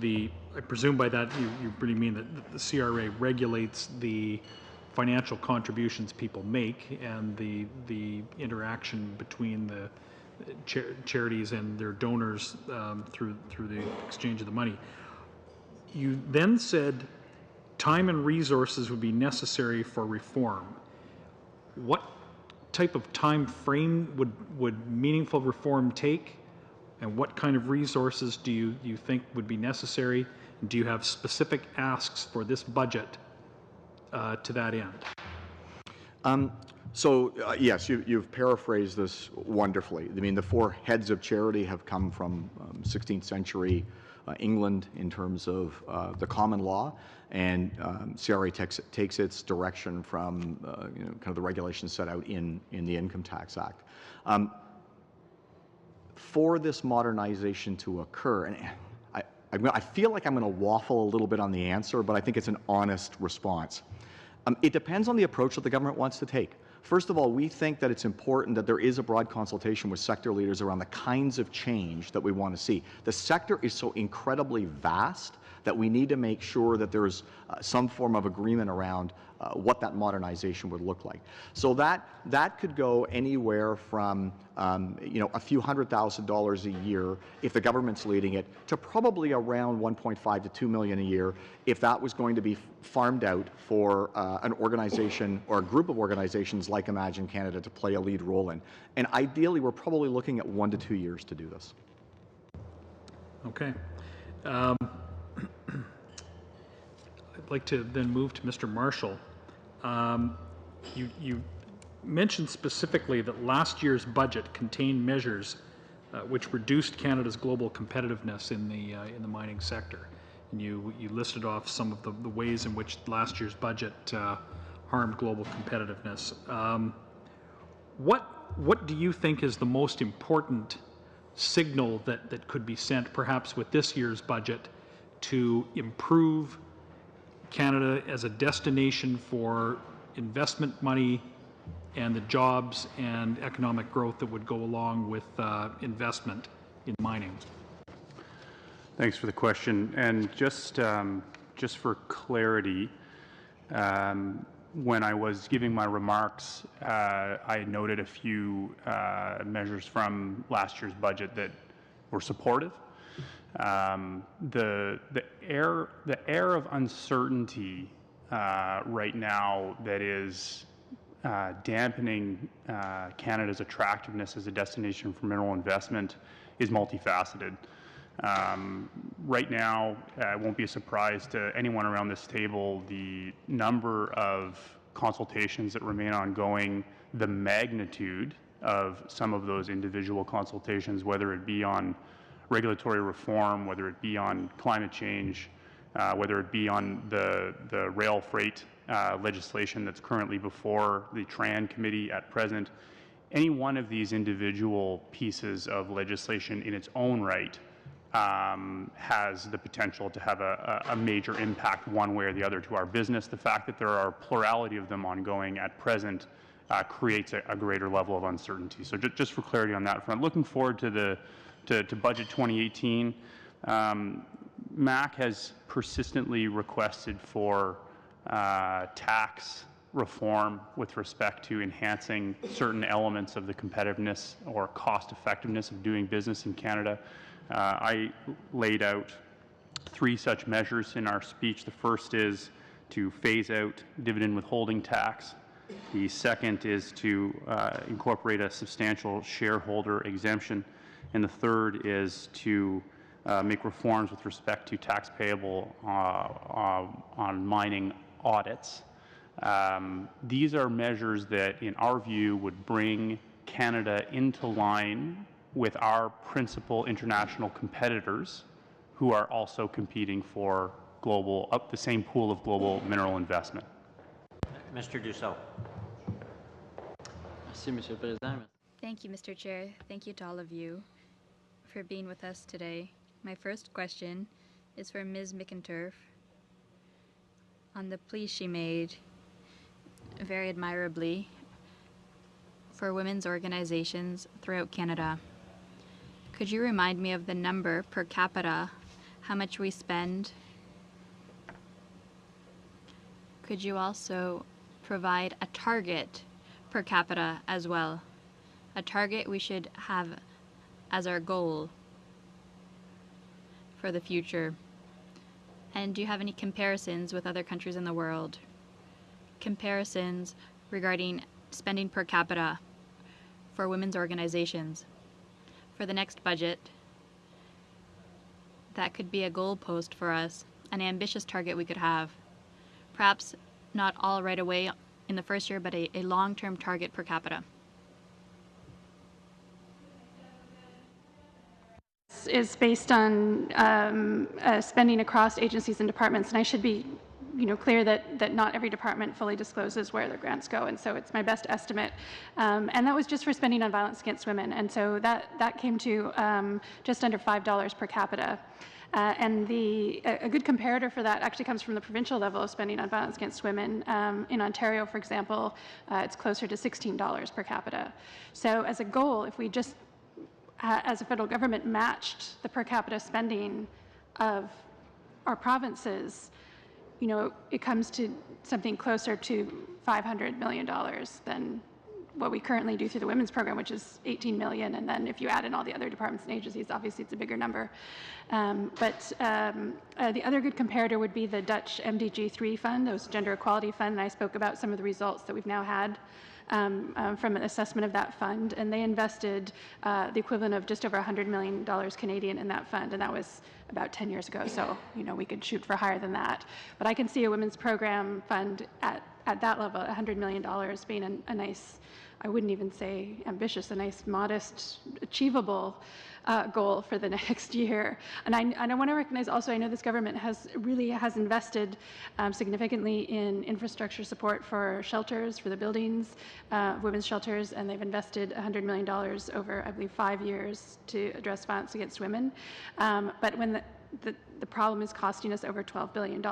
M: I presume by that you really mean that the CRA regulates the financial contributions people make and the interaction between the charities and their donors through the exchange of the money. You then said time and resources would be necessary for reform. What type of time frame would meaningful reform take, and what kind of resources do you think would be necessary? Do you have specific asks for this budget to that end?
D: Yes, you've paraphrased this wonderfully. I mean, the four heads of charity have come from 16th century England in terms of the common law, and CRA takes its direction from kind of the regulations set out in the Income Tax Act. For this modernization to occur, and I feel like I'm going to waffle a little bit on the answer, but I think it's an honest response. It depends on the approach that the government wants to take. First of all, we think that it's important that there is a broad consultation with sector leaders around the kinds of change that we want to see. The sector is so incredibly vast that we need to make sure that there's some form of agreement around what that modernization would look like. So that could go anywhere from a few $100,000 a year if the government's leading it, to probably around 1.5 to $2 million a year if that was going to be farmed out for an organization or a group of organizations like Imagine Canada to play a lead role in. And ideally, we're probably looking at 1 to 2 years to do this.
M: Okay. I'd like to then move to Mr. Marshall. You mentioned specifically that last year's budget contained measures which reduced Canada's global competitiveness in the mining sector, and you listed off some of the ways in which last year's budget harmed global competitiveness. What do you think is the most important signal that could be sent, perhaps with this year's budget, to improve Canada as a destination for investment money and the jobs and economic growth that would go along with investment in mining?
H: Thanks for the question. And just for clarity, when I was giving my remarks, I noted a few measures from last year's budget that were supportive. The air of uncertainty right now that is dampening Canada's attractiveness as a destination for mineral investment is multifaceted. Right now, it won't be a surprise to anyone around this table the number of consultations that remain ongoing, the magnitude of some of those individual consultations, whether it be on regulatory reform, whether it be on climate change, whether it be on the rail freight legislation that's currently before the TRAN committee at present. Any one of these individual pieces of legislation in its own right has the potential to have a major impact one way or the other to our business. The fact that there are a plurality of them ongoing at present creates a greater level of uncertainty. So just for clarity on that front, looking forward to Budget 2018, MAC has persistently requested for tax reform with respect to enhancing certain elements of the competitiveness or cost effectiveness of doing business in Canada. I laid out 3 such measures in our speech. The first is to phase out dividend withholding tax. The second is to incorporate a substantial shareholder exemption. And the third is to make reforms with respect to tax payable on mining audits. These are measures that, in our view, would bring Canada into line with our principal international competitors who are also competing for the same pool of global mineral investment.
A: Mr. Dussault.
F: Thank you, Mr. Chair. Thank you to all of you for being with us today. My first question is for Ms. McInturf on the plea she made very admirably for women's organizations throughout Canada. Could you remind me of the number per capita, how much we spend? Could you also provide a target per capita as well? A target we should have as our goal for the future. And do you have any comparisons with other countries in the world? Comparisons regarding spending per capita for women's organizations. For the next budget, that could be a goalpost for us, an ambitious target we could have. Perhaps not all right away in the first year, but a long-term target per capita.
S: Is based on spending across agencies and departments, and I should be clear that not every department fully discloses where their grants go, and so it's my best estimate. And that was just for spending on violence against women, and so that came to just under $5 per capita. And a good comparator for that actually comes from the provincial level of spending on violence against women. In Ontario, for example, it's closer to $16 per capita. So as a goal, if we just, as a federal government, matched the per capita spending of our provinces, it comes to something closer to $500 million than what we currently do through the women's program, which is $18 million. And then if you add in all the other departments and agencies, obviously it's a bigger number. But the other good comparator would be the Dutch MDG3 fund, those Gender Equality Fund. And I spoke about some of the results that we've now had from an assessment of that fund. And they invested the equivalent of just over $100 million Canadian in that fund. And that was about 10 years ago. So, we could shoot for higher than that. But I can see a women's program fund at that level, $100 million, being a nice, I wouldn't even say ambitious, a nice, modest, achievable goal for the next year. And I want to recognize also, I know this government has invested significantly in infrastructure support for shelters, for the buildings, women's shelters, and they've invested $100 million over, I believe, 5 years to address violence against women. But when the problem is costing us over $12 billion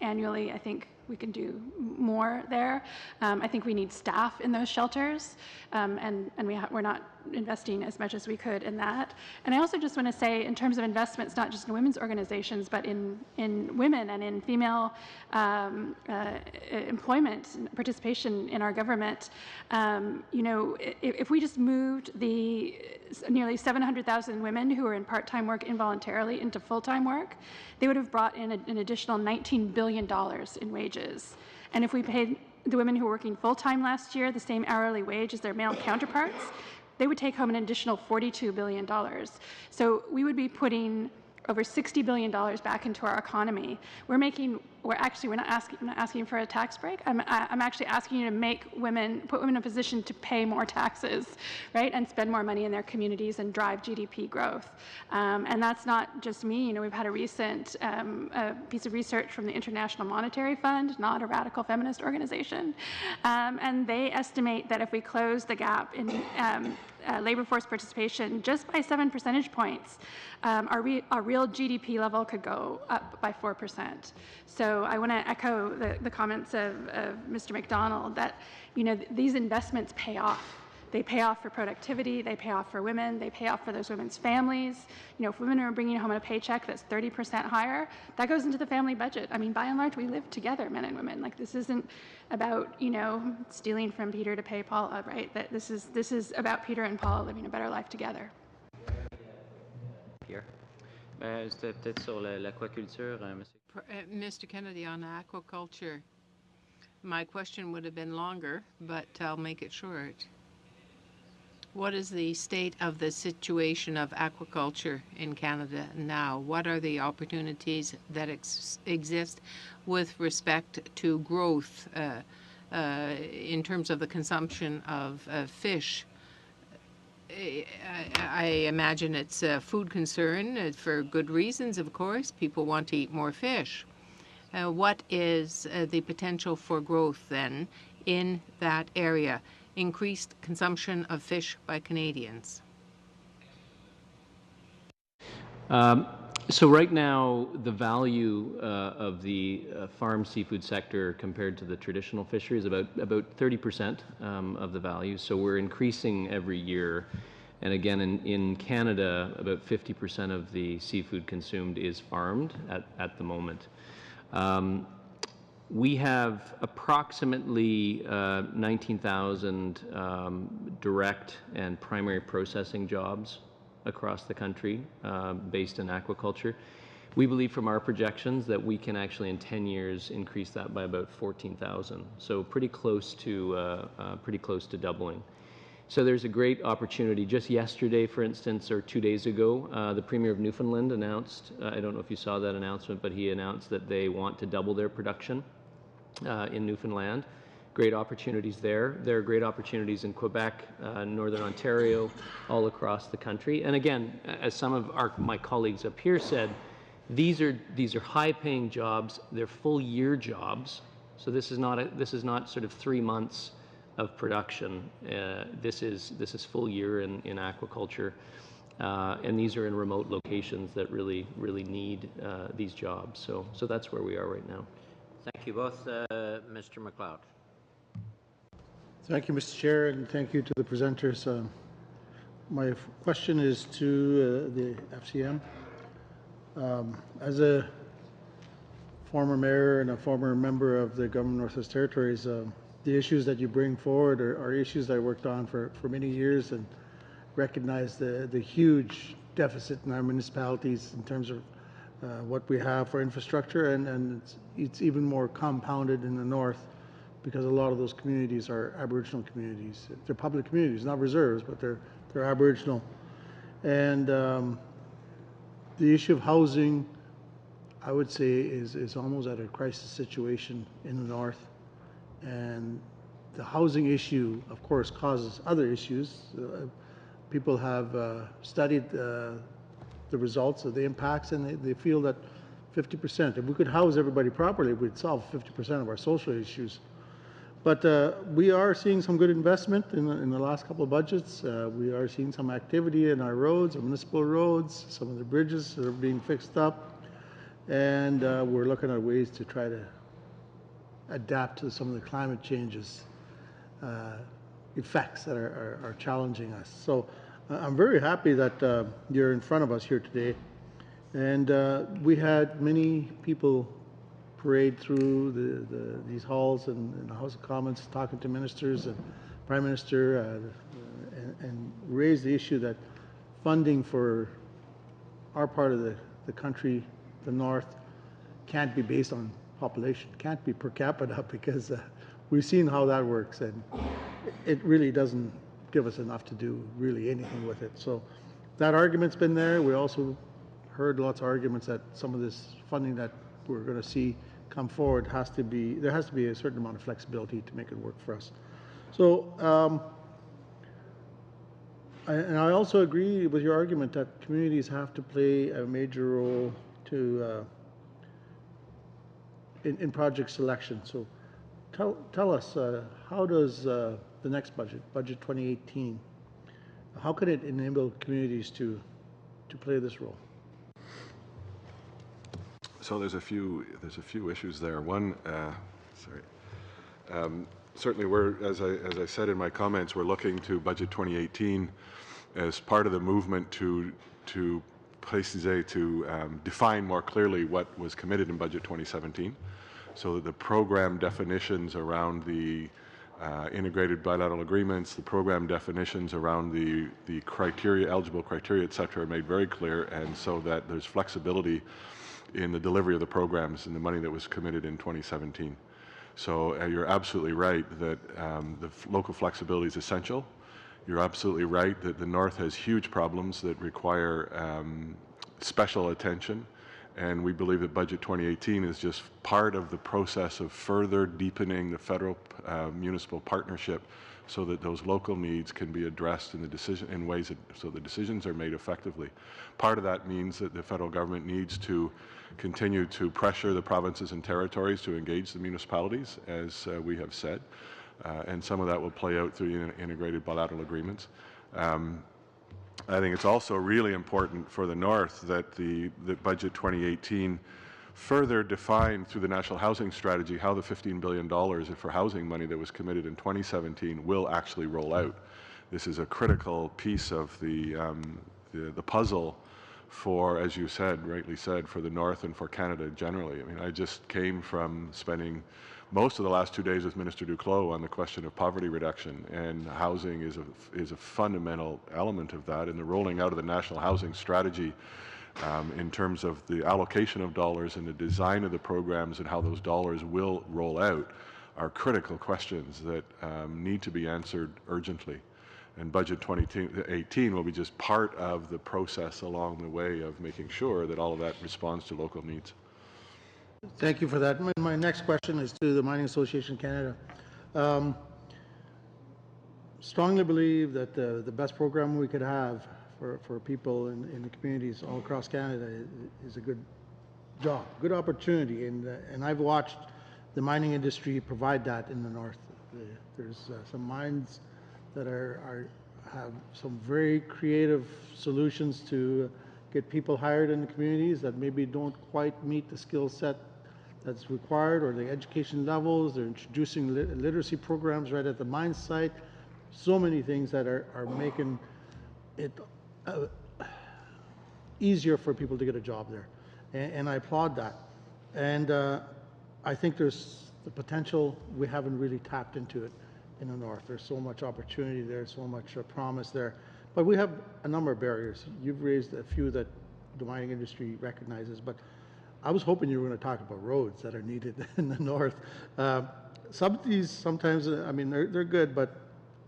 S: annually, I think we can do more there. I think we need staff in those shelters, and we're not investing as much as we could in that. And I also just want to say, in terms of investments, not just in women's organizations, but in women and in female employment and participation in our government, if we just moved the nearly 700,000 women who are in part-time work involuntarily into full-time work, they would have brought in an additional $19 billion in wages. And if we paid the women who were working full-time last year the same hourly wage as their male counterparts, they would take home an additional $42 billion. So we would be putting over $60 billion back into our economy. We're not asking for a tax break. I'm actually asking you to put women in a position to pay more taxes, right, and spend more money in their communities and drive GDP growth. And that's not just me. We've had a recent piece of research from the International Monetary Fund, not a radical feminist organization, and they estimate that if we close the gap in labor force participation just by 7 percentage points, our real GDP level could go up by 4%. So I want to echo the comments of Mr. McDonald that these investments pay off. They pay off for productivity, they pay off for women, they pay off for those women's families. If women are bringing home a paycheck that's 30% higher, that goes into the family budget. I mean, by and large, we live together, men and women. Like, this isn't about, stealing from Peter to pay Paula, right? That this is about Peter and Paula living a better life together.
A: Pierre?
L: C'était peut-être sur l'aquaculture, Mr. Kennedy, on aquaculture. My question would have been longer, but I'll make it short. What is the state of the situation of aquaculture in Canada now? What are the opportunities that exist with respect to growth in terms of the consumption of fish? I imagine it's a food concern for good reasons, of course. People want to eat more fish. What is the potential for growth then in that area? Increased consumption of fish by Canadians?
R: So right now, the value of the farm seafood sector compared to the traditional fishery is about 30% of the value. So we're increasing every year. And again, in Canada, about 50% of the seafood consumed is farmed at the moment. We have approximately 19,000 direct and primary processing jobs across the country based in aquaculture. We believe from our projections that we can actually in 10 years increase that by about 14,000. So pretty close to doubling. So there's a great opportunity. Just yesterday, for instance, or 2 days ago, the Premier of Newfoundland announced, I don't know if you saw that announcement, but he announced that they want to double their production in Newfoundland. Great opportunities there. There are great opportunities in Quebec, Northern Ontario, all across the country. And again, as some of my colleagues up here said, these are high-paying jobs. They're full-year jobs. So this is not sort of 3 months of production. This is full year in aquaculture, and these are in remote locations that really need these jobs. So that's where we are right now.
A: Thank you both, Mr. McLeod.
V: Thank you, Mr. Chair, and thank you to the presenters. My question is to the FCM. As a former mayor and a former member of the Government of Northwest Territories, the issues that you bring forward are issues that I worked on for many years and recognize the huge deficit in our municipalities in terms of what we have for infrastructure, and it's even more compounded in the north because a lot of those communities are Aboriginal communities. They're public communities, not reserves, but they're Aboriginal. And the issue of housing, I would say, is almost at a crisis situation in the north. And the housing issue, of course, causes other issues. People have studied the results of the impacts, and they feel that 50%, if we could house everybody properly, we'd solve 50% of our social issues. But we are seeing some good investment in the last couple of budgets. We are seeing some activity in our roads, our municipal roads, some of the bridges that are being fixed up. And we're looking at ways to try to adapt to some of the climate changes effects that are challenging us. So I'm very happy that you're in front of us here today. And we had many people parade through these halls and the House of Commons talking to ministers and Prime Minister and raise the issue that funding for our part of the country, the North, can't be based on population, can't be per capita, because we've seen how that works, and it really doesn't give us enough to do really anything with it. So that argument's been there. We also heard lots of arguments that some of this funding that we're going to see come forward there has to be a certain amount of flexibility to make it work for us. So and I also agree with your argument that communities have to play a major role to in project selection. So tell us, how does the next budget 2018, how can it enable communities to play this role?
U: So there's a few issues there. One, certainly as I said in my comments, we're looking to budget 2018 as part of the movement to define more clearly what was committed in budget 2017. So that the program definitions around the integrated bilateral agreements, the program definitions around the criteria, eligible criteria, et cetera, are made very clear, and so that there's flexibility in the delivery of the programs and the money that was committed in 2017. So you're absolutely right that the local flexibility is essential. You're absolutely right that the North has huge problems that require special attention, and we believe that Budget 2018 is just part of the process of further deepening the federal municipal partnership so that those local needs can be addressed in ways that, so the decisions are made effectively. Part of that means that the federal government needs to continue to pressure the provinces and territories to engage the municipalities, as we have said, and some of that will play out through integrated bilateral agreements. I think it's also really important for the North that that Budget 2018 further defined through the National Housing Strategy how the $15 billion for housing money that was committed in 2017 will actually roll out. This is a critical piece of the puzzle for, as you said, rightly said, for the North and for Canada generally. I mean, I just came from spending most of the last 2 days with Minister Duclos on the question of poverty reduction, and housing is a fundamental element of that, and the rolling out of the National Housing Strategy in terms of the allocation of dollars and the design of the programs and how those dollars will roll out are critical questions that need to be answered urgently. And Budget 2018 will be just part of the process along the way of making sure that all of that responds to local needs.
V: Thank you for that. My next question is to the Mining Association of Canada. Strongly believe that the best program we could have for people in the communities all across Canada is a good job, good opportunity, and I've watched the mining industry provide that in the North. There's some mines that have some very creative solutions to get people hired in the communities that maybe don't quite meet the skill set that's required or the education levels. They're introducing literacy programs right at the mine site. So many things that are making it easier for people to get a job there. And I applaud that. And I think there's the potential, we haven't really tapped into it in the North. There's so much opportunity there, so much promise there. But we have a number of barriers. You've raised a few that the mining industry recognizes, but I was hoping you were going to talk about roads that are needed in the North. Some of these sometimes, I mean, they're good, but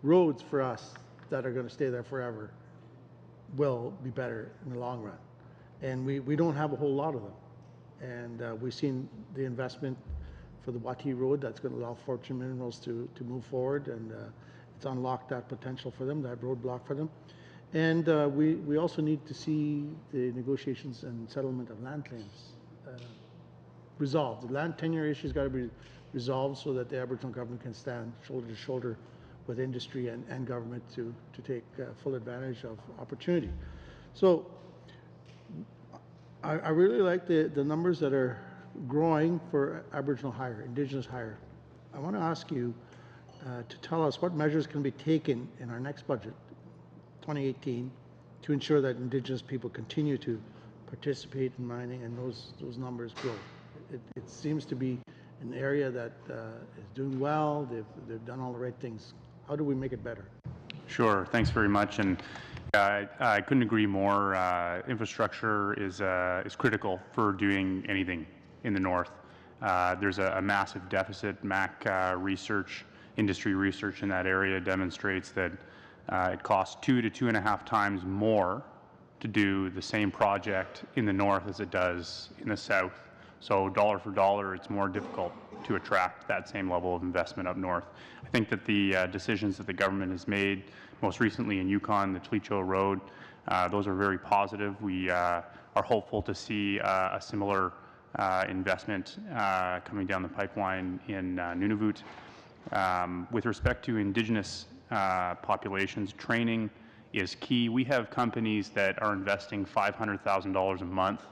V: roads for us that are going to stay there forever will be better in the long run. And we don't have a whole lot of them. And we've seen the investment for the Wati Road that's going to allow Fortune Minerals to move forward, and it's unlocked that potential for them, that roadblock for them. And we also need to see the negotiations and settlement of land claims resolved. The land tenure issue's got to be resolved so that the Aboriginal government can stand shoulder to shoulder with industry and government to take full advantage of opportunity. So I really like the numbers that are growing for Aboriginal hire, Indigenous hire. I want to ask you to tell us what measures can be taken in our next budget, 2018, to ensure that Indigenous people continue to participate in mining and those numbers grow. It seems to be an area that is doing well. They've done all the right things. How do we make it better?
H: Sure. Thanks very much. And I couldn't agree more. Infrastructure is critical for doing anything in the North. There's a massive deficit. MAC industry research in that area demonstrates that it costs 2 to 2.5 times more to do the same project in the North as it does in the South. So dollar for dollar, it's more difficult to attract that same level of investment up north. I think that the decisions that the government has made, most recently in Yukon, the Tlicho Road, those are very positive. We are hopeful to see a similar investment coming down the pipeline in Nunavut. With respect to Indigenous populations, training is key. We have companies that are investing $500,000 a month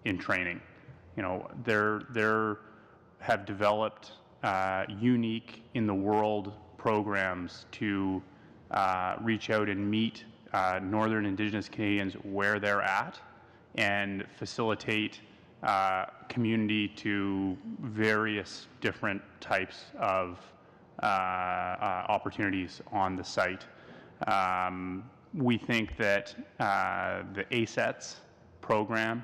H: in training. You know, they're have developed unique in the world programs to reach out and meet Northern Indigenous Canadians where they're at and facilitate community to various different types of opportunities on the site. We think that the ASETS program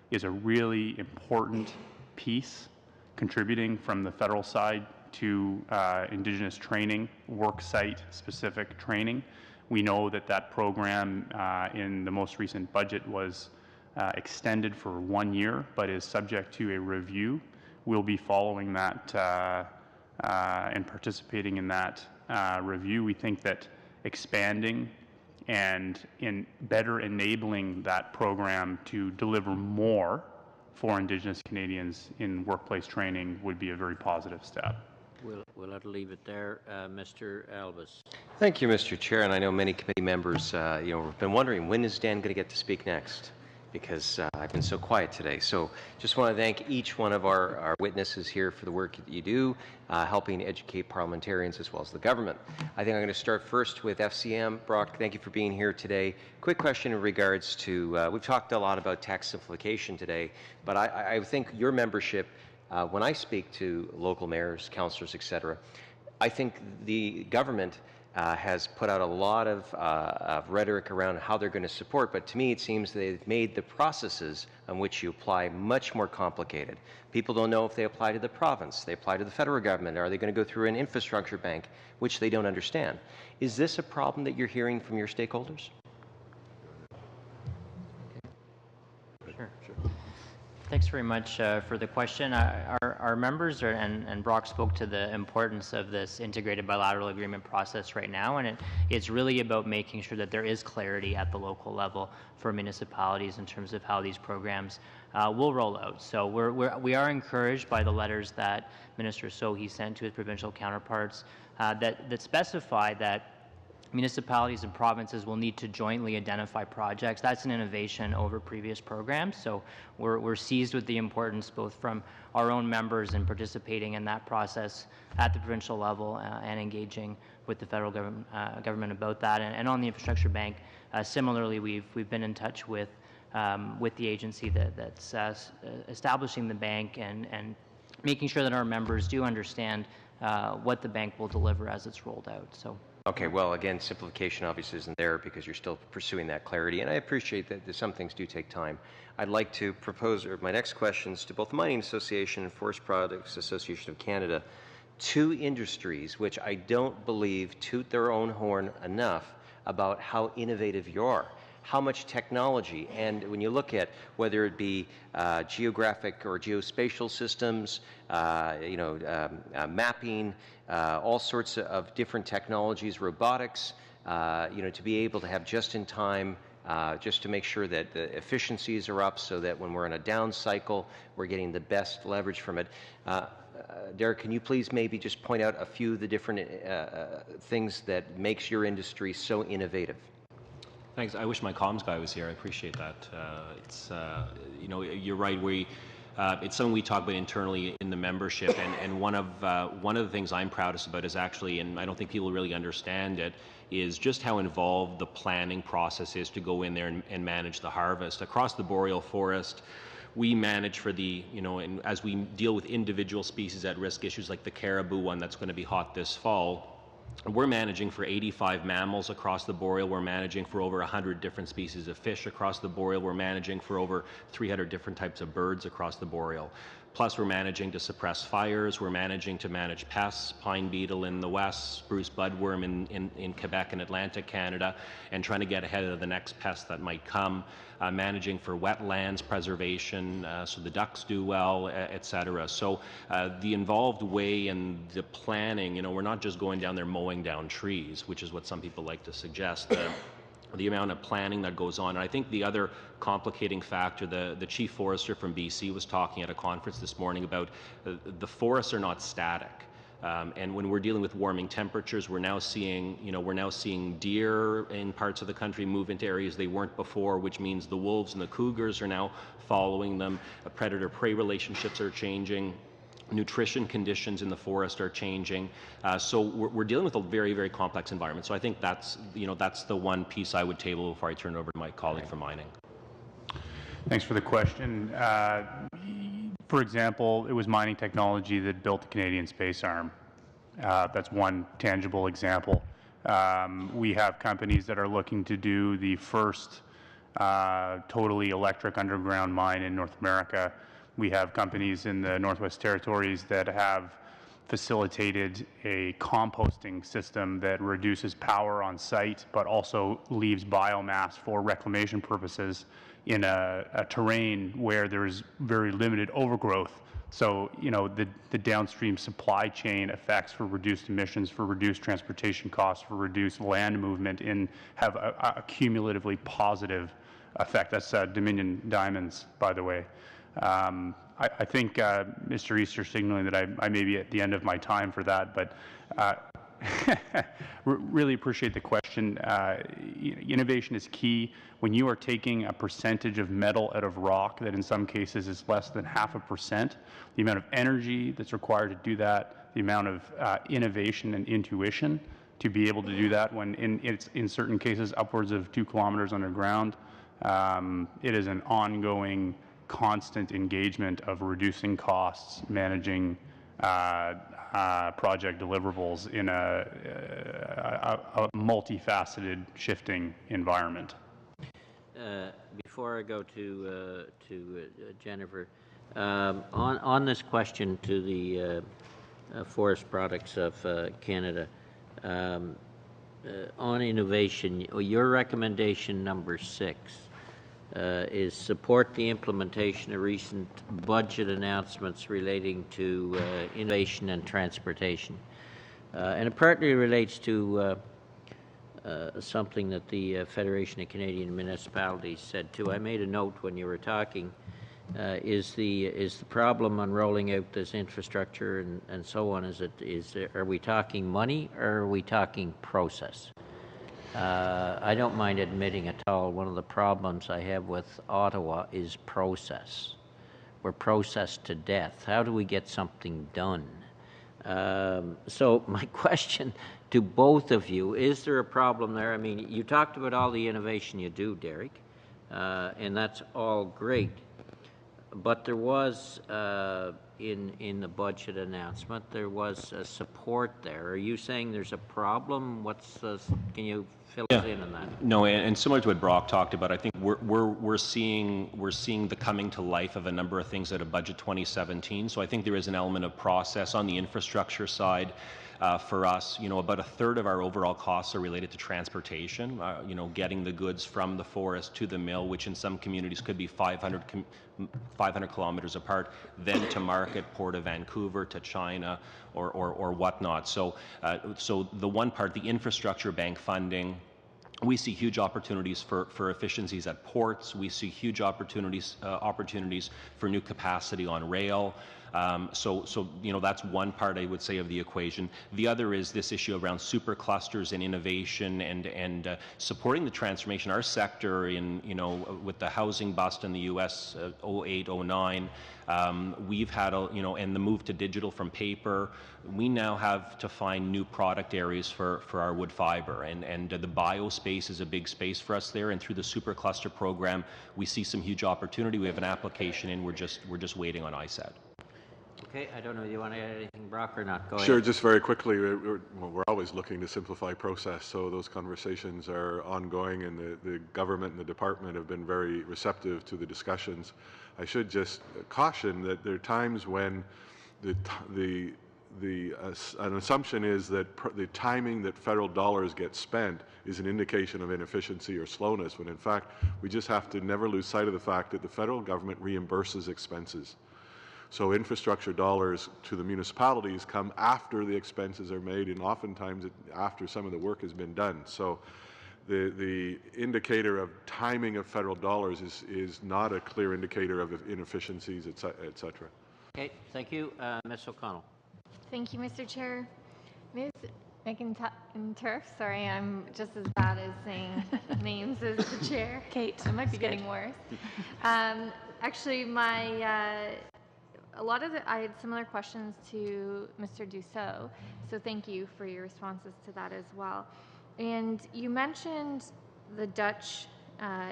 H: is a really important piece contributing from the federal side to Indigenous training, worksite specific training. We know that that program in the most recent budget was extended for 1 year, but is subject to a review. We'll be following that and participating in that review. We think that expanding and in better enabling that program to deliver more for Indigenous Canadians in workplace training would be a very positive step.
A: We'll have to leave it there. Mr. Albus.
P: Thank you, Mr. Chair, and I know many committee members, have been wondering, when is Dan going to get to speak next? Because I've been so quiet today. So just want to thank each one of our witnesses here for the work that you do, helping educate parliamentarians as well as the government. I think I'm going to start first with FCM. Brock, thank you for being here today. Quick question in regards to, we've talked a lot about tax simplification today, but I think your membership, when I speak to local mayors, councillors, etc., I think the government has put out a lot of rhetoric around how they're going to support, but to me it seems they've made the processes on which you apply much more complicated. People don't know if they apply to the province, they apply to the federal government, are they going to go through an infrastructure bank, which they don't understand. Is this a problem that you're hearing from your stakeholders?
G: Sure. Thanks very much for the question. Our members and Brock spoke to the importance of this integrated bilateral agreement process right now, and it's really about making sure that there is clarity at the local level for municipalities in terms of how these programs will roll out. So we are encouraged by the letters that Minister Sohi sent to his provincial counterparts that specify that municipalities and provinces will need to jointly identify projects. That's an innovation over previous programs. So we're seized with the importance both from our own members in participating in that process at the provincial level and engaging with the federal government about that. And on the infrastructure bank, similarly, we've been in touch with the agency that's establishing the bank and making sure that our members do understand what the bank will deliver as it's rolled out. So.
P: Okay, well, again, simplification obviously isn't there because you're still pursuing that clarity, and I appreciate that some things do take time. I'd like to propose my next questions to both the Mining Association and Forest Products Association of Canada, two industries which I don't believe toot their own horn enough about how innovative you are. How much technology, and when you look at whether it be geographic or geospatial systems, mapping, all sorts of different technologies, robotics, to be able to have just-in-time, just to make sure that the efficiencies are up so that when we're in a down cycle, we're getting the best leverage from it. Derek, can you please maybe just point out a few of the different things that makes your industry so innovative?
T: Thanks. I wish my comms guy was here. I appreciate that. You're right. It's something we talk about internally in the membership, and one of the things I'm proudest about is actually, and I don't think people really understand it, is just how involved the planning process is to go in there and manage the harvest across the boreal forest. We manage for and as we deal with individual species at risk issues like the caribou one that's going to be hot this fall. We're managing for 85 mammals across the boreal. We're managing for over 100 different species of fish across the boreal. We're managing for over 300 different types of birds across the boreal. Plus, we're managing to suppress fires. We're managing to manage pests, pine beetle in the west, spruce budworm in Quebec and Atlantic Canada, and trying to get ahead of the next pest that might come. Managing for wetlands preservation, so the ducks do well, et cetera. So the involved way and the planning, we're not just going down there mowing down trees, which is what some people like to suggest. The amount of planning that goes on. And I think the other complicating factor, the chief forester from BC was talking at a conference this morning about the forests are not static. And when we're dealing with warming temperatures, we're now seeing deer in parts of the country move into areas they weren't before, which means the wolves and the cougars are now following them. Predator-prey relationships are changing. Nutrition conditions in the forest are changing. So we're dealing with a very, very complex environment. So I think that's the one piece I would table before I turn it over to my colleague from mining.
H: Thanks for the question. For example, it was mining technology that built the Canadian space arm. That's one tangible example. We have companies that are looking to do the first totally electric underground mine in North America. We have companies in the Northwest Territories that have facilitated a composting system that reduces power on site, but also leaves biomass for reclamation purposes in a terrain where there's very limited overgrowth. So, you know, the downstream supply chain effects for reduced emissions, for reduced transportation costs, for reduced land movement have a cumulatively positive effect. That's Dominion Diamonds, by the way. I think Mr. Easter signaling that I may be at the end of my time for that, but really appreciate the question. Innovation is key. When you are taking a percentage of metal out of rock that in some cases is less than 0.5%, the amount of energy that's required to do that, the amount of innovation and intuition to be able to do that when it's in certain cases upwards of 2 kilometers underground, it is an ongoing, constant engagement of reducing costs, managing project deliverables in a multifaceted, shifting environment.
A: Before I go to Jennifer, on this question to the Forest Products of Canada, on innovation, your recommendation number 6 is support the implementation of recent budget announcements relating to innovation and transportation. And it partly relates to something that the Federation of Canadian Municipalities said too. I made a note when you were talking. Is the problem on rolling out this infrastructure and so on? Are we talking money or are we talking process? I don't mind admitting at all one of the problems I have with Ottawa is process. We're processed to death. How do we get something done? So my question to both of you, is there a problem there? I mean, you talked about all the innovation you do, Derek, and that's all great. But there was, in the budget announcement, there was support there. Are you saying there's a problem? Can you fill us in on that?
T: No, and similar to what Brock talked about, I think we're seeing the coming to life of a number of things out of Budget 2017. So I think there is an element of process on the infrastructure side. For us, you know, about a third of our overall costs are related to transportation, you know, getting the goods from the forest to the mill, which in some communities could be 500 kilometers apart, then to market, Port of Vancouver, to China, or whatnot. So, so the one part, the infrastructure bank funding, we see huge opportunities for efficiencies at ports. We see huge opportunities for new capacity on rail. So you know, that's one part I would say of the equation. The other is this issue around superclusters and innovation and supporting the transformation. Our sector, with the housing bust in the U.S. 08, 09, we've had and the move to digital from paper. We now have to find new product areas for our wood fiber, and the bio space is a big space for us there. And through the supercluster program, we see some huge opportunity. We have an application in. We're just waiting on ISAD.
A: Okay, I don't know if you want to add anything, Brock, or not. Go
U: Sure,
A: ahead.
U: just very quickly, we're always looking to simplify process, so those conversations are ongoing, and the government and the department have been very receptive to the discussions. I should just caution that there are times when an assumption is that the timing that federal dollars get spent is an indication of inefficiency or slowness, when in fact we just have to never lose sight of the fact that the federal government reimburses expenses. So infrastructure dollars to the municipalities come after the expenses are made, and oftentimes after some of the work has been done. So the indicator of timing of federal dollars is not a clear indicator of inefficiencies, et cetera.
A: Okay, thank you. Ms. O'Connell.
J: Thank you, Mr. Chair. Ms. McInturf, sorry, I'm just as bad as saying names as the chair.
S: Kate.
J: I might be getting worse. Actually, I had similar questions to Mr. Dussault, so thank you for your responses to that as well. And you mentioned the Dutch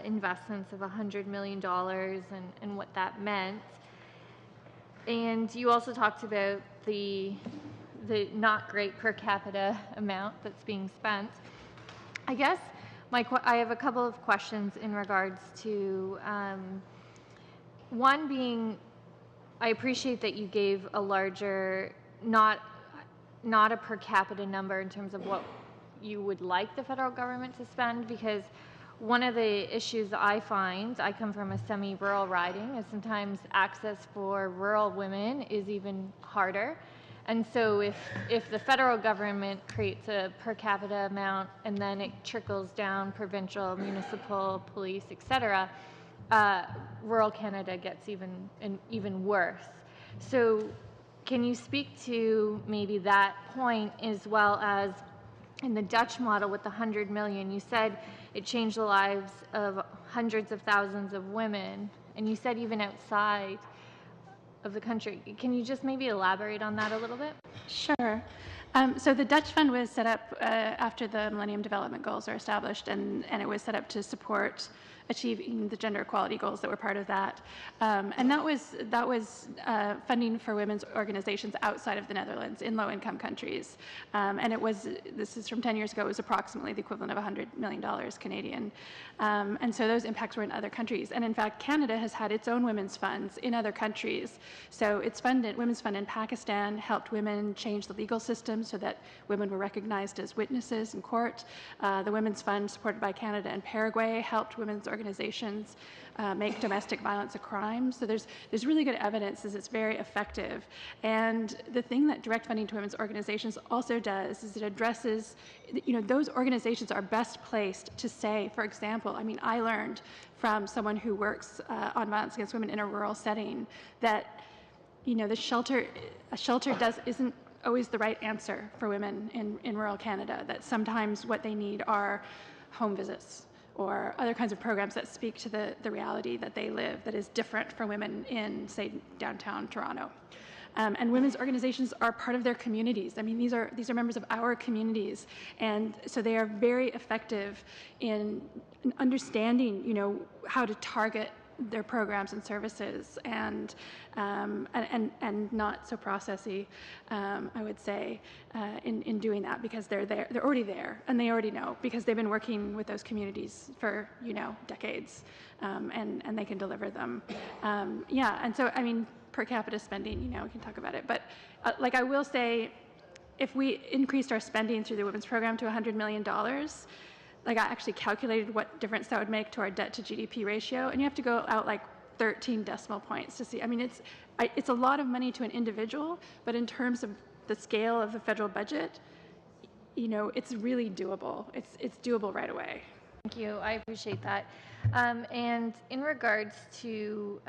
J: investments of $100 million and what that meant. And you also talked about the not great per capita amount that's being spent. I guess I have a couple of questions in regards to one being, I appreciate that you gave a larger, not not a per capita number in terms of what you would like the federal government to spend, because one of the issues I find, I come from a semi-rural riding, is sometimes access for rural women is even harder. And so if the federal government creates a per capita amount and then it trickles down provincial, municipal, police, etc., rural Canada gets even worse. So can you speak to maybe that point, as well as in the Dutch model with the 100 million, you said it changed the lives of hundreds of thousands of women, and you said even outside of the country. Can you just maybe elaborate on that a little bit?
S: Sure. So the Dutch Fund was set up after the Millennium Development Goals were established, and it was set up to support achieving the gender equality goals that were part of that. And that was funding for women's organizations outside of the Netherlands in low-income countries. And this is from 10 years ago, it was approximately the equivalent of $100 million Canadian. And so those impacts were in other countries. And in fact, Canada has had its own women's funds in other countries. So its Women's Fund in Pakistan helped women change the legal system so that women were recognized as witnesses in court. The Women's Fund supported by Canada and Paraguay helped women's organizations make domestic violence a crime. So there's really good evidence that it's very effective. And the thing that direct funding to women's organizations also does is it addresses, those organizations are best placed to say, for example, I learned from someone who works on violence against women in a rural setting that, a shelter isn't always the right answer for women in rural Canada, that sometimes what they need are home visits or other kinds of programs that speak to the reality that they live that is different for women in, say, downtown Toronto. And women's organizations are part of their communities. These are members of our communities, and so they are very effective in understanding, how to target their programs and services, and not so processy, I would say, in doing that, because they're already there, and they already know, because they've been working with those communities for decades, and they can deliver them. And so per capita spending, we can talk about it, but I will say, if we increased our spending through the women's program to $100 million. I actually calculated what difference that would make to our debt to GDP ratio, and you have to go out 13 decimal points to see. It's a lot of money to an individual, but in terms of the scale of the federal budget, it's really doable. It's doable right away.
J: Thank you. I appreciate that. And in regards to,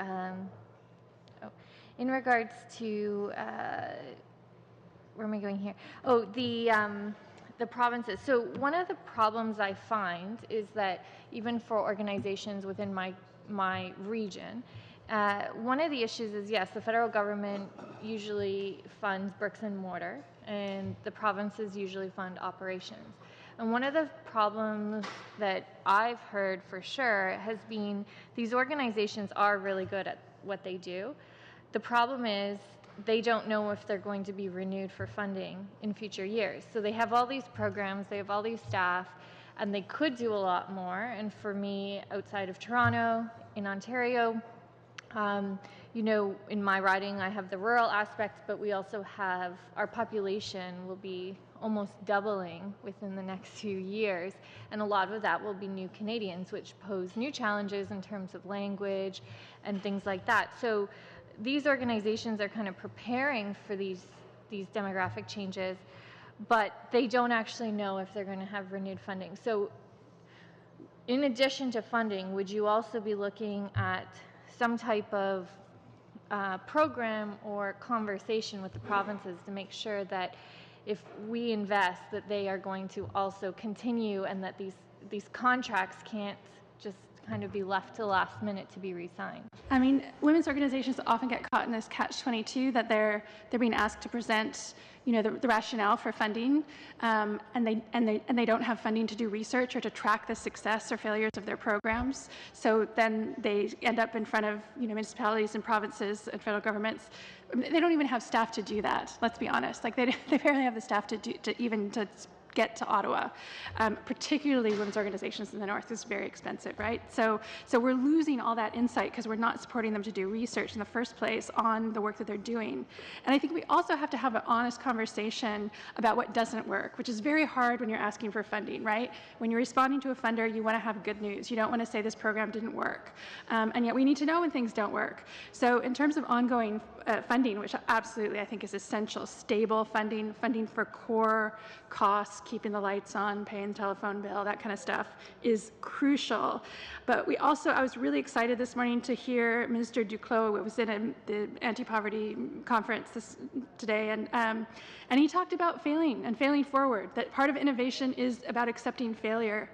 J: where am I going here? Oh, the provinces. So one of the problems I find is that even for organizations within my region, one of the issues is, yes, the federal government usually funds bricks and mortar, and the provinces usually fund operations. And one of the problems that I've heard for sure has been these organizations are really good at what they do. The problem is they don't know if they're going to be renewed for funding in future years. So they have all these programs, they have all these staff, and they could do a lot more. And for me, outside of Toronto, in Ontario, in my riding, I have the rural aspect, but we also have, our population will be almost doubling within the next few years. And a lot of that will be new Canadians, which pose new challenges in terms of language and things like that. So these organizations are kind of preparing for these demographic changes, but they don't actually know if they're going to have renewed funding. So in addition to funding, would you also be looking at some type of program or conversation with the provinces to make sure that if we invest, that they are going to also continue, and that these contracts can't just kind of be left to the last minute to be re-signed?
S: Women's organizations often get caught in this catch-22 that they're being asked to present, the rationale for funding, and they don't have funding to do research or to track the success or failures of their programs. So then they end up in front of municipalities and provinces and federal governments. They don't even have staff to do that. Let's be honest. They barely have the staff to get to Ottawa, particularly women's organizations in the north. Is very expensive, right? So we're losing all that insight because we're not supporting them to do research in the first place on the work that they're doing. And I think we also have to have an honest conversation about what doesn't work, which is very hard when you're asking for funding, right? When you're responding to a funder, you want to have good news. You don't want to say this program didn't work. And yet we need to know when things don't work. So in terms of ongoing funding, which absolutely I think is essential, stable funding for core costs, keeping the lights on, paying the telephone bill, that kind of stuff is crucial. But we also, I was really excited this morning to hear Minister Duclos was in the anti-poverty conference today, and he talked about failing and failing forward, that part of innovation is about accepting failure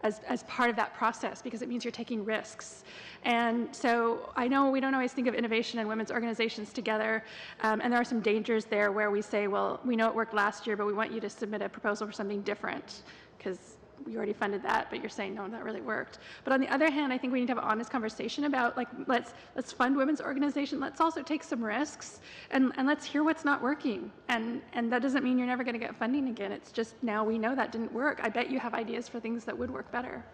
S: as part of that process, because it means you're taking risks. And so I know we don't always think of innovation and women's organizations together, and there are some dangers there where we say, well, we know it worked last year, but we want you to submit a proposal for something different, because we already funded that, but you're saying, no, that really worked. But on the other hand, I think we need to have an honest conversation about, like, let's fund women's organization, let's also take some risks, and let's hear what's not working. And that doesn't mean you're never going to get funding again. It's just now we know that didn't work. I bet you have ideas for things that would work better.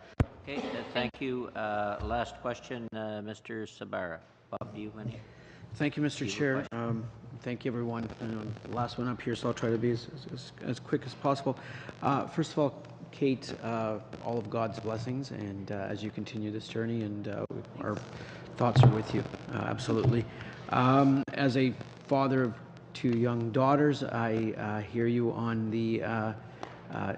A: Okay, thank you. Last question, Mr. Sabara. Bob, do you have any?
N: Thank you, Mr. Chair. Thank you, everyone. The last one up here, so I'll try to be as quick as possible. First of all, Kate, all of God's blessings, and as you continue this journey, and our thoughts are with you, absolutely. As a father of 2 young daughters, I hear you on the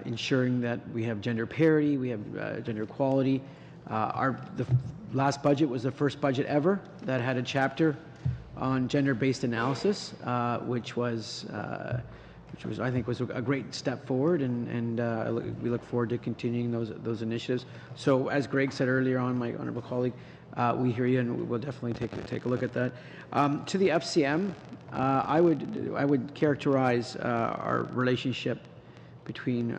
N: ensuring that we have gender parity, we have gender equality. The last budget was the first budget ever that had a chapter on gender-based analysis, which was I think was a great step forward, and we look forward to continuing those initiatives. So as Greg said earlier on, my honourable colleague, we hear you, and we'll definitely take a look at that. To the FCM, I would characterize our relationship between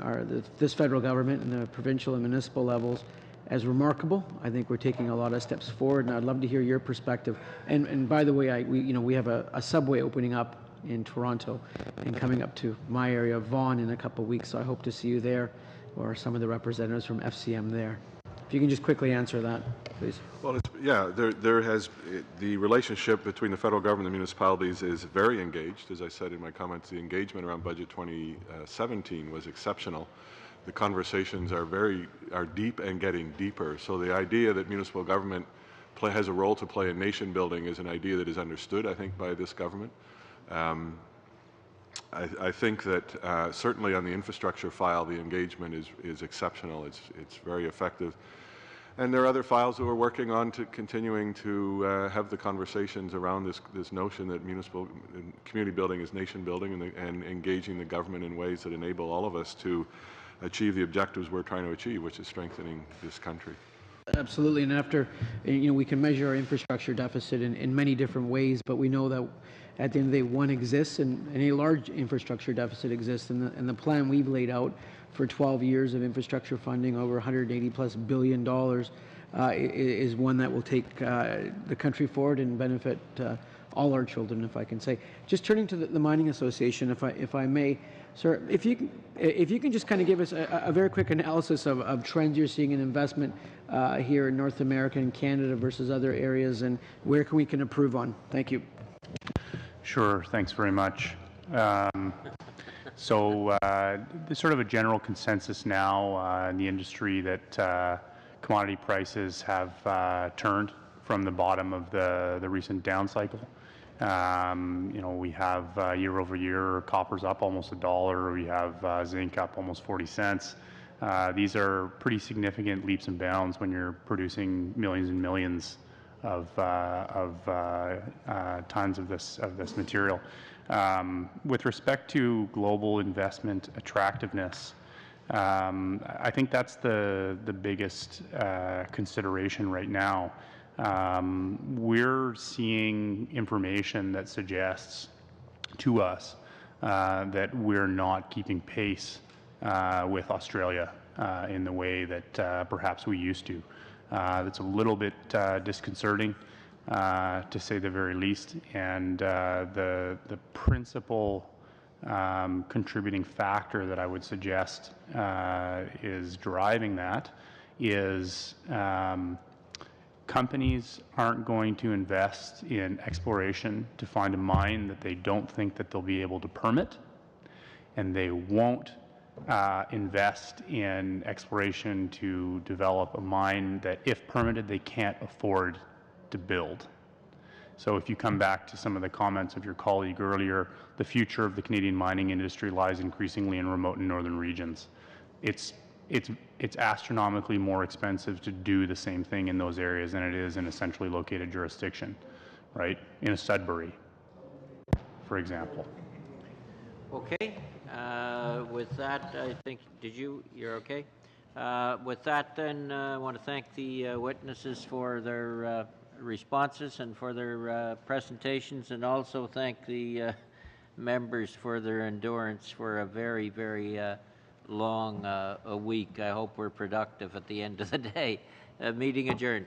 N: this federal government and the provincial and municipal levels as remarkable. I think we're taking a lot of steps forward, and I'd love to hear your perspective. And by the way, we have a subway opening up in Toronto and coming up to my area of Vaughan in a couple of weeks, so I hope to see you there, or some of the representatives from FCM there. If you can just quickly answer that, please.
U: Well, the relationship between the federal government and the municipalities is very engaged. As I said in my comments, the engagement around Budget 2017 was exceptional. The conversations are deep and getting deeper. So the idea that municipal government has a role to play in nation building is an idea that is understood, I think, by this government. I think that certainly on the infrastructure file, the engagement is exceptional. It's very effective. And there are other files that we're working on to continuing to have the conversations around this notion that municipal community building is nation building, and engaging the government in ways that enable all of us to achieve the objectives we're trying to achieve, which is strengthening this country.
N: Absolutely, and after, we can measure our infrastructure deficit in many different ways, but we know that at the end of the day, one exists, and a large infrastructure deficit exists, and the plan we've laid out for 12 years of infrastructure funding, over $180+ billion, is one that will take the country forward and benefit all our children, if I can say. Just turning to the Mining Association, if I may, sir, if you can just kind of give us a very quick analysis of trends you're seeing in investment here in North America and Canada versus other areas, and where we can improve on. Thank you.
H: Sure, thanks very much. So there's sort of a general consensus now in the industry that commodity prices have turned from the bottom of the recent down cycle. We have year over year, copper's up almost $1. We have zinc up almost 40 cents. These are pretty significant leaps and bounds when you're producing millions and millions of tons of this material. With respect to global investment attractiveness, I think that's the biggest consideration right now. We're seeing information that suggests to us that we're not keeping pace with Australia in the way that perhaps we used to. That's a little bit disconcerting, to say the very least. And the principal contributing factor that I would suggest is driving that is companies aren't going to invest in exploration to find a mine that they don't think that they'll be able to permit, and they won't invest in exploration to develop a mine that, if permitted, they can't afford to build. So if you come back to some of the comments of your colleague earlier, the future of the Canadian mining industry lies increasingly in remote and northern regions. It's astronomically more expensive to do the same thing in those areas than it is in a centrally located jurisdiction, right? In a Sudbury, for example.
A: Okay. With that, I think, you're okay? With that, then, I want to thank the witnesses for their responses and for their presentations, and also thank the members for their endurance for a very, very long a week. I hope we're productive at the end of the day. Meeting adjourned.